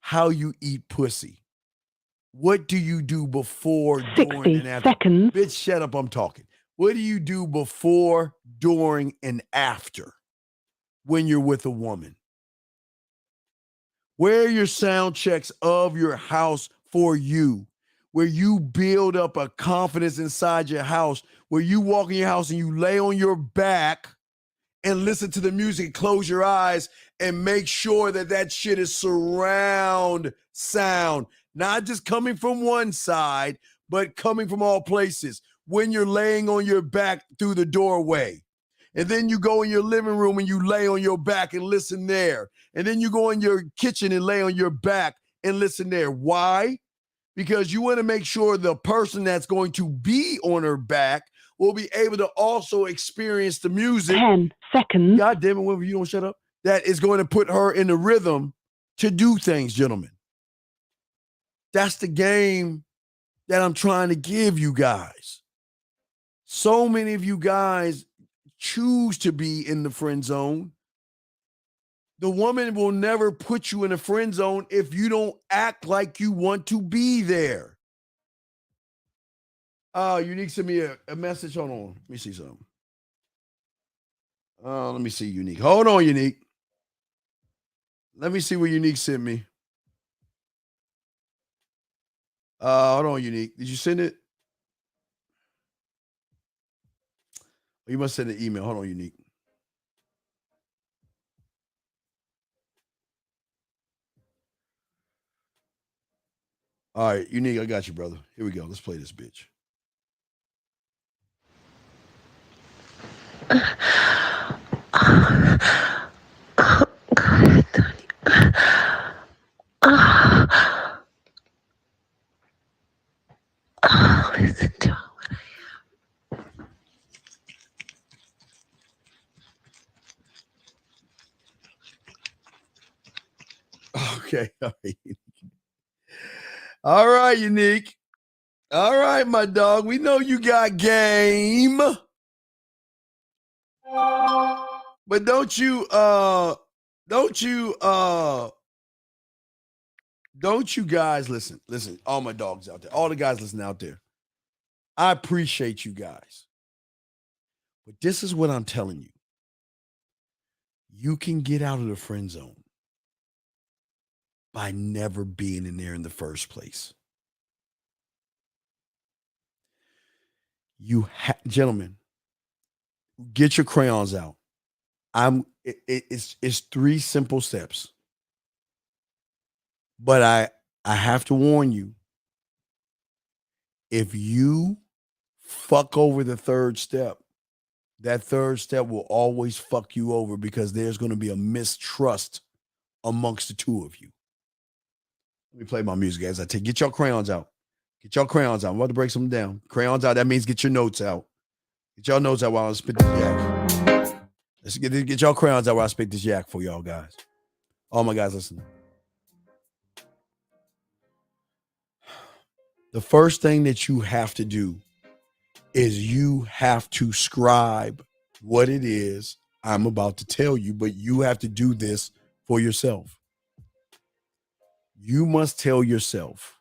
how you eat pussy. What do you do before, during, and after? 60 seconds. Bitch, shut up, I'm talking. What do you do before, during, and after when you're with a woman? Where are your sound checks of your house for you? Where you build up a confidence inside your house, where you walk in your house and you lay on your back and listen to the music, close your eyes, and make sure that that shit is surround sound, not just coming from one side, but coming from all places. When you're laying on your back through the doorway, and then you go in your living room and you lay on your back and listen there, and then you go in your kitchen and lay on your back and listen there. Why? Because you want to make sure the person that's going to be on her back will be able to also experience the music. 10 seconds. God damn it, whenever you don't shut up. That is going to put her in the rhythm to do things, gentlemen. That's the game that I'm trying to give you guys. So many of you guys choose to be in the friend zone. The woman will never put you in a friend zone if you don't act like you want to be there. Unique sent me a message. Hold on. Let me see something. Let me see Unique. Hold on, Unique. Let me see what Unique sent me. Hold on, Unique. Did you send it? You must send an email. Hold on, Unique. All right, Unique, I got you, brother. Here we go. Let's play this bitch. Listen to it. Okay, all right. All right, Unique. All right, my dog. We know you got game. But don't you guys listen, all my dogs out there, all the guys listening out there. I appreciate you guys. But this is what I'm telling you. You can get out of the friend zone by never being in there in the first place. Gentlemen, get your crayons out. It's 3 simple steps. But I have to warn you, if you fuck over the third step, that third step will always fuck you over because there's going to be a mistrust amongst the two of you. Let me play my music, guys. Get your crayons out. Get your crayons out. I'm about to break something down. Crayons out. That means get your notes out. Get your notes out while I spit this yak. Let's get your crayons out while I spit this yak for y'all guys. All my guys listening. The first thing that you have to do is you have to scribe what it is I'm about to tell you, but you have to do this for yourself. You must tell yourself,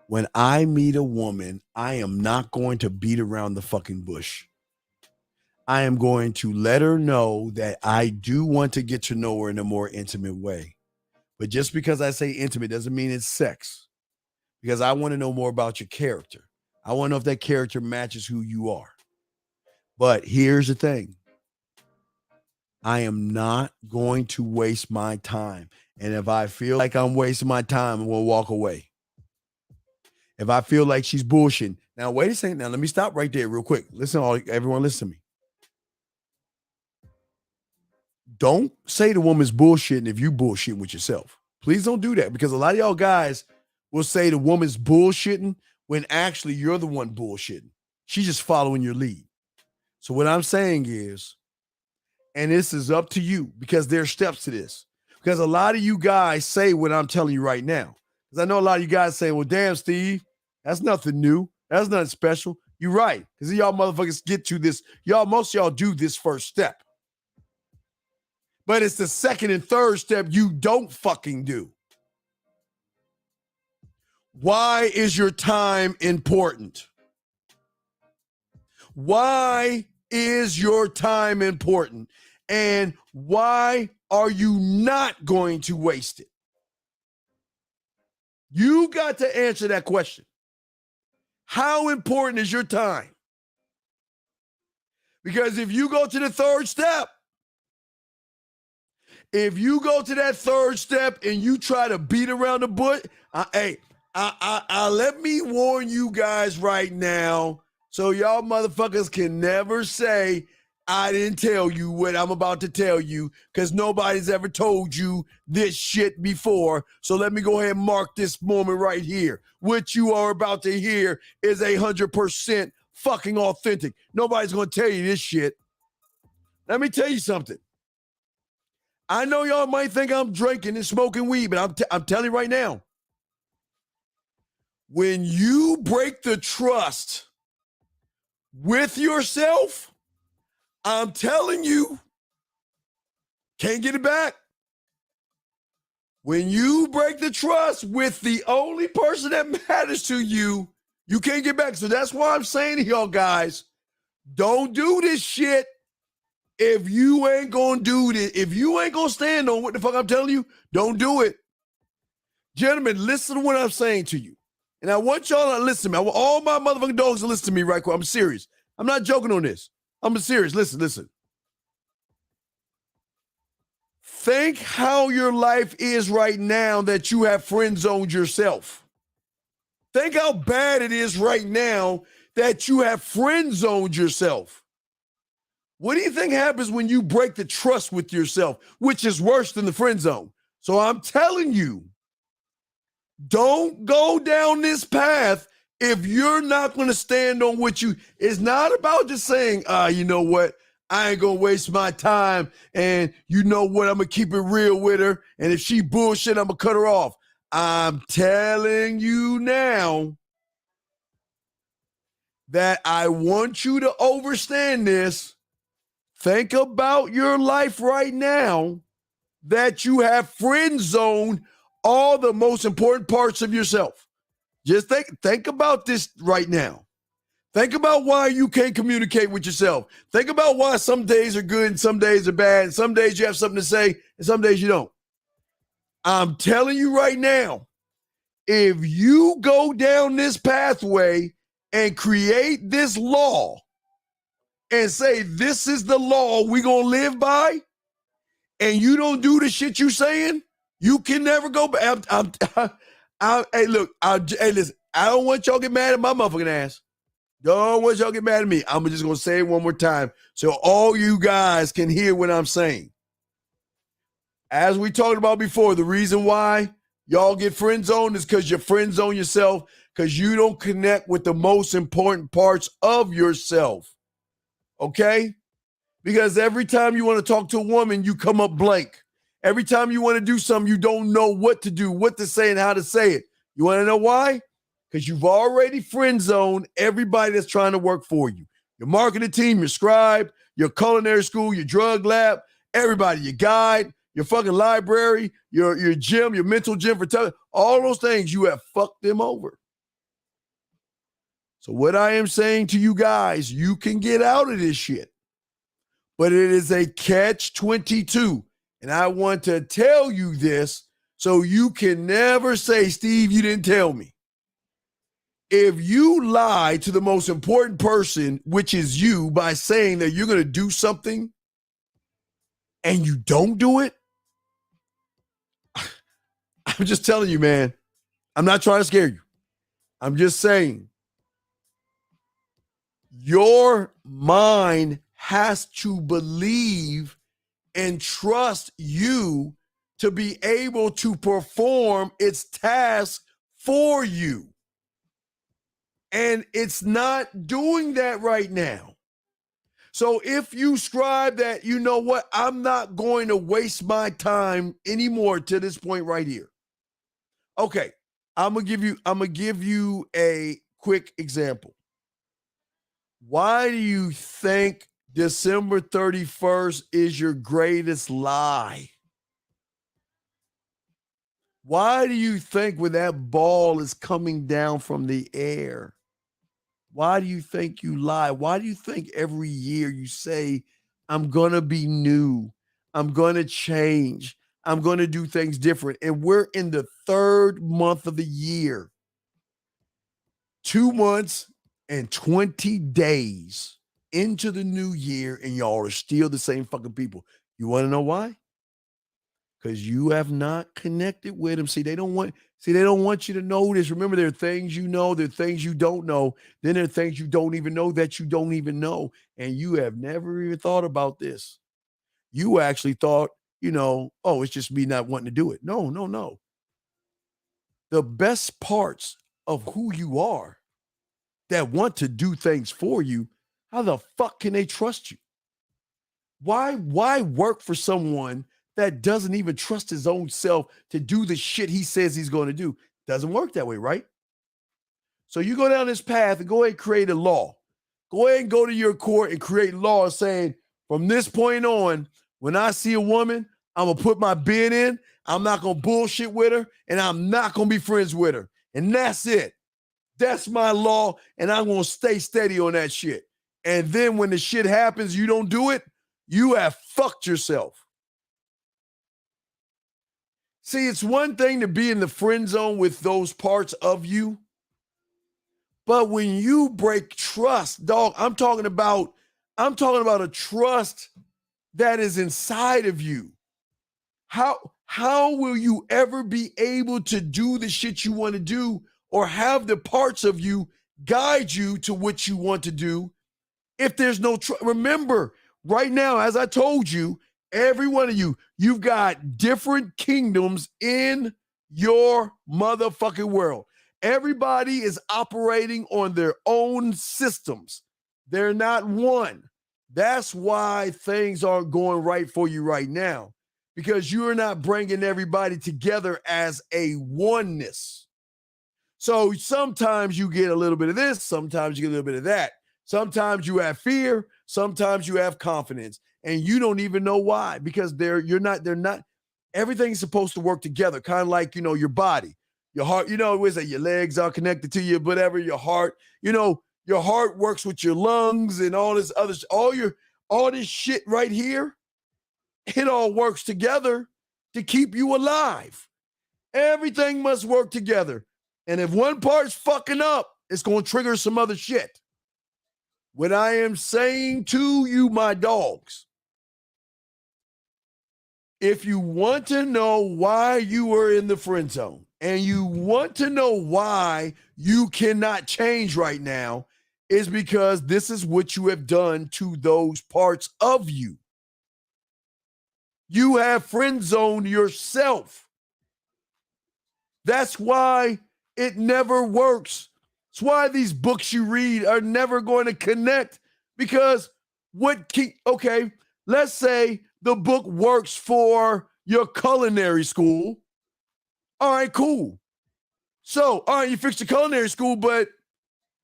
when I meet a woman, I am not going to beat around the fucking bush. I am going to let her know that I do want to get to know her in a more intimate way. But just because I say intimate doesn't mean it's sex. Because I want to know more about your character. I want to know if that character matches who you are. But here's the thing. I am not going to waste my time. And if I feel like I'm wasting my time, I'm going to walk away. If I feel like she's bullshitting. Now, wait a second. Now, let me stop right there real quick. Listen, everyone, listen to me. Don't say the woman's bullshitting if you bullshitting with yourself. Please don't do that, because a lot of y'all guys will say the woman's bullshitting when actually you're the one bullshitting. She's just following your lead. So what I'm saying is, and this is up to you, because there are steps to this. Because a lot of you guys say what I'm telling you right now. Because I know a lot of you guys saying, well, damn, Steve, that's nothing new. That's nothing special. You're right. Because y'all motherfuckers get to this. Most of y'all do this first step. But it's the second and third step you don't fucking do. Why is your time important? Why is your time important? And why are you not going to waste it? You got to answer that question. How important is your time? Because if you go to the third step, if you go to that third step and you try to beat around the bush, let me warn you guys right now, so y'all motherfuckers can never say I didn't tell you what I'm about to tell you, because nobody's ever told you this shit before. So let me go ahead and mark this moment right here. What you are about to hear is 100% fucking authentic. Nobody's going to tell you this shit. Let me tell you something. I know y'all might think I'm drinking and smoking weed, but I'm telling you right now, when you break the trust with yourself, I'm telling you, can't get it back. When you break the trust with the only person that matters to you, you can't get back. So that's why I'm saying to y'all guys, don't do this shit if you ain't gonna do this. If you ain't gonna stand on what the fuck I'm telling you, don't do it. Gentlemen, listen to what I'm saying to you. And I want y'all to listen to me. I want all my motherfucking dogs to listen to me right quick. I'm serious. I'm not joking on this. I'm serious. Listen. Think how your life is right now that you have friend zoned yourself. Think how bad it is right now that you have friend zoned yourself. What do you think happens when you break the trust with yourself, which is worse than the friend zone? So I'm telling you, don't go down this path if you're not going to stand on what you. It's not about just saying, you know what, I ain't going to waste my time, and you know what, I'm going to keep it real with her, and if she bullshit, I'm going to cut her off. I'm telling you now that I want you to understand this. Think about your life right now that you have friend zoned all the most important parts of yourself. Just think about this right now. Think about why you can't communicate with yourself. Think about why some days are good and some days are bad, and some days you have something to say and some days you don't. I'm telling you right now, if you go down this pathway and create this law and say this is the law we're going to live by, and you don't do the shit you saying, you can never go back. Hey, look, hey, listen, I don't want y'all to get mad at my motherfucking ass. Don't want y'all to get mad at me. I'm just going to say it one more time so all you guys can hear what I'm saying. As we talked about before, the reason why y'all get friend zoned is because you friend zone yourself because you don't connect with the most important parts of yourself. Okay? Because every time you want to talk to a woman, you come up blank. Every time you want to do something, you don't know what to do, what to say, and how to say it. You want to know why? Because you've already friend zoned everybody that's trying to work for you. Your marketing team, your scribe, your culinary school, your drug lab, everybody, your guide, your fucking library, your gym, your mental gym, all those things, you have fucked them over. So what I am saying to you guys, you can get out of this shit. But it is a catch-22. And I want to tell you this so you can never say, Steve, you didn't tell me. If you lie to the most important person, which is you, by saying that you're going to do something and you don't do it, I'm just telling you, man, I'm not trying to scare you. I'm just saying, your mind has to believe and trust you to be able to perform its task for you. And it's not doing that right now. So if you scribe that, you know what, I'm not going to waste my time anymore to this point right here. Okay, I'm gonna give you a quick example. Why do you think December 31st is your greatest lie? Why do you think when that ball is coming down from the air, why do you think you lie? Why do you think every year you say, I'm going to be new, I'm going to change, I'm going to do things different? And we're in the 3rd month of the year, 2 months and 20 days into the new year, and y'all are still the same fucking people. You want to know why? Because you have not connected with them. See, they don't want you to know this. Remember, there are things you know, there are things you don't know. Then there are things you don't even know that you don't even know. And you have never even thought about this. You actually thought, oh, it's just me not wanting to do it. No. The best parts of who you are that want to do things for you, how the fuck can they trust you? Why work for someone that doesn't even trust his own self to do the shit he says he's going to do? Doesn't work that way, right? So you go down this path and go ahead and create a law. Go ahead and go to your court and create laws saying, from this point on, when I see a woman, I'm going to put my bid in, I'm not going to bullshit with her, and I'm not going to be friends with her. And that's it. That's my law, and I'm going to stay steady on that shit. And then when the shit happens, you don't do it, you have fucked yourself. See, it's one thing to be in the friend zone with those parts of you, but when you break trust, dog, I'm talking about a trust that is inside of you. How will you ever be able to do the shit you want to do or have the parts of you guide you to what you want to do if there's no trust? Remember, right now, as I told you, every one of you, you've got different kingdoms in your motherfucking world. Everybody is operating on their own systems. They're not one. That's why things aren't going right for you right now, because you're not bringing everybody together as a oneness. So sometimes you get a little bit of this, sometimes you get a little bit of that. Sometimes you have fear, sometimes you have confidence, and you don't even know why, because they're not, everything's supposed to work together, kind of like, your body, your heart, your legs are connected to you, whatever, your heart, your heart works with your lungs and all this other, all this shit right here. It all works together to keep you alive. Everything must work together. And if one part's fucking up, it's going to trigger some other shit. What I am saying to you, my dogs, if you want to know why you are in the friend zone and you want to know why you cannot change right now, is because this is what you have done to those parts of you. You have friend zoned yourself. That's why it never works. That's why these books you read are never going to connect, because okay, let's say the book works for your culinary school. All right, cool. So, all right, you fixed your culinary school, but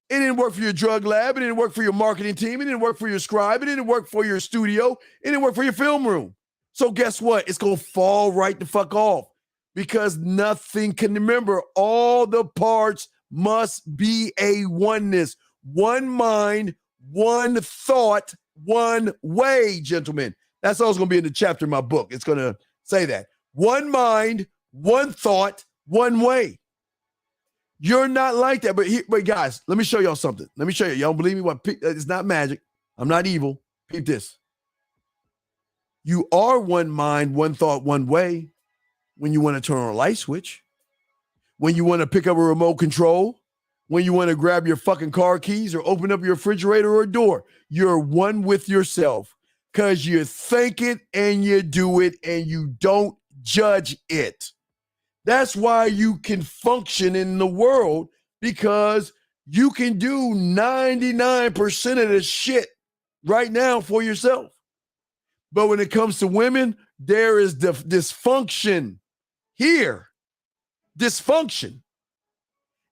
it didn't work for your drug lab. It didn't work for your marketing team. It didn't work for your scribe. It didn't work for your studio. It didn't work for your film room. So guess what? It's going to fall right the fuck off, because nothing can, remember, all the parts must be a oneness. One mind, one thought, one way, gentlemen. That's all it's going to be in the chapter in my book. It's going to say that. One mind, one thought, one way. You're not like that. But guys, let me show y'all something. Let me show you. Y'all don't believe me? It's not magic. I'm not evil. Peep this. You are one mind, one thought, one way when you want to turn on a light switch, when you want to pick up a remote control, when you want to grab your fucking car keys or open up your refrigerator or door. You're one with yourself because you think it and you do it and you don't judge it. That's why you can function in the world, because you can do 99% of the shit right now for yourself. But when it comes to women, there is dysfunction here. Dysfunction.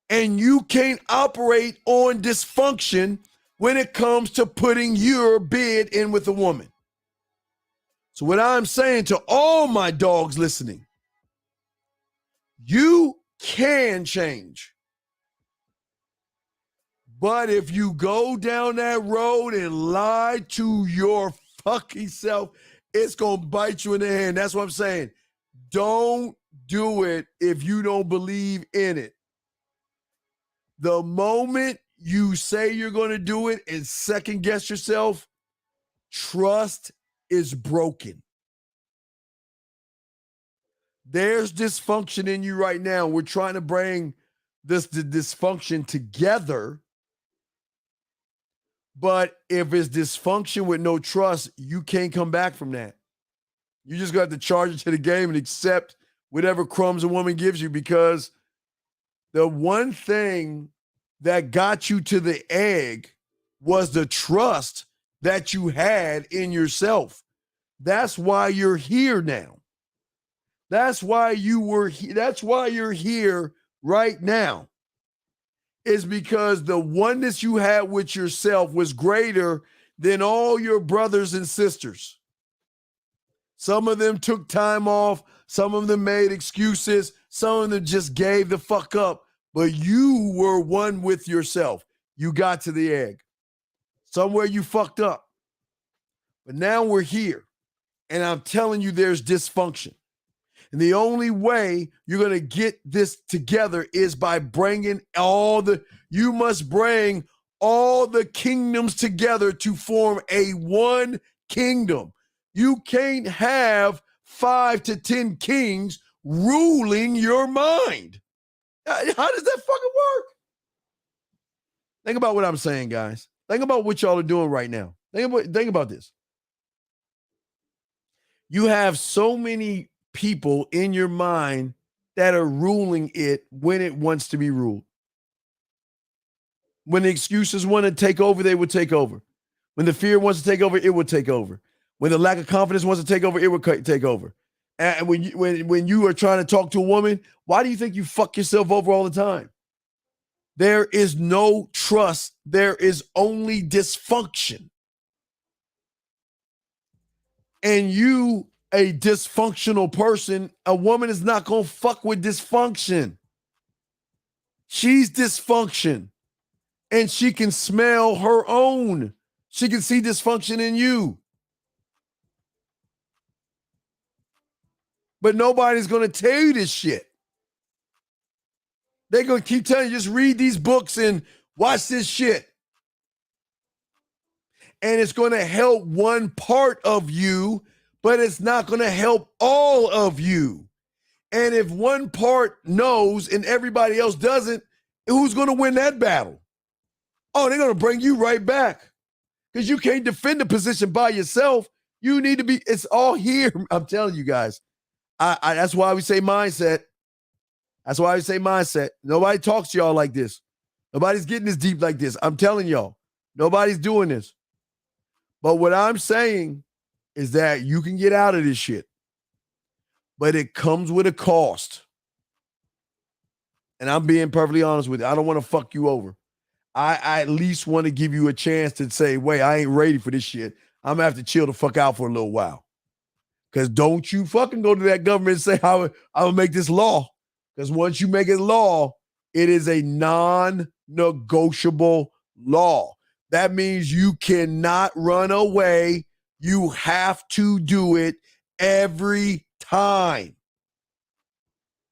And you can't operate on dysfunction when it comes to putting your bid in with a woman. So what I'm saying to all my dogs listening, you can change. But if you go down that road and lie to your fucking self, it's going to bite you in the hand. That's what I'm saying. Don't do it if you don't believe in it. The moment you say you're going to do it and second guess yourself, trust is broken. There's dysfunction in you right now. We're trying to bring the dysfunction together. But if it's dysfunction with no trust, you can't come back from that. You just got to charge it to the game and accept whatever crumbs a woman gives you, because the one thing that got you to the egg was the trust that you had in yourself. That's why you're here now. That's why you're here right now. Is because the oneness you had with yourself was greater than all your brothers and sisters. Some of them took time off. Some of them made excuses. Some of them just gave the fuck up. But you were one with yourself. You got to the egg. Somewhere you fucked up. But now we're here. And I'm telling you, there's dysfunction. And the only way you're going to get this together is by bringing you must bring all the kingdoms together to form a one kingdom. You can't have 5 to 10 kings ruling your mind. How does that fucking work? Think about what I'm saying, guys. Think about what y'all are doing right now. Think about this. You have so many people in your mind that are ruling it when it wants to be ruled. When the excuses want to take over, they would take over. When the fear wants to take over, it would take over. When the lack of confidence wants to take over, it would take over. And when you are trying to talk to a woman, why do you think you fuck yourself over all the time? There is no trust. There is only dysfunction. And you, a dysfunctional person, a woman is not going to fuck with dysfunction. She's dysfunction. And she can smell her own. She can see dysfunction in you. But nobody's going to tell you this shit. They're going to keep telling you, just read these books and watch this shit. And it's going to help one part of you, but it's not going to help all of you. And if one part knows and everybody else doesn't, who's going to win that battle? Oh, they're going to bring you right back, because you can't defend the position by yourself. You need to be, it's all here. I'm telling you guys. That's why we say mindset. That's why we say mindset. Nobody talks to y'all like this. Nobody's getting this deep like this. I'm telling y'all, nobody's doing this. But what I'm saying is that you can get out of this shit, but it comes with a cost. And I'm being perfectly honest with you. I don't want to fuck you over. I at least want to give you a chance to say, wait, I ain't ready for this shit. I'm going to have to chill the fuck out for a little while. Because don't you fucking go to that government and say, I will make this law. Because once you make it law, it is a non-negotiable law. That means you cannot run away. You have to do it every time.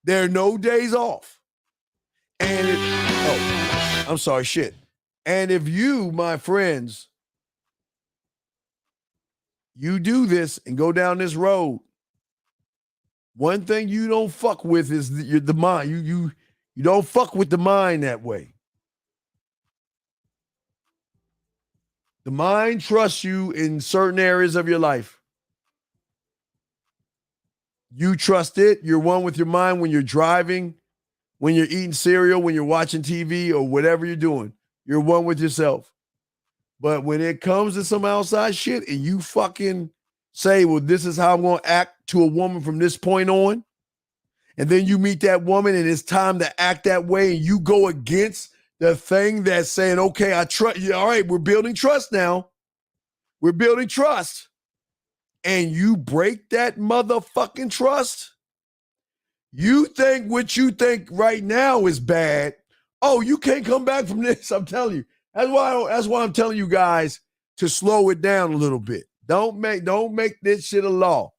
There are no days off. And I'm sorry, shit. And if you, my friends, you do this and go down this road, one thing you don't fuck with is the mind. You don't fuck with the mind that way. The mind trusts you in certain areas of your life. You trust it. You're one with your mind when you're driving, when you're eating cereal, when you're watching TV, or whatever you're doing. You're one with yourself. But when it comes to some outside shit and you fucking say, well, this is how I'm going to act to a woman from this point on, and then you meet that woman and it's time to act that way and you go against the thing that's saying, okay, I trust you. All right, we're building trust now. We're building trust. And you break that motherfucking trust. You think what you think right now is bad. Oh, you can't come back from this. I'm telling you. That's why I'm telling you guys to slow it down a little bit. Don't make this shit a law.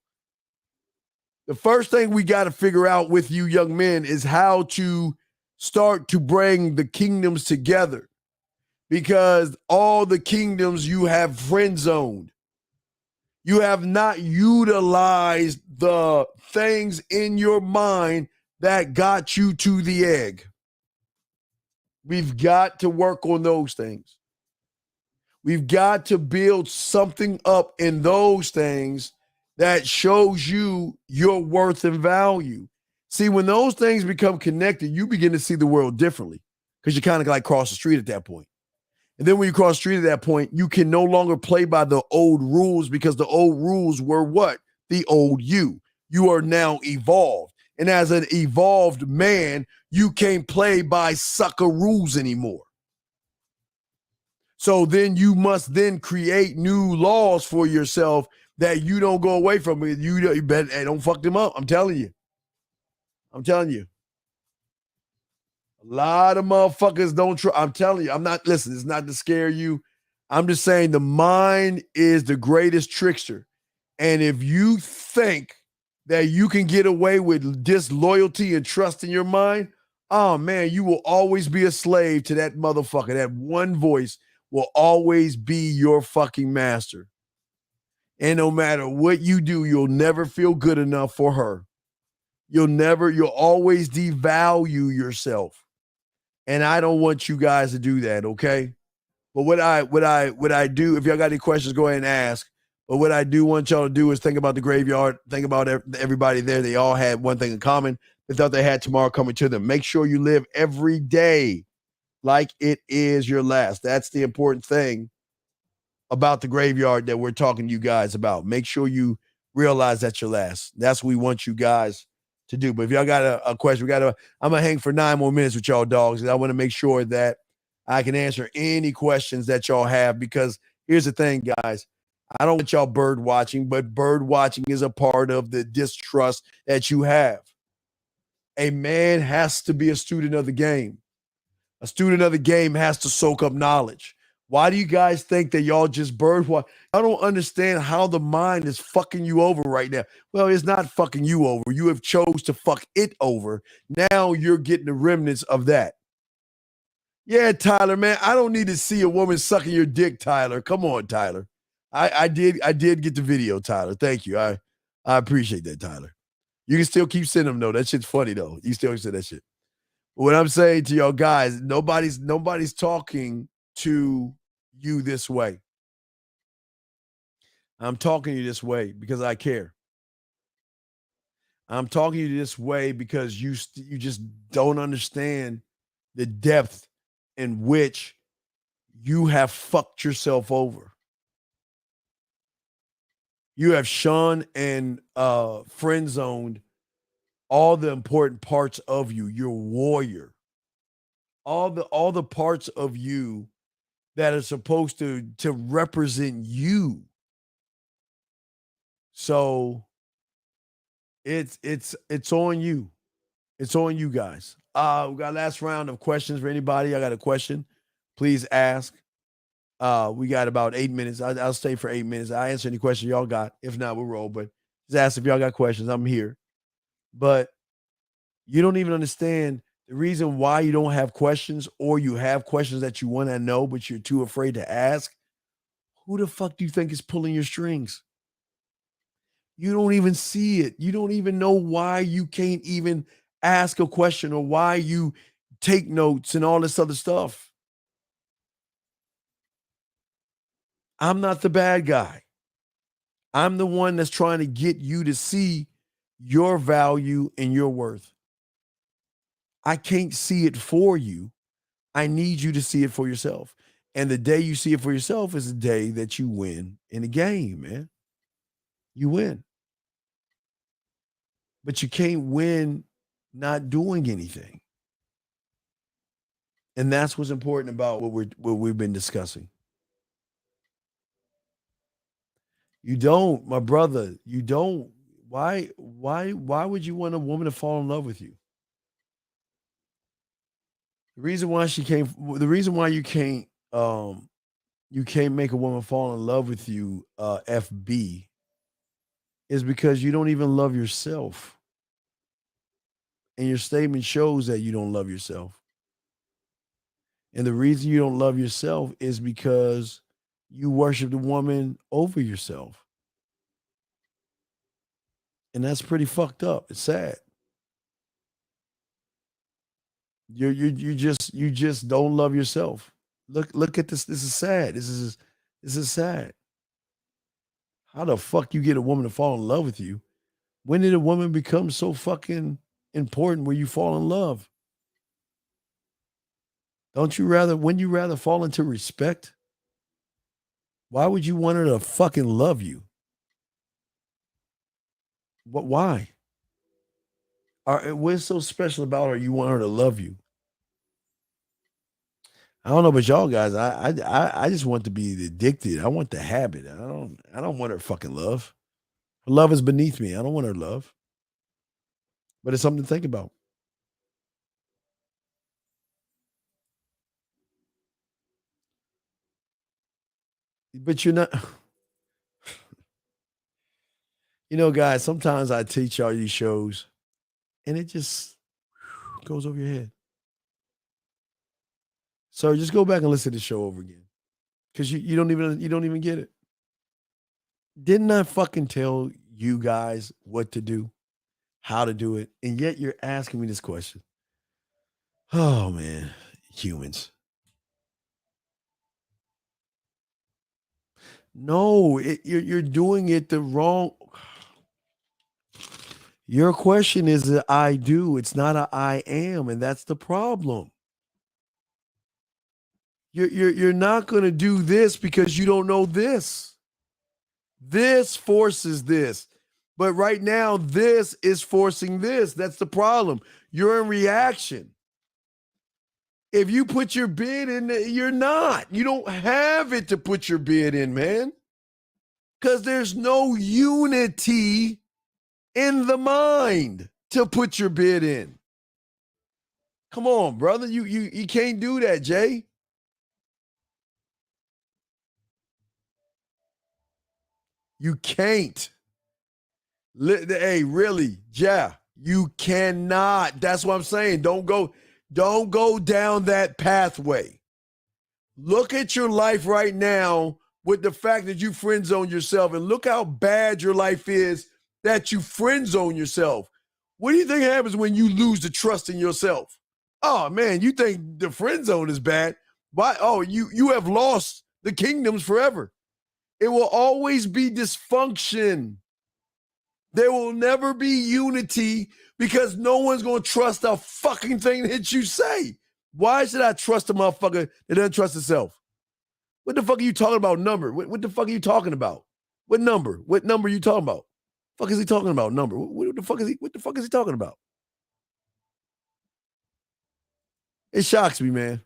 The first thing we got to figure out with you young men is how to start to bring the kingdoms together, because all the kingdoms you have friend zoned. You have not utilized the things in your mind that got you to the egg. We've got to work on those things. We've got to build something up in those things that shows you your worth and value. See, when those things become connected, you begin to see the world differently, because you kind of like cross the street at that point. And then when you cross the street at that point, you can no longer play by the old rules, because the old rules were what? The old you. You are now evolved. And as an evolved man, you can't play by sucker rules anymore. So then you must then create new laws for yourself that you don't go away from. You better, hey, don't fuck them up. I'm telling you. I'm telling you. A lot of motherfuckers don't try. I'm telling you. Listen, it's not to scare you. I'm just saying the mind is the greatest trickster. And if you think that you can get away with disloyalty and trust in your mind, oh man, you will always be a slave to that motherfucker. That one voice will always be your fucking master. And no matter what you do, you'll never feel good enough for her. You'll always devalue yourself. And I don't want you guys to do that, okay? But what I do, if y'all got any questions, go ahead and ask. But what I do want y'all to do is think about the graveyard, think about everybody there. They all had one thing in common. They thought they had tomorrow coming to them. Make sure you live every day like it is your last. That's the important thing about the graveyard that we're talking to you guys about. Make sure you realize that's your last. That's what we want you guys to do. But if y'all got a question, I'm gonna hang for 9 more minutes with y'all dogs, and I want to make sure that I can answer any questions that y'all have, because here's the thing, guys. I don't want y'all bird watching, but bird watching is a part of the distrust that you have. A man has to be a student of the game. A student of the game has to soak up knowledge. Why do you guys think that y'all just bird watch? I don't understand how the mind is fucking you over right now. Well, it's not fucking you over. You have chose to fuck it over. Now you're getting the remnants of that. Yeah, Tyler, man, I don't need to see a woman sucking your dick, Tyler. Come on, Tyler. I did get the video, Tyler. Thank you. I appreciate that, Tyler. You can still keep sending them, though. That shit's funny, though. You still say that shit. But what I'm saying to y'all guys, nobody's talking to you this way. I'm talking to you this way because I care. I'm talking to you this way because you just don't understand the depth in which you have fucked yourself over. You have shunned and friend zoned all the important parts of you, your warrior, all the parts of you that are supposed to represent you. So it's on you. It's on you guys. We got a last round of questions for anybody. I got a question. Please ask. We got about 8 minutes. I'll stay for 8 minutes. I'll answer any question y'all got. If not, we'll roll. But just ask if y'all got questions. I'm here. But you don't even understand the reason why you don't have questions, or you have questions that you want to know, but you're too afraid to ask. Who the fuck do you think is pulling your strings? You don't even see it. You don't even know why you can't even ask a question, or why you take notes and all this other stuff. I'm not the bad guy. I'm the one that's trying to get you to see your value and your worth. I can't see it for you. I need you to see it for yourself. And the day you see it for yourself is the day that you win in the game, man. You win. But you can't win not doing anything. And that's what's important about what we've been discussing. You don't, my brother, you don't. Why would you want a woman to fall in love with you? The reason why you can't make a woman fall in love with you, FB, is because you don't even love yourself. And your statement shows that you don't love yourself. And the reason you don't love yourself is because you worship the woman over yourself. And that's pretty fucked up. It's sad. You just don't love yourself. Look at this. This is sad. This is sad. How the fuck you get a woman to fall in love with you? When did a woman become so fucking important where you fall in love? Wouldn't you rather fall into respect? Why would you want her to fucking love you? Why? What's so special about her you want her to love you? I don't know about y'all guys. I just want to be addicted. I want the habit. I don't want her fucking love. Her love is beneath me. I don't want her love. But it's something to think about. But you're not. You know, guys, sometimes I teach y'all these shows and it just goes over your head. So just go back and listen to the show over again. Because you don't even get it. Didn't I fucking tell you guys what to do, how to do it? And yet you're asking me this question. Oh man, humans. No, you're doing it the wrong. Your question is that I do. It's not a I am, and that's the problem. You're not going to do this because you don't know this. This forces this. But right now, this is forcing this. That's the problem. You're in reaction. If you put your bid in, you're not. You don't have it to put your bid in, man. Because there's no unity in the mind to put your bid in. Come on, brother. You can't do that, Jay. You can't. Hey, really, yeah, you cannot. That's what I'm saying. Don't go down that pathway. Look at your life right now with the fact that you friend zone yourself, and look how bad your life is that you friend zone yourself. What do you think happens when you lose the trust in yourself? Oh man, you think the friend zone is bad? Why? Oh, you have lost the kingdoms forever. It will always be dysfunction. There will never be unity because no one's going to trust a fucking thing that you say. Why should I trust a motherfucker that doesn't trust itself? What the fuck are you talking about number? What the fuck are you talking about? What number? What number are you talking about? Fuck is he talking about number? What the fuck is he talking about? It shocks me, man.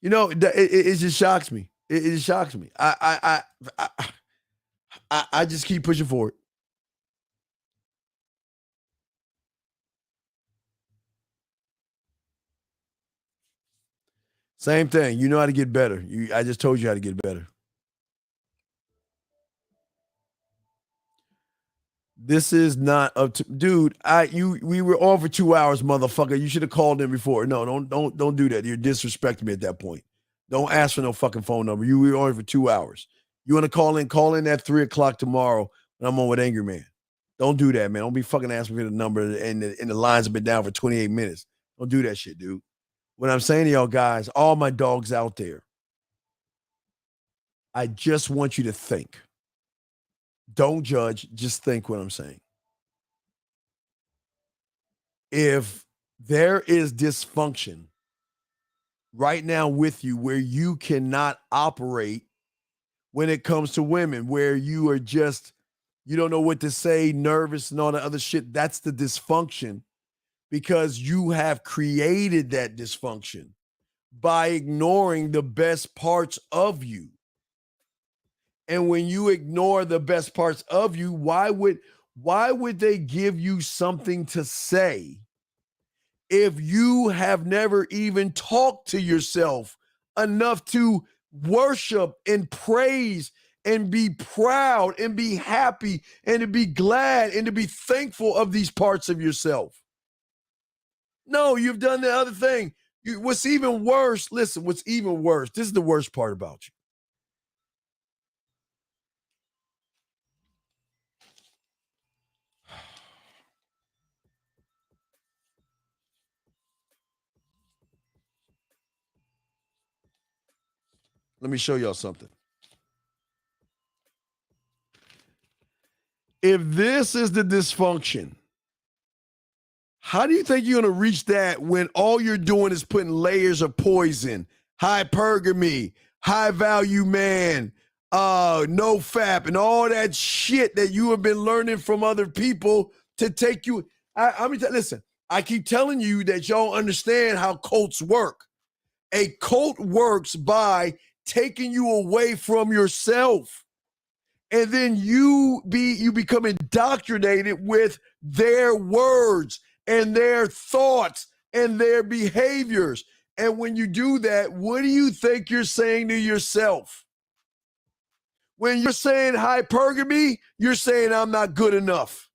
You know, it just shocks me. It just shocks me. I just keep pushing forward. Same thing. You know how to get better. I just told you how to get better. This is not up to, dude. We were on for 2 hours, motherfucker. You should have called in before. No, don't do that. You're disrespecting me at that point. Don't ask for no fucking phone number. You were on for 2 hours. You want to call in? Call in at 3:00 tomorrow when I'm on with Angry Man. Don't do that, man. Don't be fucking asking for the number and the lines have been down for 28 minutes. Don't do that shit, dude. What I'm saying to y'all guys, all my dogs out there, I just want you to think. Don't judge, just think what I'm saying. If there is dysfunction right now with you where you cannot operate when it comes to women, where you are just, you don't know what to say, nervous and all the other shit, that's the dysfunction, because you have created that dysfunction by ignoring the best parts of you. And when you ignore the best parts of you, why would they give you something to say if you have never even talked to yourself enough to worship and praise and be proud and be happy and to be glad and to be thankful of these parts of yourself? No, you've done the other thing. What's even worse, listen, what's even worse, this is the worst part about you. Let me show y'all something. If this is the dysfunction, how do you think you're going to reach that when all you're doing is putting layers of poison, hypergamy, high value man, no fap, and all that shit that you have been learning from other people to take you? Listen, I keep telling you that y'all understand how cults work. A cult works by taking you away from yourself, and then you become indoctrinated with their words and their thoughts and their behaviors. And when you do that, what do you think you're saying to yourself? When you're saying hypergamy, you're saying I'm not good enough.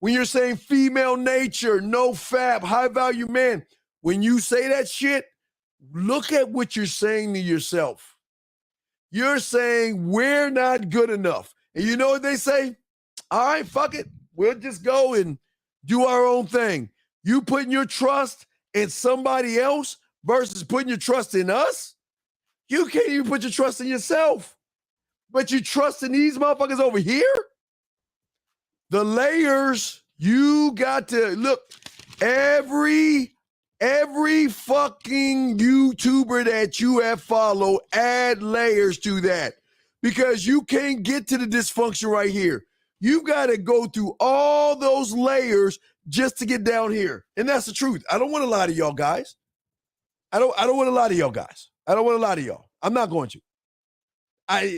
When you're saying female nature, no fap, high value man, when you say that shit, look at what you're saying to yourself. You're saying we're not good enough. And you know what they say? All right, fuck it. We'll just go and do our own thing. You putting your trust in somebody else versus putting your trust in us? You can't even put your trust in yourself. But you trust in these motherfuckers over here? The layers, you got to look. Every fucking YouTuber that you have followed, add layers to that, because you can't get to the dysfunction right here. You got to go through all those layers just to get down here. And that's the truth. I don't want to lie to y'all guys. I don't want to lie to y'all guys. I don't want to lie to y'all. I'm not going to.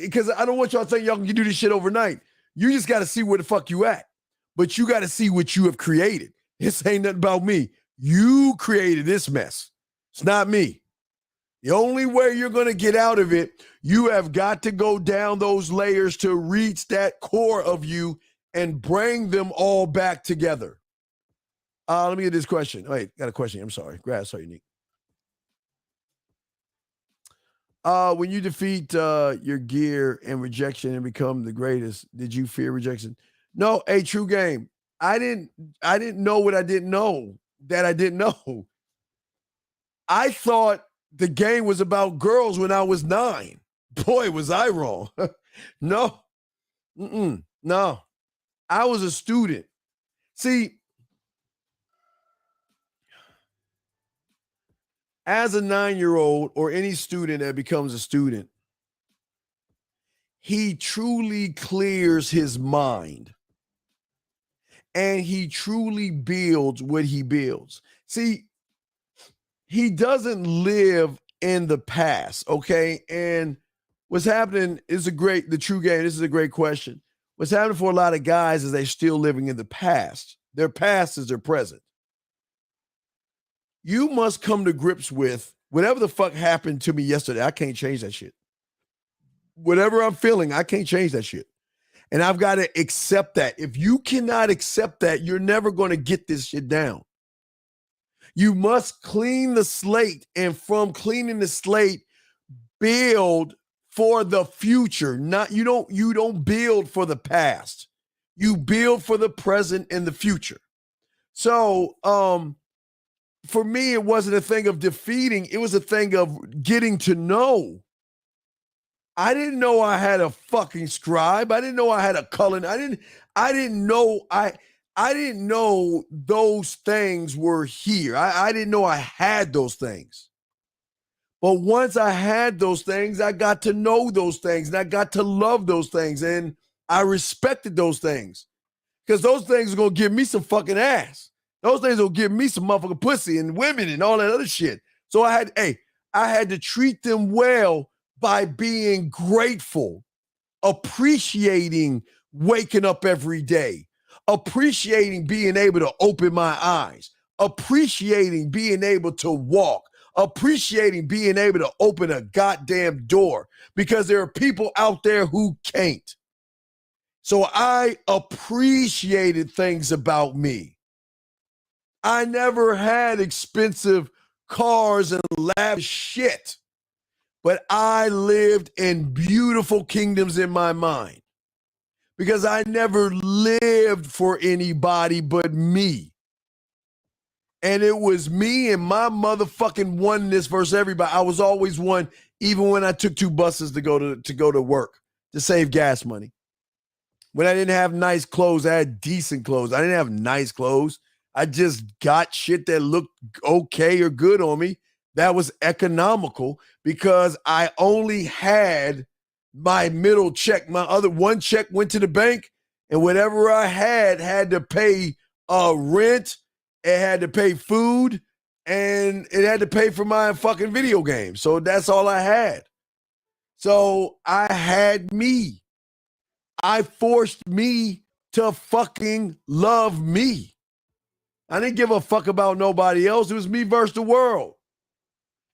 Because I don't want y'all to think y'all can do this shit overnight. You just got to see where the fuck you at. But you got to see what you have created. This ain't nothing about me. You created this mess. It's not me. The only way you're going to get out of it, you have got to go down those layers to reach that core of you and bring them all back together. Let me get this question. Wait, got a question. I'm sorry. Grass, so unique. When you defeat your gear and rejection and become the greatest, did you fear rejection? No, a true game. I didn't know what I didn't know that I didn't know. I thought the game was about girls when I was 9. Boy, was I wrong. No. No. I was a student. See, as a 9-year-old or any student that becomes a student, he truly clears his mind and he truly builds what he builds. See, he doesn't live in the past, okay? And what's happening is the true game. This is a great question. What's happening for a lot of guys is they're still living in the past. Their past is their present. You must come to grips with whatever the fuck happened to me yesterday. I can't change that shit. Whatever I'm feeling, I can't change that shit. And I've got to accept that. If you cannot accept that, you're never going to get this shit down. You must clean the slate, and from cleaning the slate, build for the future. You don't build for the past. You build for the present and the future. So, for me, it wasn't a thing of defeating. It was a thing of getting to know. I didn't know I had a fucking scribe. I didn't know I had a cullen. I didn't know those things were here. I didn't know I had those things. But once I had those things, I got to know those things and I got to love those things and I respected those things. Because those things are going to give me some fucking ass. Those things will give me some motherfucking pussy and women and all that other shit. So I had to treat them well by being grateful, appreciating waking up every day, appreciating being able to open my eyes, appreciating being able to walk, appreciating being able to open a goddamn door, because there are people out there who can't. So I appreciated things about me. I never had expensive cars and lavish shit, but I lived in beautiful kingdoms in my mind because I never lived for anybody but me. And it was me and my motherfucking oneness versus everybody. I was always one, even when I took 2 buses to go to work to save gas money. When I didn't have nice clothes, I had decent clothes. I didn't have nice clothes. I just got shit that looked okay or good on me. That was economical because I only had my middle check. My other one check went to the bank, and whatever I had to pay rent, it had to pay food, and it had to pay for my fucking video game. So that's all I had. So I had me. I forced me to fucking love me. I didn't give a fuck about nobody else. It was me versus the world.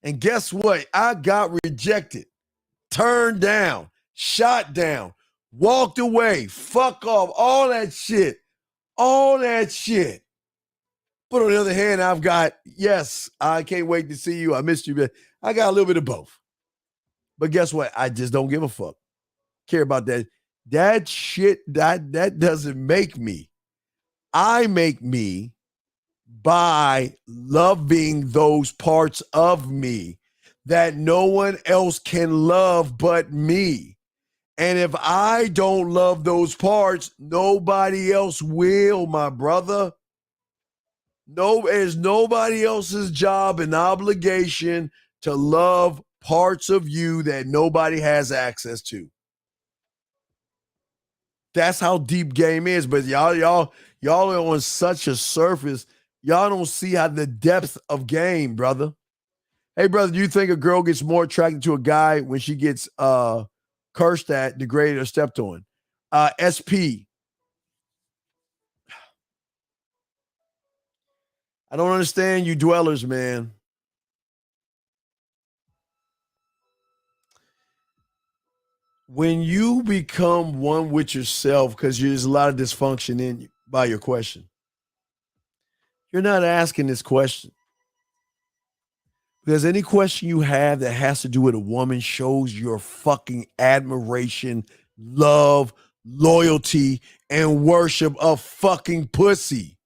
And guess what? I got rejected, turned down, shot down, walked away, fuck off, all that shit. All that shit. But on the other hand, I've got, yes, I can't wait to see you. I missed you, but I got a little bit of both. But guess what? I just don't give a fuck. Care about that. That shit, that doesn't make me. I make me by loving those parts of me that no one else can love but me. And if I don't love those parts, nobody else will, my brother. No, it's nobody else's job and obligation to love parts of you that nobody has access to. That's how deep game is. But y'all are on such a surface. Y'all don't see how the depth of game, brother. Hey, brother, do you think a girl gets more attracted to a guy when she gets cursed at, degraded, or stepped on? SP. I don't understand you dwellers, man. When you become one with yourself, because there's a lot of dysfunction in you by your question, you're not asking this question. Because any question you have that has to do with a woman shows your fucking admiration, love, loyalty, and worship of fucking pussy.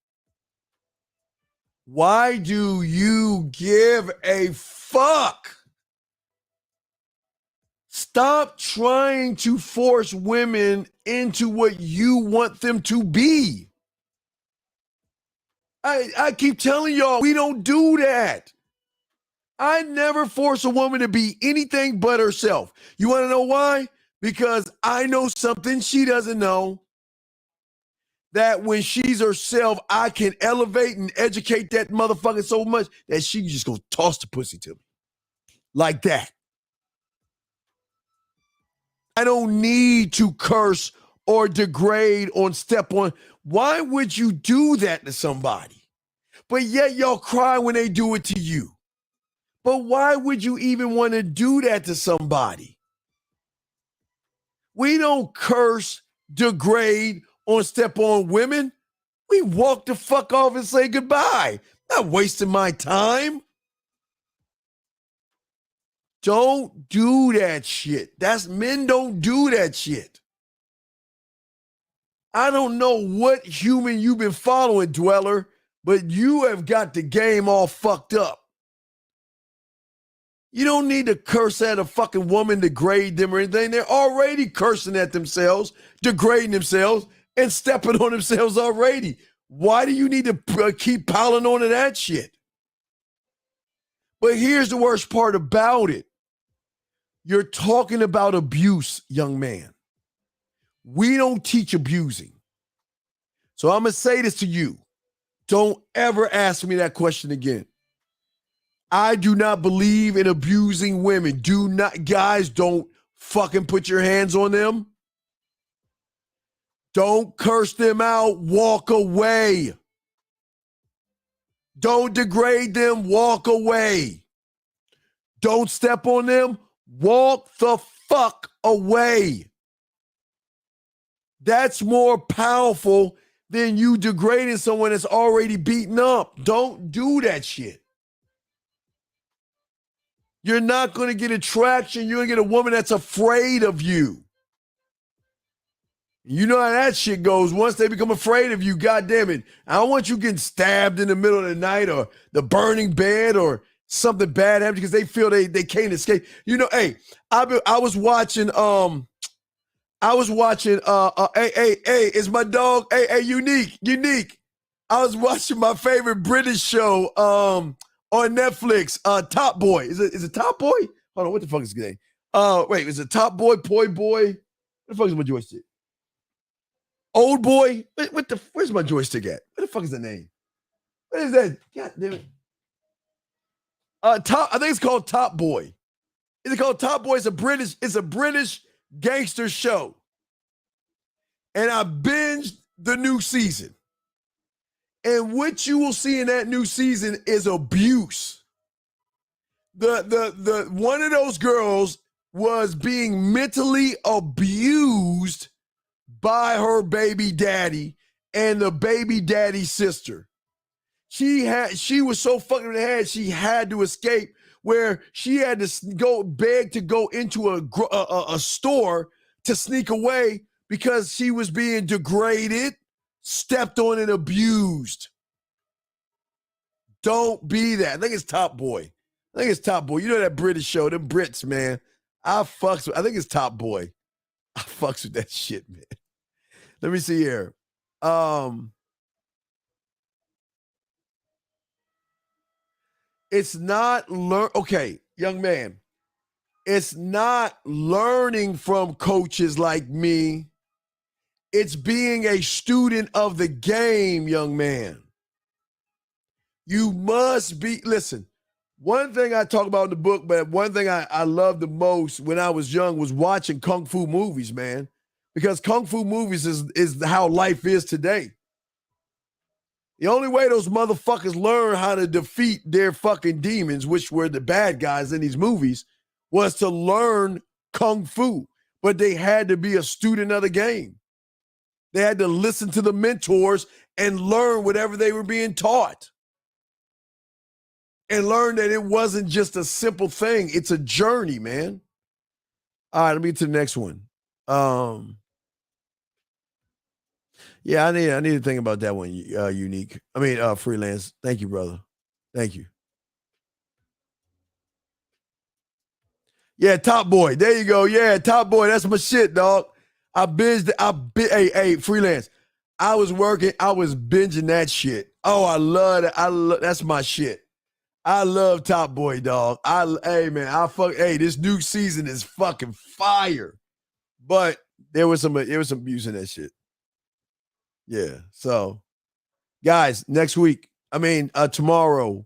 Why do you give a fuck? Stop trying to force women into what you want them to be. I keep telling y'all, we don't do that. I never force a woman to be anything but herself. You want to know why? Because I know something she doesn't know. That when she's herself, I can elevate and educate that motherfucker so much that she just gonna toss the pussy to me. Like that. I don't need to curse or degrade or step on. Why would you do that to somebody? But yet y'all cry when they do it to you. But why would you even want to do that to somebody? We don't curse, degrade, or step on women. We walk the fuck off and say goodbye. Not wasting my time. Don't do that shit. Men don't do that shit. I don't know what human you've been following, Dweller, but you have got the game all fucked up. You don't need to curse at a fucking woman, degrade them or anything. They're already cursing at themselves, degrading themselves, and stepping on themselves already. Why do you need to keep piling on to that shit? But here's the worst part about it. You're talking about abuse, young man. We don't teach abusing. So I'm going to say this to you. Don't ever ask me that question again. I do not believe in abusing women. Guys, don't fucking put your hands on them. Don't curse them out. Walk away. Don't degrade them. Walk away. Don't step on them. Walk the fuck away. That's more powerful than you degrading someone that's already beaten up. Don't do that shit. You're not going to get attraction. You're going to get a woman that's afraid of you. You know how that shit goes. Once they become afraid of you, goddamn it. I don't want you getting stabbed in the middle of the night or the burning bed or something bad happened because they feel they can't escape. You know, hey, I was watching, it's my dog, hey, Unique. I was watching my favorite British show, on Netflix, Top Boy. Is it Top Boy? Hold on, what the fuck is his name? Wait, is it Top Boy, Poi Boy? What the fuck is my joystick? Old Boy? Where's my joystick at? What the fuck is the name? What is that? God damn it. I think it's called Top Boy. Is it called Top Boy? It's a British gangster show. And I binged the new season. And what you will see in that new season is abuse. The one of those girls was being mentally abused by her baby daddy and the baby daddy's sister. She was so fucking in the head, she had to escape, where she had to beg to go into a store to sneak away because she was being degraded, stepped on, and abused. Don't be that. I think it's Top Boy. You know that British show, them Brits, man. I think it's Top Boy. I fucks with that shit, man. Let me see here. It's not okay, young man. It's not learning from coaches like me. It's being a student of the game, young man. You must be, listen, one thing I talk about in the book, but one thing I loved the most when I was young was watching Kung Fu movies, man. Because Kung Fu movies is how life is today. The only way those motherfuckers learn how to defeat their fucking demons, which were the bad guys in these movies, was to learn Kung Fu. But they had to be a student of the game. They had to listen to the mentors and learn whatever they were being taught. And learn that it wasn't just a simple thing. It's a journey, man. All right, let me get to the next one. Yeah, I need to think about that one, Unique. Freelance. Thank you, brother. Thank you. Yeah, Top Boy. There you go. Yeah, Top Boy. That's my shit, dog. Hey, Freelance. I was binging that shit. Oh, I love it. That's my shit. I love Top Boy, dog. This new season is fucking fire. But there was some abuse in that shit. Yeah. So, guys, tomorrow,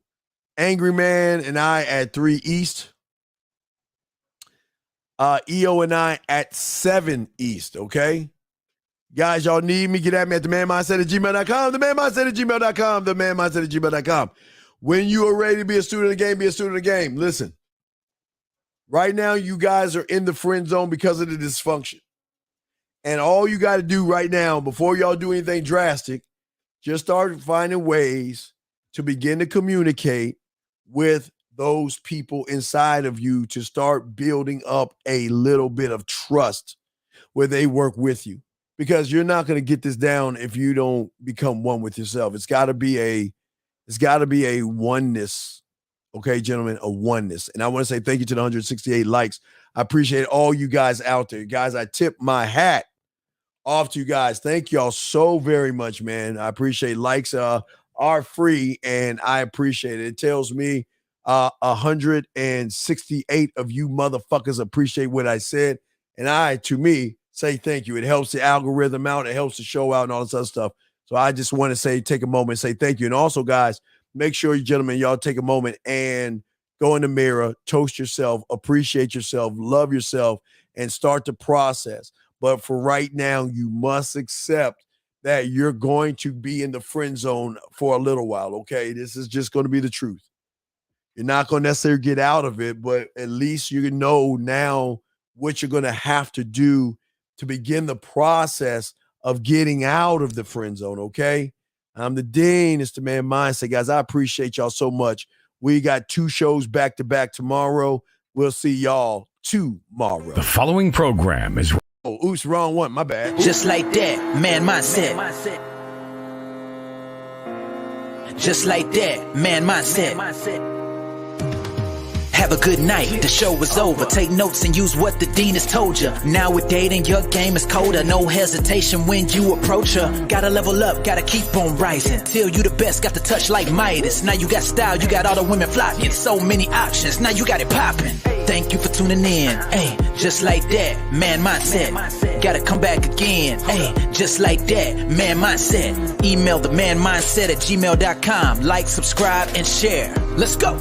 Angry Man and I at 3 East. EO and I at 7 East, okay? Guys, y'all need me, get at me at themanmindset@gmail.com, themanmindset@gmail.com, themanmindset@gmail.com. When you are ready to be a student of the game, be a student of the game. Listen, right now you guys are in the friend zone because of the dysfunction. And all you got to do right now, before y'all do anything drastic, just start finding ways to begin to communicate with those people inside of you to start building up a little bit of trust where they work with you. Because you're not going to get this down if you don't become one with yourself. It's got to be a oneness Okay, gentlemen, a oneness. And I want to say thank you to the 168 likes. I appreciate all you guys out there. Guys, I tip my hat off to you guys. Thank y'all so very much, man. I appreciate likes are free, and I appreciate it. It tells me 168 of you motherfuckers appreciate what I said. And I, to me, say thank you. It helps the algorithm out. It helps the show out and all this other stuff. So I just want to say, take a moment and say thank you. And also, guys, make sure you gentlemen, y'all take a moment and go in the mirror, toast yourself, appreciate yourself, love yourself, and start the process. But for right now, you must accept that you're going to be in the friend zone for a little while, okay? This is just going to be the truth. You're not going to necessarily get out of it, but at least you know now what you're going to have to do to begin the process of getting out of the friend zone, okay? I'm the Dean. It's the Man Mindset. Guys, I appreciate y'all so much. We got 2 shows back-to-back tomorrow. We'll see y'all tomorrow. The following program is... Oh, oops, wrong one. My bad. Just like that, Man Mindset. Just like that, Man Mindset. Have a good night, the show is over. Take notes and use what the dean has told you. Now with dating, your game is colder. No hesitation when you approach her. Gotta level up, gotta keep on rising. Till you the best, got the touch like Midas. Now you got style, you got all the women flocking. So many options, now you got it popping. Thank you for tuning in. Hey, just like that, Man Mindset. Gotta come back again. Hey, just like that, Man Mindset. Email the manmindset@gmail.com. Like, subscribe, and share. Let's go.